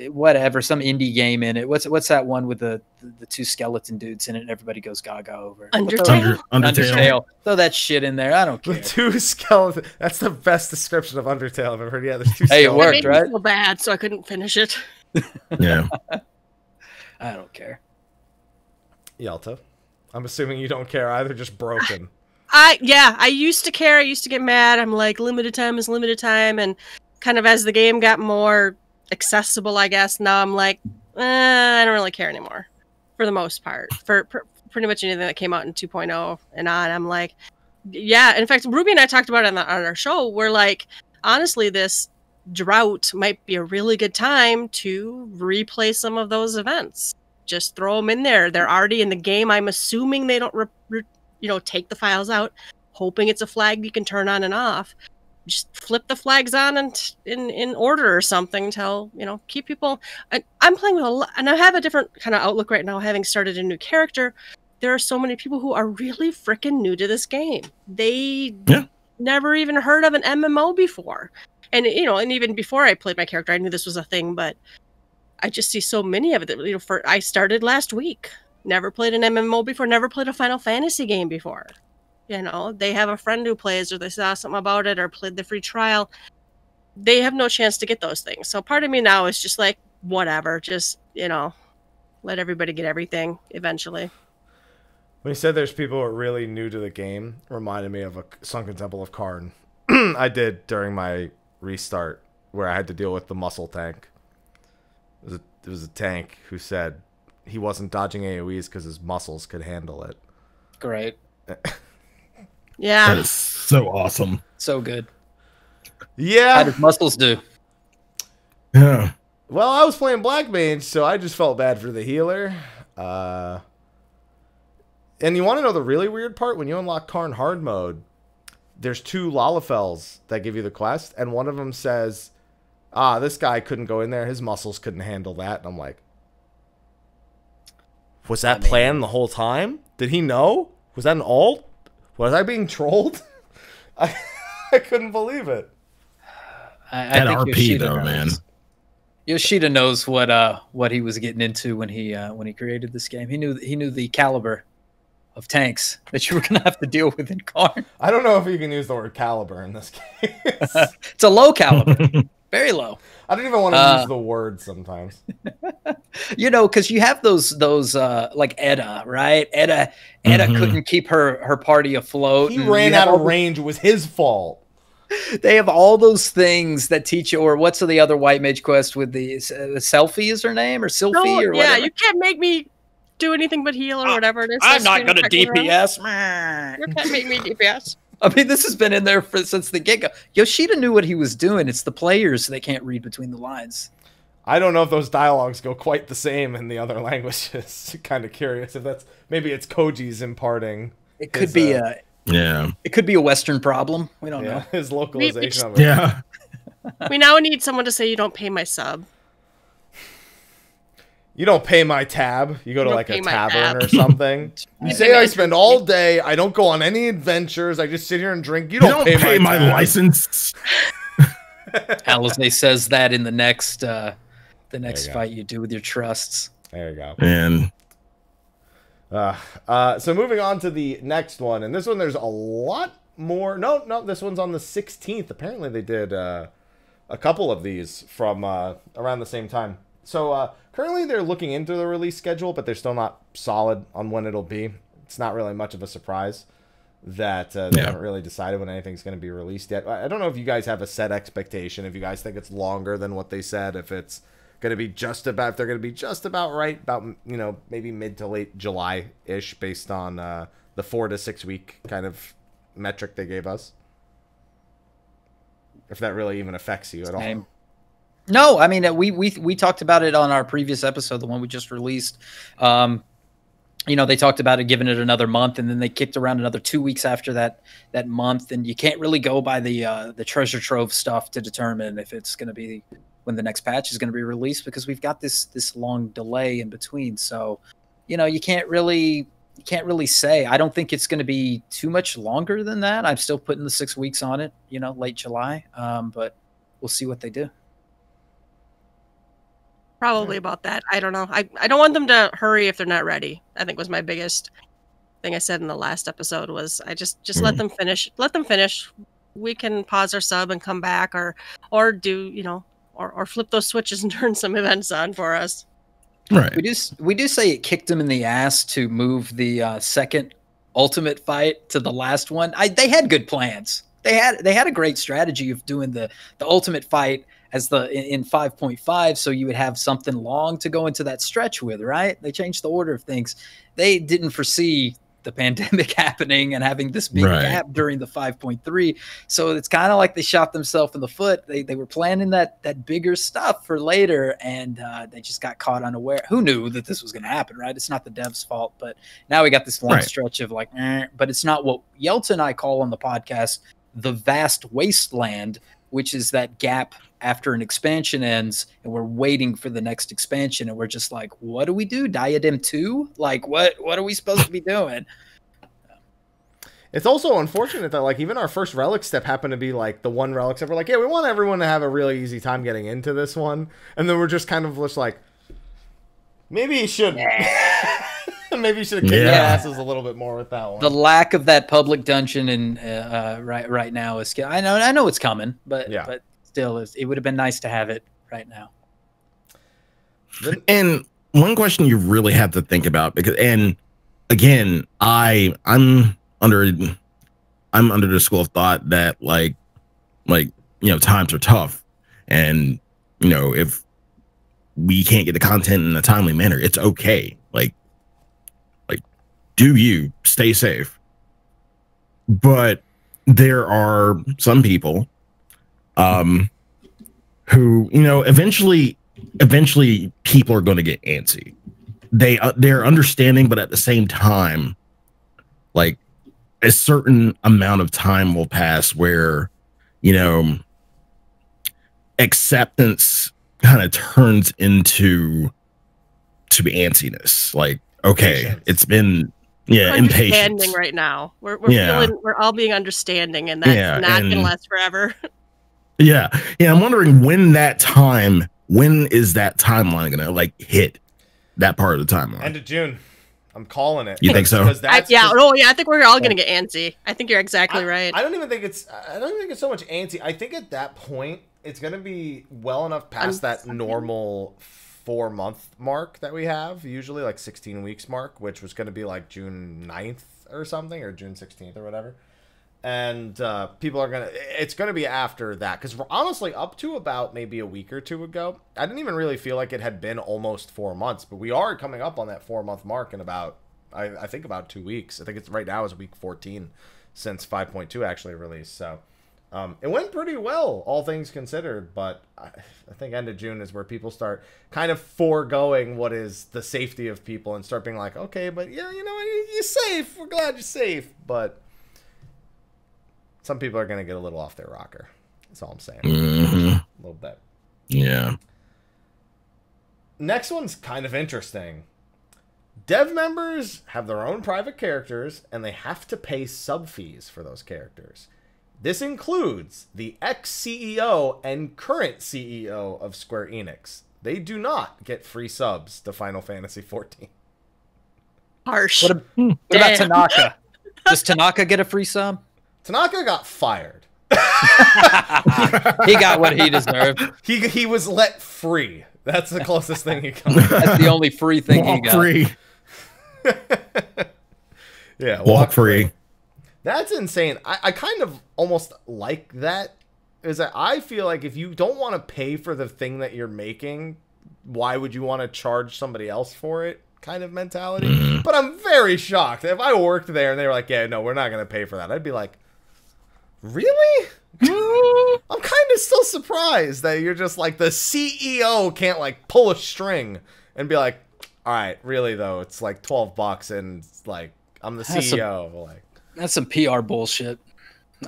whatever, some indie game in it. What's that one with the two skeleton dudes in it and everybody goes gaga over? Undertale. Throw that shit in there. I don't care. The two skeleton. That's the best description of Undertale I've ever heard. Yeah, there's two Hey, it skeletons. worked, It made right? me feel bad, so I couldn't finish it. Yeah. I don't care. Yelta. I'm assuming you don't care either, just broken. I used to care. I used to get mad. I'm like, limited time is limited time, and kind of as the game got more accessible, I guess, now I'm like, I don't really care anymore, for the most part. For pretty much anything that came out in 2.0 and on, I'm like, yeah. In fact, Ruby and I talked about it on our show. We're like, honestly, this drought might be a really good time to replay some of those events. Just throw them in there. They're already in the game. I'm assuming they don't, take the files out, hoping it's a flag you can turn on and off. Just flip the flags on and in order or something till, keep people. I'm playing with a lot, and I have a different kind of outlook right now, having started a new character. There are so many people who are really freaking new to this game. They never even heard of an MMO before. And, and even before I played my character, I knew this was a thing, but I just see so many of it. I started last week. Never played an MMO before, never played a Final Fantasy game before. They have a friend who plays, or they saw something about it, or played the free trial. They have no chance to get those things. So part of me now is just like, whatever, just, let everybody get everything eventually. When you said there's people who are really new to the game, reminded me of a Sunken Temple of Karn I did during my restart, where I had to deal with the muscle tank. It was a tank who said he wasn't dodging AoEs because his muscles could handle it. Great. Yeah. That is so awesome. So good. Yeah. How did muscles do? Yeah. Well, I was playing Black Mage, so I just felt bad for the healer. And you want to know the really weird part? When you unlock Karn hard mode, there's 2 Lalafels that give you the quest, and one of them says, this guy couldn't go in there. His muscles couldn't handle that. And I'm like, was that planned the whole time? Did he know? Was that an alt? Was I being trolled? I couldn't believe it. I think RP Yoshida though, knows. man. Yoshida knows what he was getting into when he created this game. He knew the caliber of tanks that you were going to have to deal with in Karn. I don't know if you can use the word caliber in this case. It's a low caliber. Very low. I don't even want to use the word sometimes. Because you have those like Edda, right? Edda couldn't keep her party afloat. He ran out of range. It was his fault. They have all those things that teach you, or what's the other white mage quest with the Selfie is her name, or Sylphie, or whatever? Yeah, you can't make me do anything but heal or whatever it is. I'm not going to DPS. You can't make me DPS. I mean, this has been in there since the get-go. Yoshida knew what he was doing. It's the players that can't read between the lines. I don't know if those dialogues go quite the same in the other languages. Kind of curious if maybe it's Koji's imparting. It could be It could be a Western problem. We don't know. His localization of it. Yeah. We now need someone to say, you don't pay my sub. You don't pay my tab. You go to like a tavern or something. You You say pay I my spend all day. I don't go on any adventures. I just sit here and drink. You don't pay my tab. license. Alizé says that in the next fight you do with your trusts. There you go. And so moving on to the next one, and this one there's a lot more. No, this one's on the 16th. Apparently they did a couple of these from around the same time. So currently they're looking into the release schedule, but they're still not solid on when it'll be. It's not really much of a surprise that they haven't really decided when anything's going to be released yet. I don't know if you guys have a set expectation, if you guys think it's longer than what they said, if it's going to be just about, if they're going to be just about right, about, maybe mid to late July-ish based on the 4 to 6 week kind of metric they gave us. If that really even affects you at all. No, I mean, we talked about it on our previous episode, the one we just released. They talked about it, giving it another month, and then they kicked around another 2 weeks after that month. And you can't really go by the treasure trove stuff to determine if it's going to be when the next patch is going to be released, because we've got this long delay in between. So, you can't really say. I don't think it's going to be too much longer than that. I'm still putting the 6 weeks on it, late July. But we'll see what they do. Probably about that. I don't know. I don't want them to hurry if they're not ready. I think was my biggest thing I said in the last episode was I just let them finish. Let them finish. We can pause our sub and come back or do, or flip those switches and turn some events on for us. Right. We do say it kicked them in the ass to move the second ultimate fight to the last one. They had good plans. They had a great strategy of doing the ultimate fight as in 5.5, so you would have something long to go into that stretch with, right? They changed the order of things. They didn't foresee the pandemic happening and having this big gap during the 5.3. So it's kind of like they shot themselves in the foot. They were planning that bigger stuff for later, and they just got caught unaware. Who knew that this was going to happen, right? It's not the devs' fault, but now we got this long stretch of like, but it's not what Yelta and I call on the podcast the vast wasteland, which is that gap after an expansion ends and we're waiting for the next expansion and we're just like, what do we do? Diadem 2? Like what are we supposed to be doing? It's also unfortunate that like even our first relic step happened to be like the one relic step. We're like, yeah, we want everyone to have a really easy time getting into this one. And then we're just kind of just like, maybe you shouldn't. Maybe you should have kicked your asses a little bit more with that one. The lack of that public dungeon and right now is I know it's coming, but still, it would have been nice to have it right now. And one question you really have to think about, because, and again, I'm under the school of thought that like times are tough, and if we can't get the content in a timely manner, it's okay. Like do you stay safe? But there are some people who, eventually people are going to get antsy. They're understanding, but at the same time, like a certain amount of time will pass where, acceptance kind of turns into antsiness. Like, okay, Patience. It's been Understanding impatience right now. We're feeling, we're all being understanding, and that's not gonna last forever. I'm wondering when is that timeline gonna like hit that part of the timeline? End of June. I'm calling it. You think so? I think we're all gonna get antsy. I think you're exactly right. I don't even think it's so much antsy. I think at that point it's gonna be well enough past that normal 4-month mark that we have, usually like 16 weeks mark, which was going to be like June 9th or something, or June 16th or whatever. And people are going to, it's going to be after that. Because honestly, up to about maybe a week or two ago, I didn't even really feel like it had been almost 4 months, but we are coming up on that 4-month mark in about, I think about 2 weeks. I think it's right now is week 14 since 5.2 actually released. So it went pretty well, all things considered, but I think end of June is where people start kind of foregoing what is the safety of people and start being like, okay, but yeah, you're safe. We're glad you're safe. But some people are going to get a little off their rocker. That's all I'm saying. A little bit. Yeah. Next one's kind of interesting. Dev members have their own private characters, and they have to pay sub fees for those characters. This includes the ex-CEO and current CEO of Square Enix. They do not get free subs to Final Fantasy XIV. Harsh. What about Tanaka? Does Tanaka get a free sub? Tanaka got fired. He got what he deserved. He was let free. That's the closest thing he got. That's the only free thing he got. Free. Yeah, walk free. That's insane. I kind of almost like that. Is that I feel like if you don't want to pay for the thing that you're making, why would you want to charge somebody else for it? Kind of mentality. But I'm very shocked. If I worked there and they were like, yeah, no, we're not going to pay for that, I'd be like, really? I'm kind of still surprised that you're just like the CEO can't like pull a string and be like, all right, really though, it's like $12 and like I'm the CEO. That's some PR bullshit.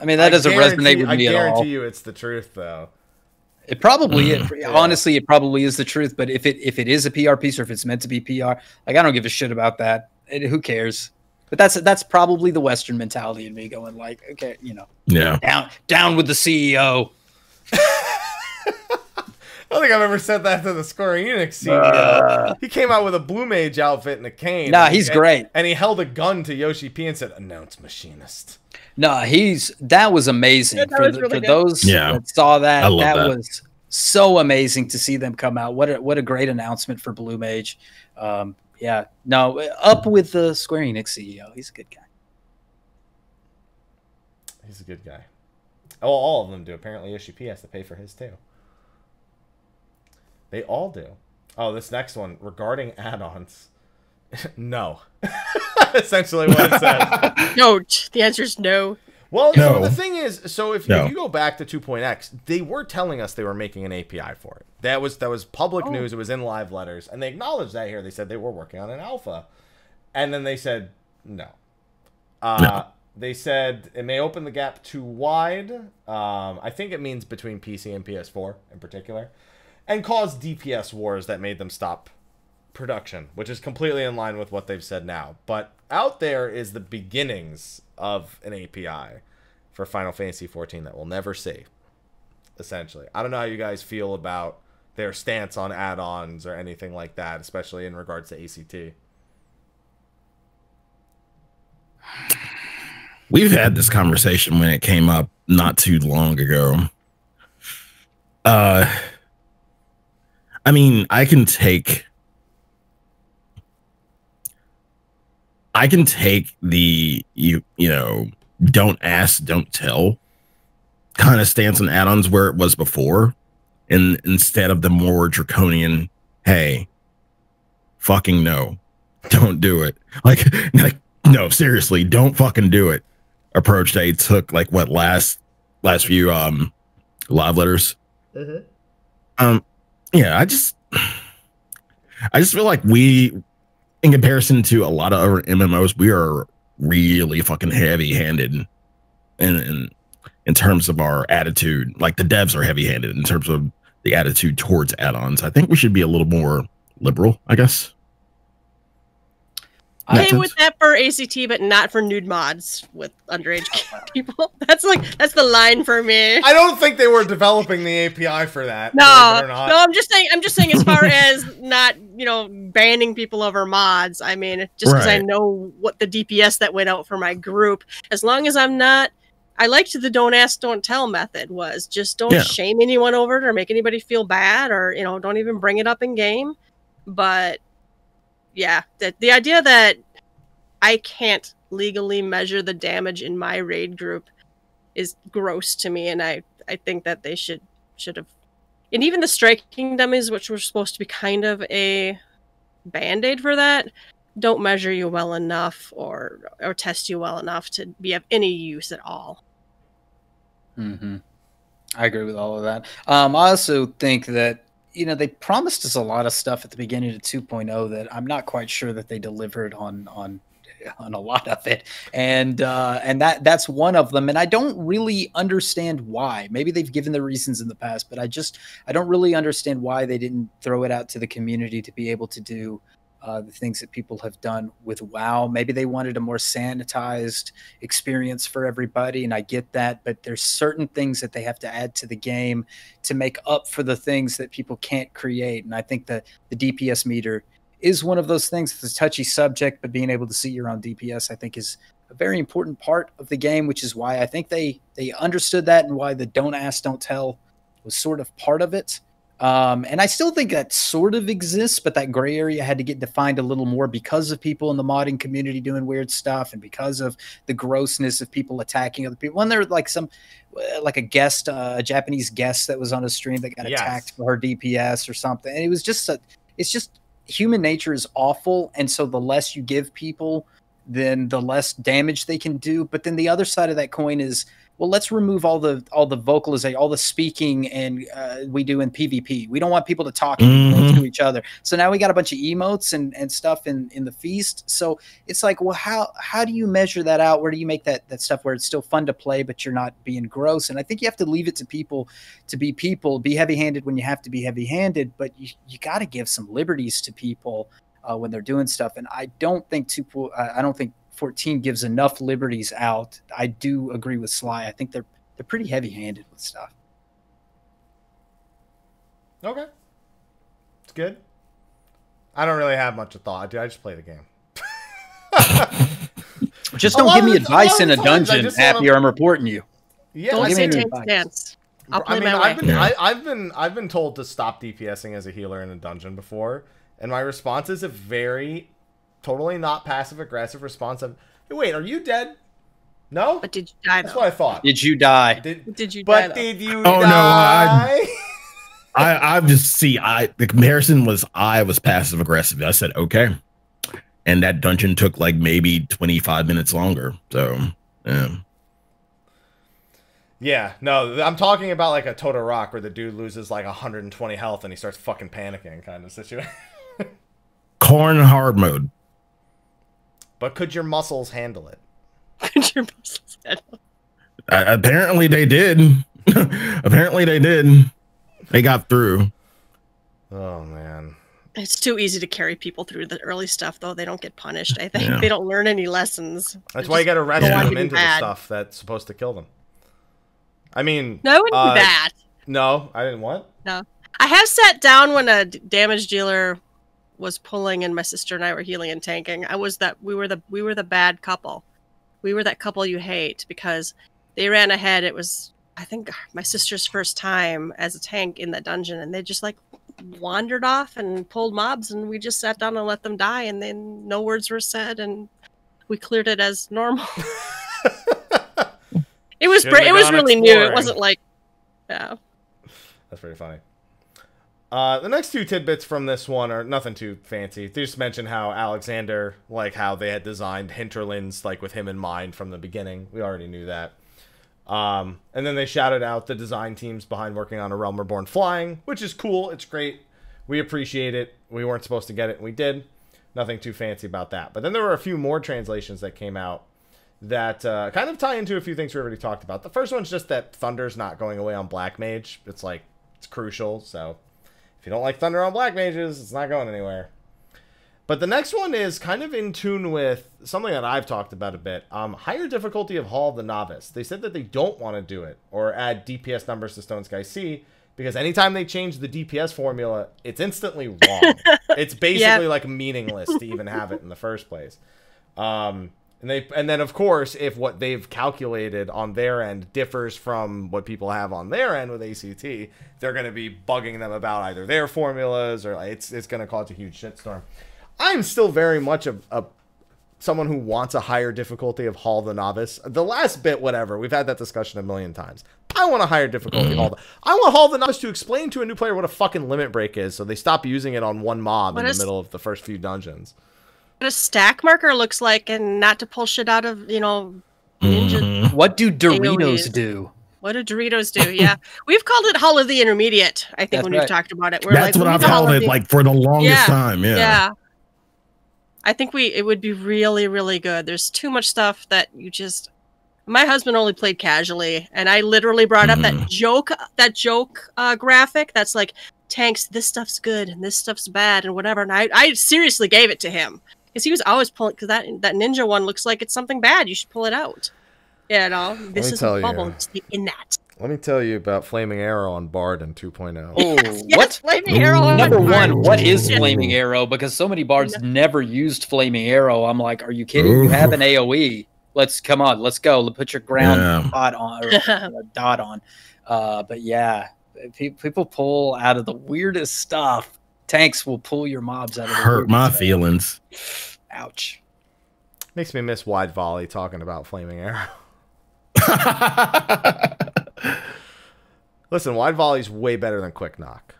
I mean, that doesn't resonate with me at all. I guarantee you it's the truth, though. It probably, honestly, it probably is the truth. But if it is a PR piece or if it's meant to be PR, like I don't give a shit about that. Who cares? But that's probably the Western mentality in me going like, okay, yeah, down with the CEO. don't think I've ever said that to the Square Enix CEO. He came out with a Blue Mage outfit and a cane. Nah, he's great. And he held a gun to Yoshi P and said, "Announce Machinist." No, that was amazing. Yeah, for those that saw that, that was so amazing to see them come out. What a great announcement for Blue Mage. Yeah, no, up with the Square Enix CEO. He's a good guy. He's a good guy. Oh, all of them do. Apparently, Yoshi P has to pay for his too. They all do. Oh, this next one regarding add-ons. No. Essentially what it says. No, the answer is no. Well, no. So the thing is, so if you go back to 2.x, they were telling us they were making an API for it. That was public news. It was in live letters, and they acknowledged that here. They said they were working on an alpha, and then they said no. They said it may open the gap too wide. I think it means between PC and PS4 in particular, and cause DPS wars that made them stop production, which is completely in line with what they've said now. But out there is the beginnings of an API for Final Fantasy XIV that we'll never see, essentially. I don't know how you guys feel about their stance on add-ons or anything like that, especially in regards to ACT. We've had this conversation when it came up not too long ago. I mean, I can take the you know, don't ask, don't tell kind of stance on add-ons where it was before, and instead of the more draconian, hey, fucking no, don't do it. Like no, seriously, don't fucking do it. Approach they took, like, what, last few live letters. Yeah, I just feel like we, in comparison to a lot of other MMOs, we are really fucking heavy-handed in terms of our attitude. Like, the devs are heavy-handed in terms of the attitude towards add-ons. I think we should be a little more liberal, I guess. Okay with that for ACT, but not for nude mods with underage people. That's the line for me. I don't think they were developing the API for that. No, I'm just saying as far as not, you know, banning people over mods. I mean, just because I know what the DPS that went out for my group, as long as I'm not, I liked the don't ask, don't tell method was just don't shame anyone over it or make anybody feel bad, or, you know, don't even bring it up in game. But yeah, the idea that I can't legally measure the damage in my raid group is gross to me, and I think that they should have. And even the striking dummies, which were supposed to be kind of a band-aid for that, don't measure you well enough or test you well enough to be of any use at all. Mm-hmm. I agree with all of that. I also think that, you know, they promised us a lot of stuff at the beginning of 2.0 that I'm not quite sure that they delivered on a lot of it, and that's one of them. And I don't really understand why. Maybe they've given the reasons in the past, but I don't really understand why they didn't throw it out to the community to be able to do the things that people have done with WoW. Maybe they wanted a more sanitized experience for everybody, and I get that, but there's certain things that they have to add to the game to make up for the things that people can't create. And I think that the DPS meter is one of those things. It's a touchy subject, but being able to see your own DPS, I think, is a very important part of the game, which is why I think they understood that, and why the don't ask, don't tell was sort of part of it. And I still think that sort of exists, but that gray area had to get defined a little more because of people in the modding community doing weird stuff, and because of the grossness of people attacking other people. And there was like a guest, a Japanese guest that was on a stream that got attacked for her DPS or something. And it was just it's just human nature is awful. And so the less you give people, then the less damage they can do. But then the other side of that coin is, well, let's remove all the vocalization, all the speaking, and we do in PvP. We don't want people to talk to each other. So now we got a bunch of emotes and stuff in the feast. So it's like, well, how do you measure that out? Where do you make that stuff where it's still fun to play, but you're not being gross? And I think you have to leave it to people to be people. Be heavy-handed when you have to be heavy-handed, but you got to give some liberties to people when they're doing stuff. And I don't think 14 gives enough liberties out. I do agree with Sly. I think they're pretty heavy-handed with stuff. Okay. It's good. I don't really have much of thought, dude. I just play the game. Just don't give me advice in a dungeon after I'm reporting you. Yeah, Don't give say me tank stance. I'll play I mean, my way. I've been told to stop DPSing as a healer in a dungeon before, and my response is a very, totally not passive aggressive response of, "Hey, wait, are you dead? No, But did you die? that's Though? what I thought. Did you die? Did you die? But Though? did you Oh, no, die? I just see the comparison was I was passive aggressive. I said okay, and that dungeon took like maybe 25 minutes longer. So yeah. Yeah, no, I'm talking about like a Total Rock where the dude loses like 120 health and he starts fucking panicking kind of situation. Corn hard mode. But could your muscles handle it? Could your muscles handle? Apparently they did. Apparently they did. They got through. Oh man, It's too easy to carry people through the early stuff, though. They don't get punished. I think Yeah. they don't learn any lessons. that's They why you just got to wrestle go on them to be into the bad. stuff that's supposed to kill them. I mean, No, I wouldn't do that. No, I didn't want. No, I have sat down when a damage dealer was pulling, and my sister and I were healing and tanking. We were the bad couple. We were that couple you hate because they ran ahead. It was, I think, my sister's first time as a tank in that dungeon, and they just like wandered off and pulled mobs, and we just sat down and let them die, and then no words were said, and we cleared it as normal. It was Shouldn't have it was gone really new. exploring. It wasn't like, yeah. That's pretty funny. The next two tidbits from this one are nothing too fancy. They just mention how Alexander, like how they had designed hinterlands like with him in mind from the beginning. We already knew that. And then they shouted out the design teams behind working on A Realm Reborn Flying, which is cool. It's great. We appreciate it. We weren't supposed to get it, and we did. Nothing too fancy about that. But then there were a few more translations that came out that kind of tie into a few things we already talked about. The first one's just that Thunder's not going away on Black Mage. It's like, it's crucial, so if you don't like Thunder on Black Mages, it's not going anywhere. But the next one is kind of in tune with something that I've talked about a bit. Higher difficulty of Hall of the Novice. They said that they don't want to do it or add DPS numbers to Stone Sky Sea because anytime they change the DPS formula, it's instantly wrong. It's basically like meaningless to even have it in the first place. And then, of course, if what they've calculated on their end differs from what people have on their end with ACT, they're going to be bugging them about either their formulas or it's going to cause a huge shitstorm. I'm still very much a someone who wants a higher difficulty of Hall the Novice. The last bit, whatever, we've had that discussion a million times. I want a higher difficulty Hall. I want Hall the Novice to explain to a new player what a fucking limit break is, so they stop using it on one mob in the middle of the first few dungeons. What a stack marker looks like, and not to pull shit out of, ninja. What do Doritos AOEs. do? What do Doritos do? Yeah. We've called it Hall of the Intermediate, I think, That's when right. we've talked about it. We're That's like, what we I've need the Hall called of it the- like for the longest time. Yeah. I think it would be really, really good. There's too much stuff that you just... My husband only played casually, and I literally brought up that joke graphic that's like, tanks, this stuff's good, and this stuff's bad, and whatever. And I seriously gave it to him. Because he was always pulling, because that ninja one looks like it's something bad. You should pull it out. This is a bubble. Stay in that. Let me tell you about Flaming Arrow on Bard in 2.0. Oh, Yes, what? Flaming Arrow on Number Bard. one, what is Yes. Flaming Arrow? Because so many bards never used Flaming Arrow. I'm like, are you kidding? You have an AoE. Let's go. Put your ground dot on. Or, dot on. But yeah, people pull out of the weirdest stuff. Tanks will pull your mobs out of the Hurt my weirdest stuff. feelings. Ouch. Makes me miss Wide Volley talking about Flaming Arrow. Listen, Wide Volley's way better than Quick Knock.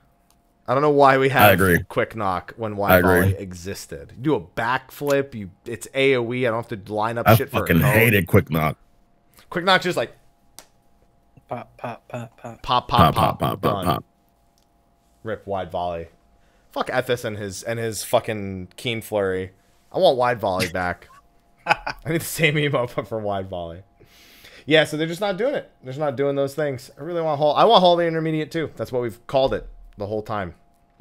I don't know why we have Quick Knock when Wide Volley existed. You do a backflip, it's AoE, I don't have to line up shit for it. I fucking hated Quick Knock. Quick Knock just like Pop, pop, pop, pop. pop, pop, pop, pop, pop, pop. Rip Wide Volley. Fuck Ethis and his fucking Keen Flurry. I want Wide Volley back. I need the same emote but for Wide Volley. Yeah, so they're just not doing it. They're just not doing those things. I really want Hall. I want Hall the Intermediate too. That's what we've called it the whole time.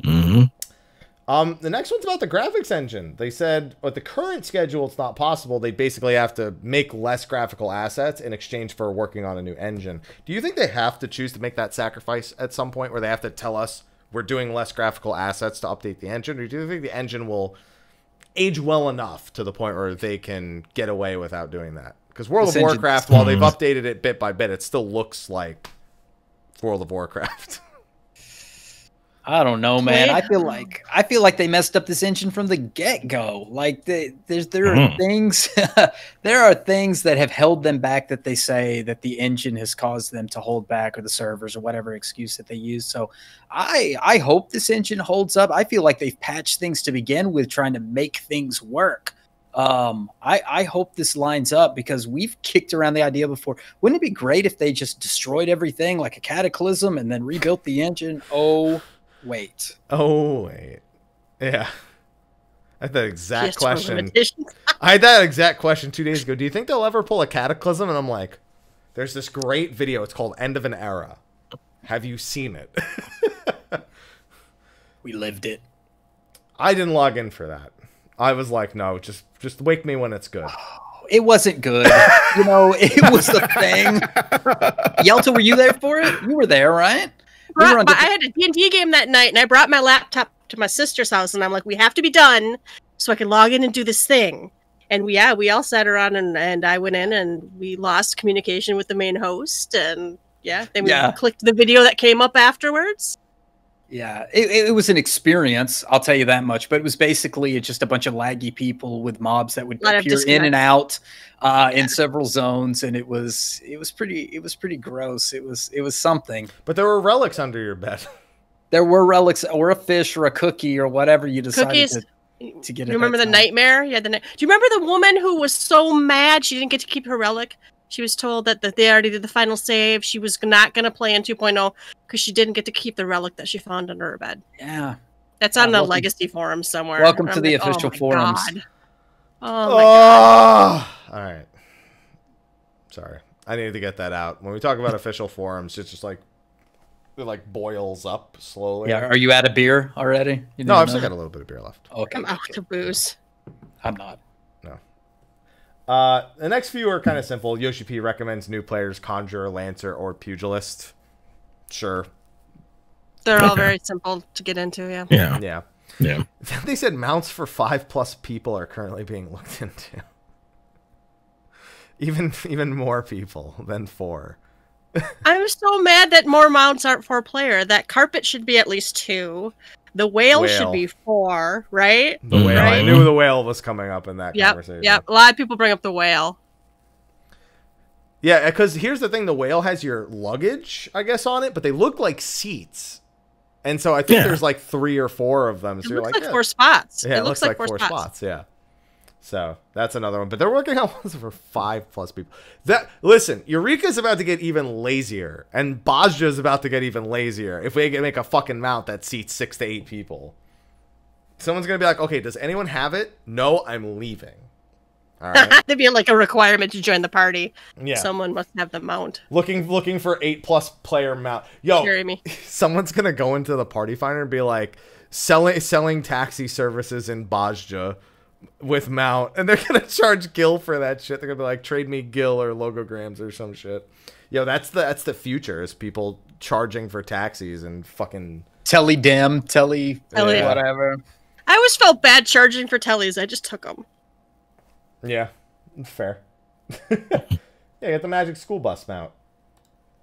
The next one's about the graphics engine. They said with the current schedule, it's not possible. They basically have to make less graphical assets in exchange for working on a new engine. Do you think they have to choose to make that sacrifice at some point where they have to tell us we're doing less graphical assets to update the engine, or do you think the engine will age well enough to the point where they can get away without doing that? Because World of Warcraft, while they've updated it bit by bit, it still looks like World of Warcraft. I don't know, man. I feel like they messed up this engine from the get-go. Like there are things there are things that have held them back, that they say that the engine has caused them to hold back, or the servers, or whatever excuse that they use. So I hope this engine holds up. I feel like they've patched things to begin with, trying to make things work. I hope this lines up, because we've kicked around the idea before. Wouldn't it be great if they just destroyed everything like a cataclysm and then rebuilt the engine? Oh, wait. Yeah. I had that exact question. I had that exact question 2 days ago. Do you think they'll ever pull a cataclysm? And I'm like, there's this great video. It's called End of an Era. Have you seen it? We lived it. I didn't log in for that. I was like, no, just wake me when it's good. It wasn't good. You know, it was the thing. Yelta, were you there for it? You were there, right? I had a D&D game that night, and I brought my laptop to my sister's house, and I'm like, we have to be done so I can log in and do this thing. And we all sat around, and I went in, and we lost communication with the main host, and then we clicked the video that came up afterwards. Yeah, it was an experience, I'll tell you that much. But it was basically just a bunch of laggy people with mobs that would appear in and out in several zones, and it was pretty gross. It was something. But there were relics under your bed. There were relics, or a fish, or a cookie, or whatever you decided to get. Do you remember the nightmare? Yeah, do you remember the woman who was so mad she didn't get to keep her relic? She was told that they already did the final save. She was not going to play in 2.0 because she didn't get to keep the relic that she found under her bed. Yeah. That's on the Legacy forum somewhere. Welcome to the official forums. God. Oh, my God. All right. Sorry. I needed to get that out. When we talk about official forums, it's just like, it like boils up slowly. Yeah. Are you out of beer already? No, I've still got a little bit of beer left. Okay. I'm out of booze. I'm not. No. The next few are kind of simple. Yoshi P recommends new players Conjurer, Lancer, or Pugilist. Sure. They're all very simple to get into, Yeah. They said mounts for 5+ people are currently being looked into. Even more people than 4. I'm so mad that more mounts aren't 4-player. That carpet should be at least 2. The whale should be 4, right? The whale. Right? I knew the whale was coming up in that conversation. Yep. A lot of people bring up the whale. Yeah, because here's the thing. The whale has your luggage, I guess, on it, but they look like seats. And so I think there's like 3 or 4 of them. So it you're looks like 4 spots. Yeah, it looks like 4 spots. Yeah. So that's another one. But they're working on ones for 5+ people. Listen, Eureka's about to get even lazier, and Bajja's about to get even lazier if we make a fucking mount that seats 6 to 8 people. Someone's gonna be like, okay, does anyone have it? No, I'm leaving. All right. That'd be like a requirement to join the party. Yeah. Someone must have the mount. Looking for 8+ player mount. Yo, me. Someone's gonna go into the party finder and be like, selling taxi services in Bajja with mount, and they're gonna charge Gil for that shit. They're gonna be like, trade me Gil or logograms or some shit. Yo, that's the future, is people charging for taxis and fucking telly whatever. I always felt bad charging for tellies. I just took them. Yeah, fair. Yeah, get the Magic School Bus mount.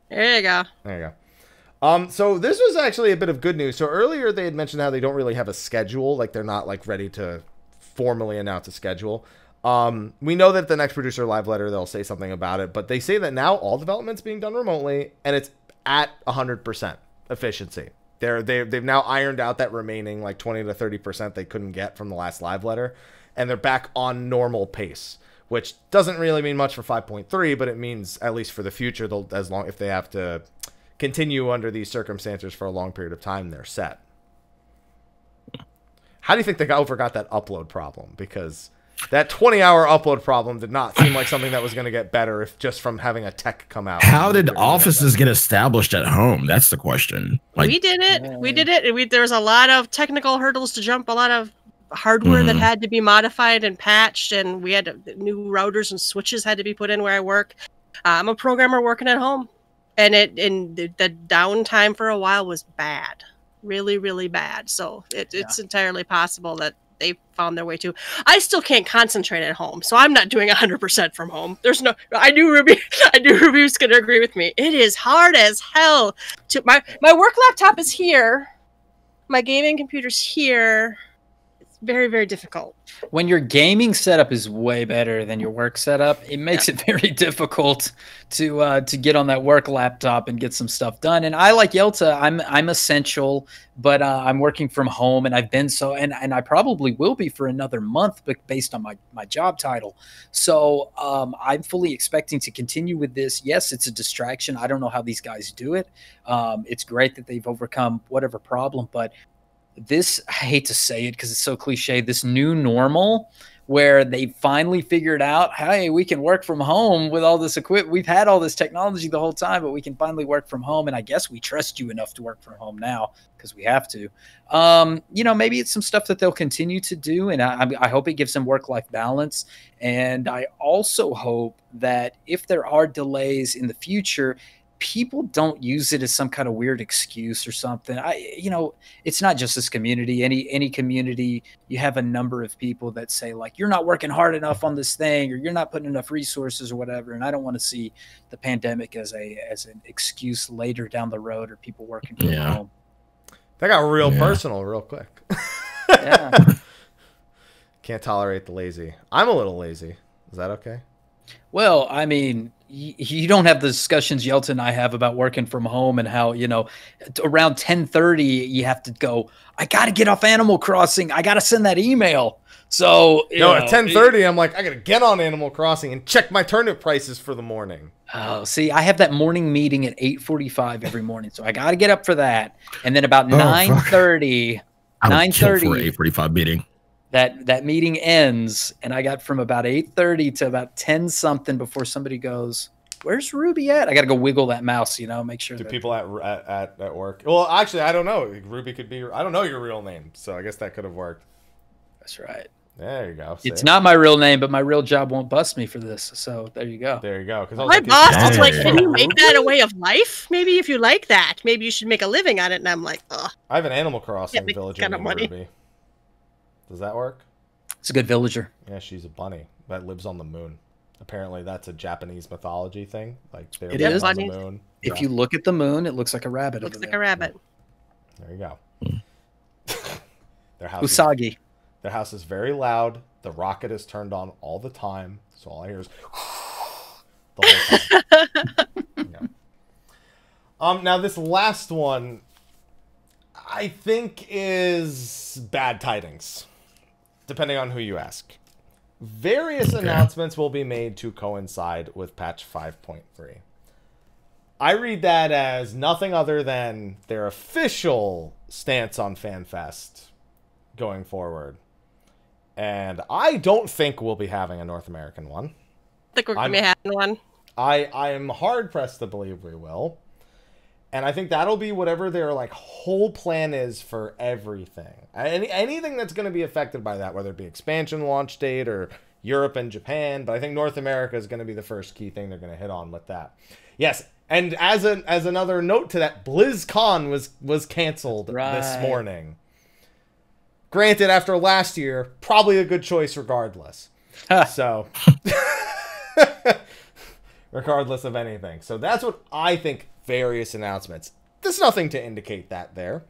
There you go. So this was actually a bit of good news. So earlier they had mentioned how they don't really have a schedule, like they're not like ready to formally announce a schedule. We know that the next producer live letter, they'll say something about it, but they say that now all development's being done remotely, and it's at 100% efficiency. They've now ironed out that remaining like 20 to 30% they couldn't get from the last live letter, and they're back on normal pace, which doesn't really mean much for 5.3, but it means at least for the future, if they have to continue under these circumstances for a long period of time, they're set. How do you think they overgot that upload problem? Because that 20-hour upload problem did not seem like something that was going to get better if just from having a tech come out. How did offices get established at home? That's the question. Like, we did it. There was a lot of technical hurdles to jump, a lot of hardware that had to be modified and patched, and we had new routers and switches had to be put in where I work. I'm a programmer working at home, and the downtime for a while was bad. really, really bad. So it's entirely possible that they found their way to. I still can't concentrate at home, so I'm not doing 100% from home. There's no. I knew Ruby's going to agree with me. It is hard as hell. My work laptop is here. My gaming computer's here. It's very, very difficult. When your gaming setup is way better than your work setup, it makes it very difficult to get on that work laptop and get some stuff done. And I, like Yelta, I'm essential, but I'm working from home, and I've been so, and I probably will be for another month, but based on my job title. So I'm fully expecting to continue with this. Yes, it's a distraction. I don't know how these guys do it. It's great that they've overcome whatever problem, but this, I hate to say it because it's so cliche, this new normal where they finally figured out, hey, we can work from home with all this equipment. We've had all this technology the whole time, but we can finally work from home. And I guess we trust you enough to work from home now because we have to. You know, maybe it's some stuff that they'll continue to do. And I hope it gives them work-life balance. And I also hope that if there are delays in the future, people don't use it as some kind of weird excuse or something. You know, it's not just this community. Any community, you have a number of people that say, like, you're not working hard enough on this thing, or you're not putting enough resources or whatever. And I don't want to see the pandemic as an excuse later down the road, or people working from home. That got real personal real quick. Can't tolerate the lazy. I'm a little lazy. Is that okay? Well, I mean, you don't have the discussions Yelta and I have about working from home and how, you know, around 10:30 you have to go, I got to get off Animal Crossing. I got to send that email. So, at 10:30, I'm like, I got to get on Animal Crossing and check my turnip prices for the morning. Oh, see, I have that morning meeting at 8:45 every morning. So I got to get up for that. And then about 9:30, 8:45 meeting. That meeting ends, and I got from about 8:30 to about 10 something before somebody goes, where's Ruby at? I got to go wiggle that mouse, you know, make sure. Do people at work? Well, actually, I don't know. Ruby could be. I don't know your real name, so I guess that could have worked. That's right. There you go. It's not my real name, but my real job won't bust me for this. So there you go. There you go. My boss is like, can you make that a way of life? Maybe if you like that, maybe you should make a living on it. And I'm like, ugh. I have an Animal Crossing villager named Ruby. Does that work? It's a good villager. Yeah, she's a bunny that lives on the moon. Apparently, that's a Japanese mythology thing. Like, they live on the moon. If you look at the moon, it looks like a rabbit. Looks like a rabbit. There you go. Their house is very loud. The rocket is turned on all the time, so all I hear is the whole time. Now this last one, I think, is bad tidings, depending on who you ask. Various announcements will be made to coincide with patch 5.3. I read that as nothing other than their official stance on FanFest going forward. And I don't think we'll be having a North American one. I think we're going to be having one. I am hard-pressed to believe we will. And I think that'll be whatever their whole plan is for everything. Anything that's going to be affected by that, whether it be expansion launch date or Europe and Japan. But I think North America is going to be the first key thing they're going to hit on with that. Yes, and as another note to that, BlizzCon was canceled this morning. Granted, after last year, probably a good choice regardless. So, regardless of anything. So that's what I think. Various announcements. There's nothing to indicate that there.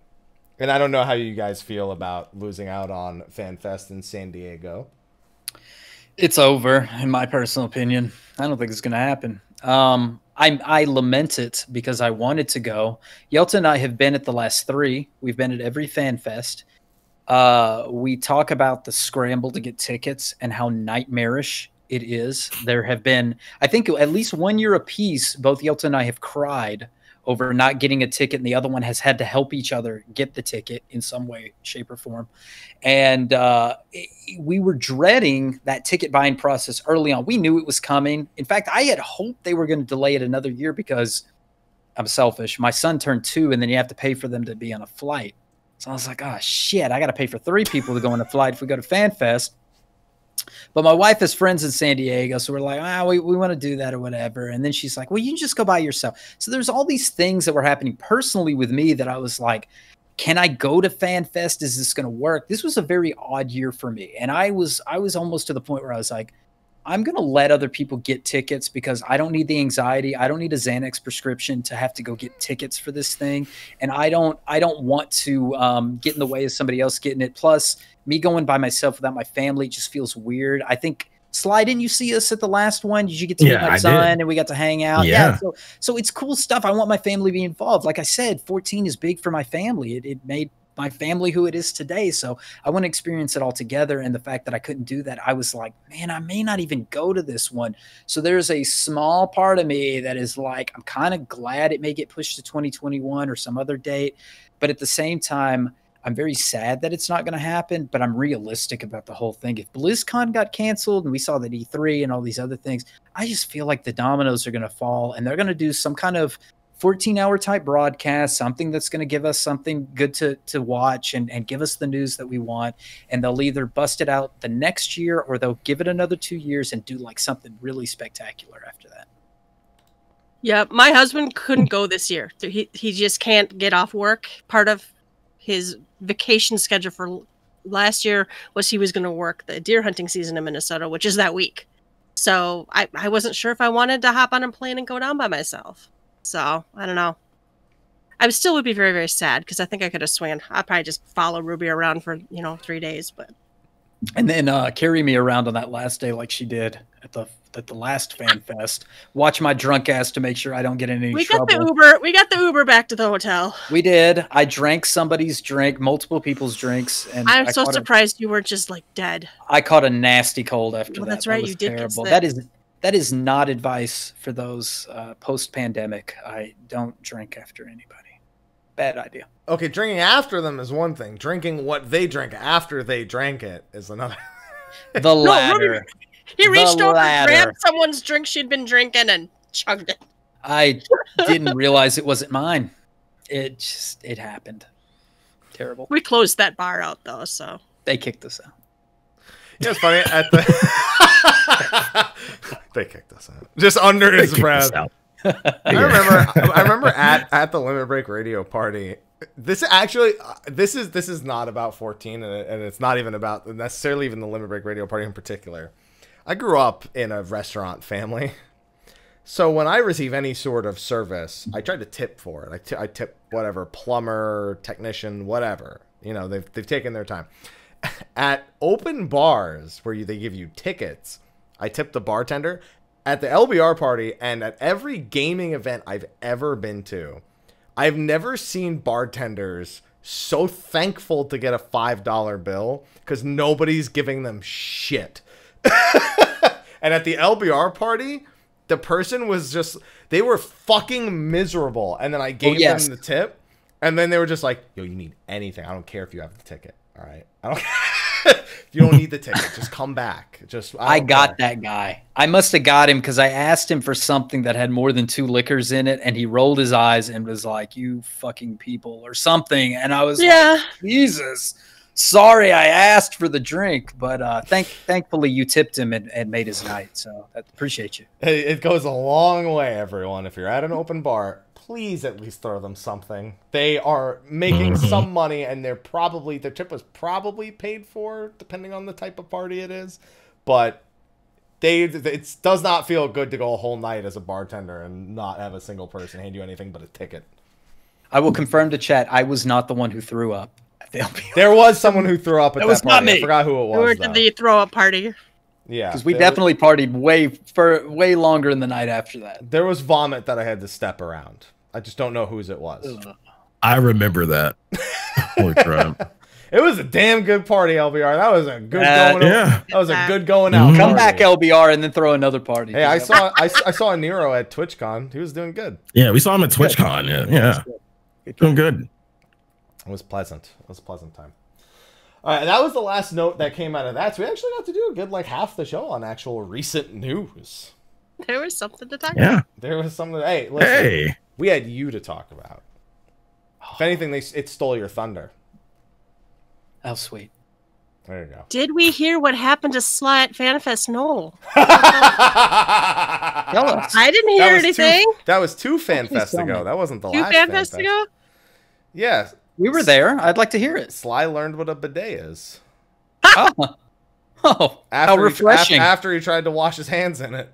And I don't know how you guys feel about losing out on FanFest in San Diego. It's over, in my personal opinion. I don't think it's going to happen. I lament it because I wanted to go. Yelta and I have been at the last 3. We've been at every FanFest. We talk about the scramble to get tickets and how nightmarish it is. There have been, I think, at least 1 year apiece, both Yelta and I have cried over not getting a ticket, and the other one has had to help each other get the ticket in some way, shape, or form. And we were dreading that ticket buying process early on. We knew it was coming. In fact, I had hoped they were going to delay it another year because I'm selfish. My son turned 2, and then you have to pay for them to be on a flight. So I was like, oh, shit, I got to pay for 3 people to go on a flight if we go to FanFest. But my wife has friends in San Diego, so we're like, we want to do that or whatever. And then she's like, well, you can just go by yourself. So there's all these things that were happening personally with me that I was like, can I go to FanFest? Is this going to work? This was a very odd year for me. And I was almost to the point where I was like, I'm going to let other people get tickets because I don't need the anxiety. I don't need a Xanax prescription to have to go get tickets for this thing. And I don't want to get in the way of somebody else getting it. Plus, me going by myself without my family just feels weird. I think, Sly, didn't you see us at the last one? Did you get to meet my son and we got to hang out? Yeah. So it's cool stuff. I want my family to be involved. Like I said, 14 is big for my family. It made my family who it is today. So I want to experience it all together. And the fact that I couldn't do that, I was like, man, I may not even go to this one. So there's a small part of me that is like, I'm kind of glad it may get pushed to 2021 or some other date. But at the same time, I'm very sad that it's not going to happen, but I'm realistic about the whole thing. If BlizzCon got canceled and we saw that E3 and all these other things, I just feel like the dominoes are going to fall and they're going to do some kind of 14-hour type broadcast, something that's going to give us something good to watch and give us the news that we want. And they'll either bust it out the next year or they'll give it another 2 years and do like something really spectacular after that. Yeah, my husband couldn't go this year. He just can't get off work. Part of his vacation schedule for last year was he was going to work the deer hunting season in Minnesota, which is that week. So I wasn't sure if I wanted to hop on a plane and go down by myself. So I don't know. I still would be very, very sad because I think I could have swam. I'd probably just follow Ruby around for 3 days, but and then carry me around on that last day like she did at the last Fan Fest. Watch my drunk ass to make sure I don't get in any trouble. We got the Uber back to the hotel. We did. I drank somebody's drink, multiple people's drinks, and I'm so surprised you weren't just like dead. I caught a nasty cold after that. That's right. That you did. Terrible. That is not advice for those post-pandemic. I don't drink after anybody. Bad idea. Okay, drinking after them is one thing. Drinking what they drank after they drank it is another. The latter. He reached over and grabbed someone's drink she'd been drinking and chugged it. I didn't realize it wasn't mine. It happened. Terrible. We closed that bar out though, so they kicked us out. Yeah, it's funny they kicked us out just under his breath. I remember at the Limit Break radio party. This is not about 14, and it's not even about necessarily even the Limit Break radio party in particular. I grew up in a restaurant family, so when I receive any sort of service, I try to tip for it. I tip whatever, plumber, technician, whatever. They've taken their time. At open bars where they give you tickets, I tip the bartender. At the LBR party and at every gaming event I've ever been to, I've never seen bartenders so thankful to get a $5 bill because nobody's giving them shit. And at the LBR party, the person was just, they were fucking miserable. And then I gave them the tip. And then they were just like, yo, you need anything. I don't care if you have the ticket. All right. I don't care. You don't need the ticket. Just come back. I got that guy. I must have got him because I asked him for something that had more than 2 liquors in it. And he rolled his eyes and was like, you fucking people or something. And I was like, Jesus. Sorry, I asked for the drink, but thankfully you tipped him and made his night. So I appreciate you. It goes a long way, everyone. If you're at an open bar, please at least throw them something. They are making some money, and their tip was probably paid for, depending on the type of party it is. But it does not feel good to go a whole night as a bartender and not have a single person hand you anything but a ticket. I will confirm to chat, I was not the one who threw up. There was someone who threw up at that party. Not me. I forgot who it was. We were at the throw up party. Yeah, because we definitely partied way longer in the night after that. There was vomit that I had to step around. I just don't know whose it was. I remember that. Holy crap! It was a damn good party, LBR. That was a good going. That was a good going out. Come back, LBR, and then throw another party. Hey, I saw Nero at TwitchCon. He was doing good. Yeah, we saw him at TwitchCon. Yeah. Doing good. It was pleasant. It was a pleasant time. All right, that was the last note that came out of that. So we actually got to do a good half the show on actual recent news. There was something to talk about. There was something. Hey, listen. We had you to talk about. If anything, it stole your thunder. Oh, sweet. There you go. Did we hear what happened to Sly at FanFest? No. I didn't hear anything. That was 2 FanFest ago. That wasn't the last FanFest ago? Yeah. We were there. I'd like to hear it. Sly learned what a bidet is. Oh, how refreshing. After he tried to wash his hands in it.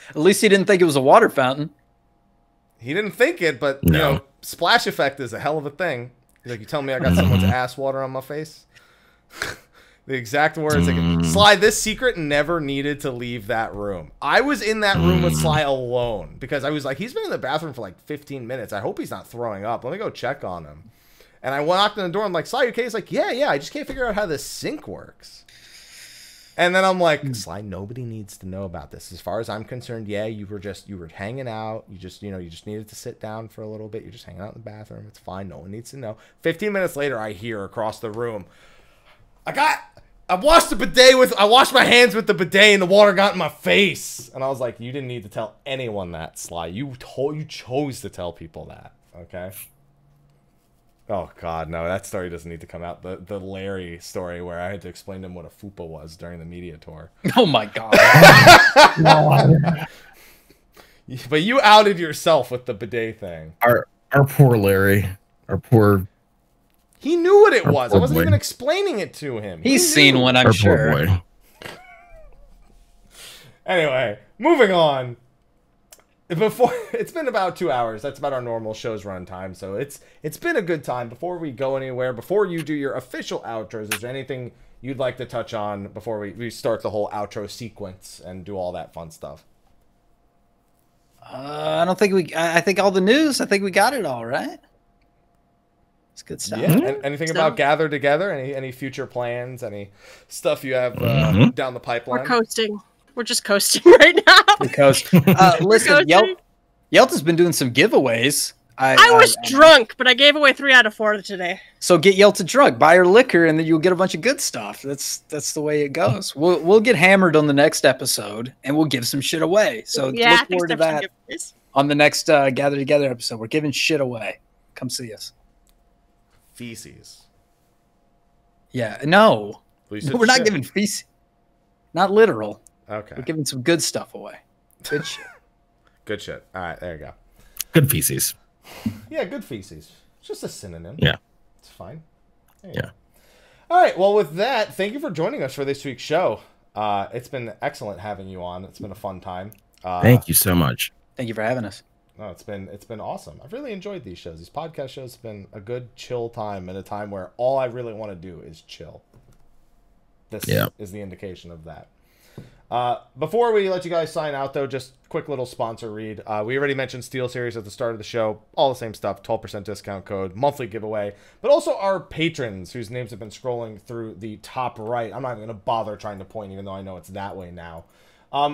At least he didn't think it was a water fountain. He didn't think it, but, you know, splash effect is a hell of a thing. He's like, you tell me I got someone's ass water on my face? The exact words. Like, Sly, this secret never needed to leave that room. I was in that room with Sly alone because I was like, he's been in the bathroom for like 15 minutes. I hope he's not throwing up. Let me go check on him. And I knocked on the door. I'm like, Sly, you okay? He's like, yeah, I just can't figure out how this sink works. And then I'm like, Sly, nobody needs to know about this. As far as I'm concerned, yeah, you were hanging out. You just needed to sit down for a little bit. You're just hanging out in the bathroom. It's fine. No one needs to know. 15 minutes later, I hear across the room, I washed my hands with the bidet and the water got in my face. And I was like, you didn't need to tell anyone that, Sly. You chose to tell people that. Okay. Oh, God, no, that story doesn't need to come out. The Larry story where I had to explain to him what a fupa was during the media tour. Oh, my God. But you outed yourself with the bidet thing. Our poor Larry. He knew what it was. I wasn't even explaining it to him. He's seen one, I'm sure. Anyway, moving on. It's been about 2 hours. That's about our normal show's run time. So it's been a good time. Before we go anywhere, before you do your official outros, is there anything you'd like to touch on before we start the whole outro sequence and do all that fun stuff? I don't think I think all the news. I think we got it all right. It's good stuff. Yeah. Anything about Gather Together? Any future plans? Any stuff you have down the pipeline? We're coasting. We're just coasting right now. We coast. Listen, Yelta's been doing some giveaways. I was drunk, but I gave away 3 out of 4 today. So get Yelta drunk, buy her liquor, and then you'll get a bunch of good stuff. That's the way it goes. We'll get hammered on the next episode, and we'll give some shit away. So look forward to that on the next Gather Together episode. We're giving shit away. Come see us. Feces. Yeah, no. We're not giving feces. Not literal. Okay. We're giving some good stuff away. Good shit. Good shit. All right, there you go. Good feces. Yeah, good feces. It's just a synonym. Yeah. It's fine. Yeah. All right, well, with that, thank you for joining us for this week's show. It's been excellent having you on. It's been a fun time. Thank you so much. Thank you for having us. No, it's been awesome. I've really enjoyed these shows. These podcast shows have been a good chill time and a time where all I really want to do is chill. This is the indication of that. Before we let you guys sign out, though, just quick little sponsor read. We already mentioned SteelSeries at the start of the show. All the same stuff, 12% discount code, monthly giveaway. But also our patrons, whose names have been scrolling through the top right. I'm not even going to bother trying to point, even though I know it's that way now.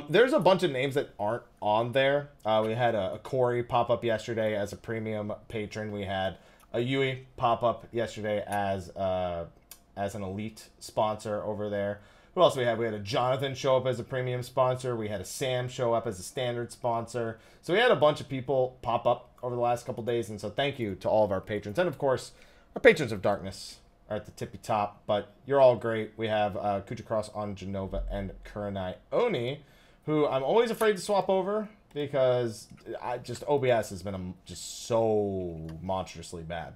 There's a bunch of names that aren't on there. We had a Corey pop up yesterday as a premium patron. We had a Yui pop up yesterday as an elite sponsor over there. Who else we had? We had a Jonathan show up as a premium sponsor. We had a Sam show up as a standard sponsor. So we had a bunch of people pop up over the last couple days. And so thank you to all of our patrons. And of course, our patrons of darkness are at the tippy top. But you're all great. We have Khuja Cross on Jenova and Kurenai Oni, who I'm always afraid to swap over because OBS has been just so monstrously bad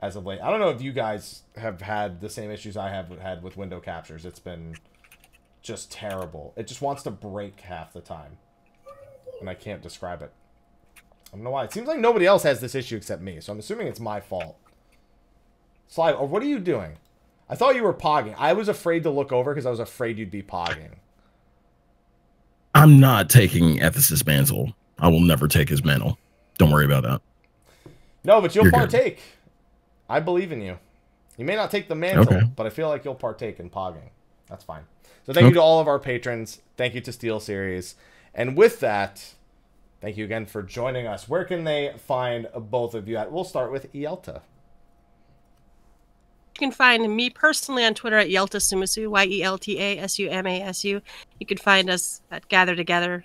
as of late. I don't know if you guys have had the same issues I have had with window captures. It's been just terrible. It just wants to break half the time. And I can't describe it. I don't know why. It seems like nobody else has this issue except me, so I'm assuming it's my fault. Sly, what are you doing? I thought you were pogging. I was afraid to look over because I was afraid you'd be pogging. I'm not taking Ethicist mantle. I will never take his mantle. Don't worry about that. No, but you'll partake. Good. I believe in you. You may not take the mantle, but I feel like you'll partake in pogging. That's fine. So thank you to all of our patrons. Thank you to SteelSeries. And with that, thank you again for joining us. Where can they find both of you at? We'll start with Yelta. You can find me personally on Twitter at Yelta Sumasu, YeltaSumasu. You can find us at Gather Together,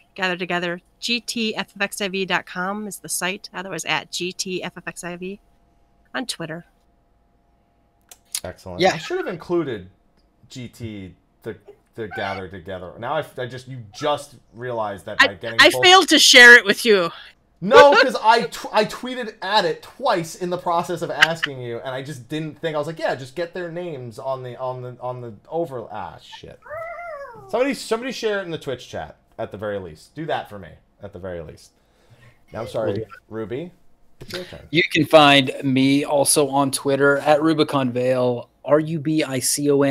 GTFFXIV.com is the site, otherwise at GTFFXIV on Twitter. Excellent. Yeah, I should have included GT the Gather Together. Now you just realized that by getting I failed to share it with you. No, because I tweeted at it twice in the process of asking you, and I just didn't think. I was like, yeah, just get their names on the over. Ah, shit. Somebody share it in the Twitch chat at the very least. Do that for me at the very least. Now, I'm sorry, Ruby. It's your turn. You can find me also on Twitter at Rubicon Vale, RubiconVale,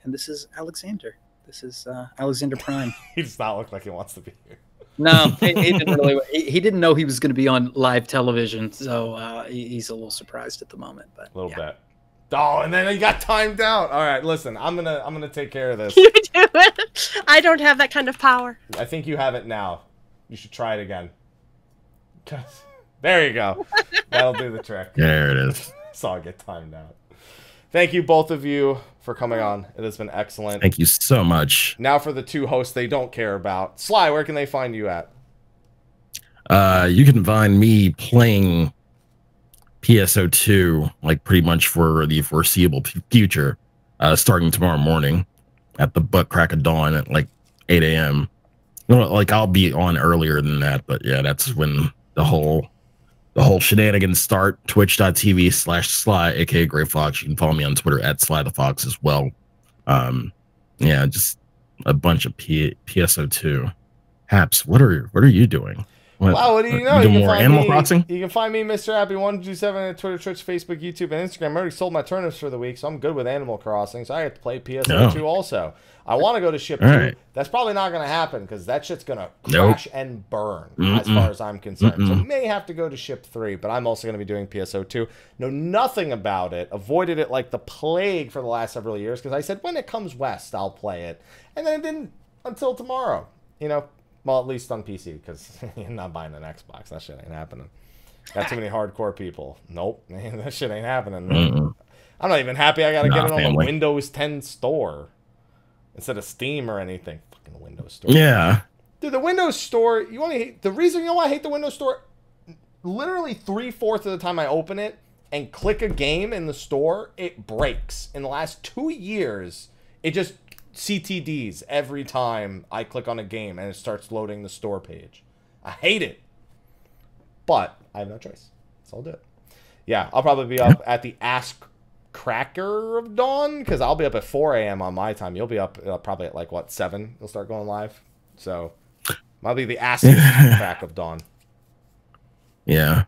and this is Alexander. This is Alexander Prime. He does not look like he wants to be here. No, he didn't really. He didn't know he was going to be on live television, so he's a little surprised at the moment. But a little bit. Oh, and then he got timed out. All right, listen, I'm gonna take care of this. You do it. I don't have that kind of power. I think you have it now. You should try it again. There you go. That'll do the trick. There it is. Saw it get timed out. Thank you, both of you, for coming on. It has been excellent. Thank you so much. Now for the two hosts they don't care about. Sly, where can they find you at? You can find me playing PSO2 like pretty much for the foreseeable future, starting tomorrow morning at the butt crack of dawn at like 8 a.m. No, like I'll be on earlier than that, but yeah, that's when the whole shenanigans start. Twitch.tv/Sly, aka Gray Fox. You can follow me on Twitter at Sly the Fox as well. Yeah, just a bunch of PSO2. Haps, what are you doing? Wow, what do you know? You do more Animal Crossing? You can find me, Mr. Happy1227 at Twitter, Twitch, Facebook, YouTube, and Instagram. I already sold my turnips for the week, so I'm good with Animal Crossing. So I have to play PSO2 also. I want to go to Ship 2. Right. That's probably not going to happen because that shit's going to crash and burn as far as I'm concerned. So may have to go to Ship 3, but I'm also going to be doing PSO2. Know nothing about it. Avoided it like the plague for the last several years because I said when it comes west, I'll play it. And then it didn't until tomorrow. You know, well, at least on PC because you're not buying an Xbox. That shit ain't happening. Got too many hardcore people. Nope, man, that shit ain't happening. I'm not even happy I got to get it on the Windows 10 store. Instead of Steam or anything. Fucking Windows Store. Yeah. Dude, the Windows Store, the reason you know why I hate the Windows Store? Literally 3/4 of the time I open it and click a game in the store, it breaks. In the last 2 years, it just CTDs every time I click on a game and it starts loading the store page. I hate it. But I have no choice. So I'll do it. Yeah, I'll probably be up at the cracker of dawn because I'll be up at 4 a.m. on my time. You'll be up probably at like what 7. You'll start going live, so I'll be the crack of dawn. Yeah,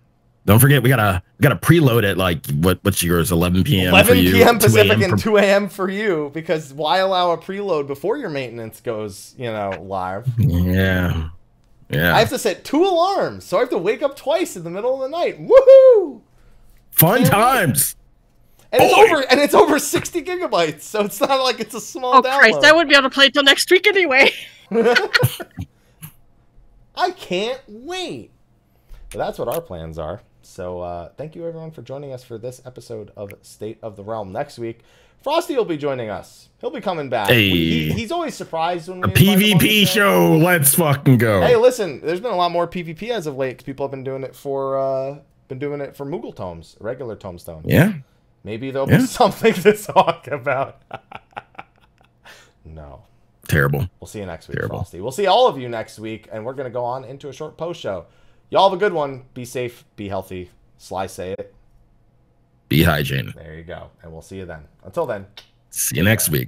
don't forget we gotta preload at like what's yours 11 p.m. 11 for you, p.m. Pacific and 2 a.m. for you because why allow a preload before your maintenance goes live? Yeah. I have to set 2 alarms, so I have to wake up twice in the middle of the night. Woohoo! Fun times. And it's over 60 gigabytes, so it's not like it's a small download. Christ, I wouldn't be able to play it till next week anyway. I can't wait. But that's what our plans are. So thank you everyone for joining us for this episode of State of the Realm. Next week, Frosty will be joining us. He'll be coming back. Hey. He's always surprised when we PvP show. Let's fucking go. Hey, listen, there's been a lot more PvP as of late because people have been doing it for Moogle tomes, regular tombstone. Yeah. Maybe there'll be something to talk about. No. Terrible. We'll see you next week, Frosty. We'll see all of you next week, and we're going to go on into a short post show. Y'all have a good one. Be safe. Be healthy. Sly, say it. Be hygiene. There you go. And we'll see you then. Until then. See you next week.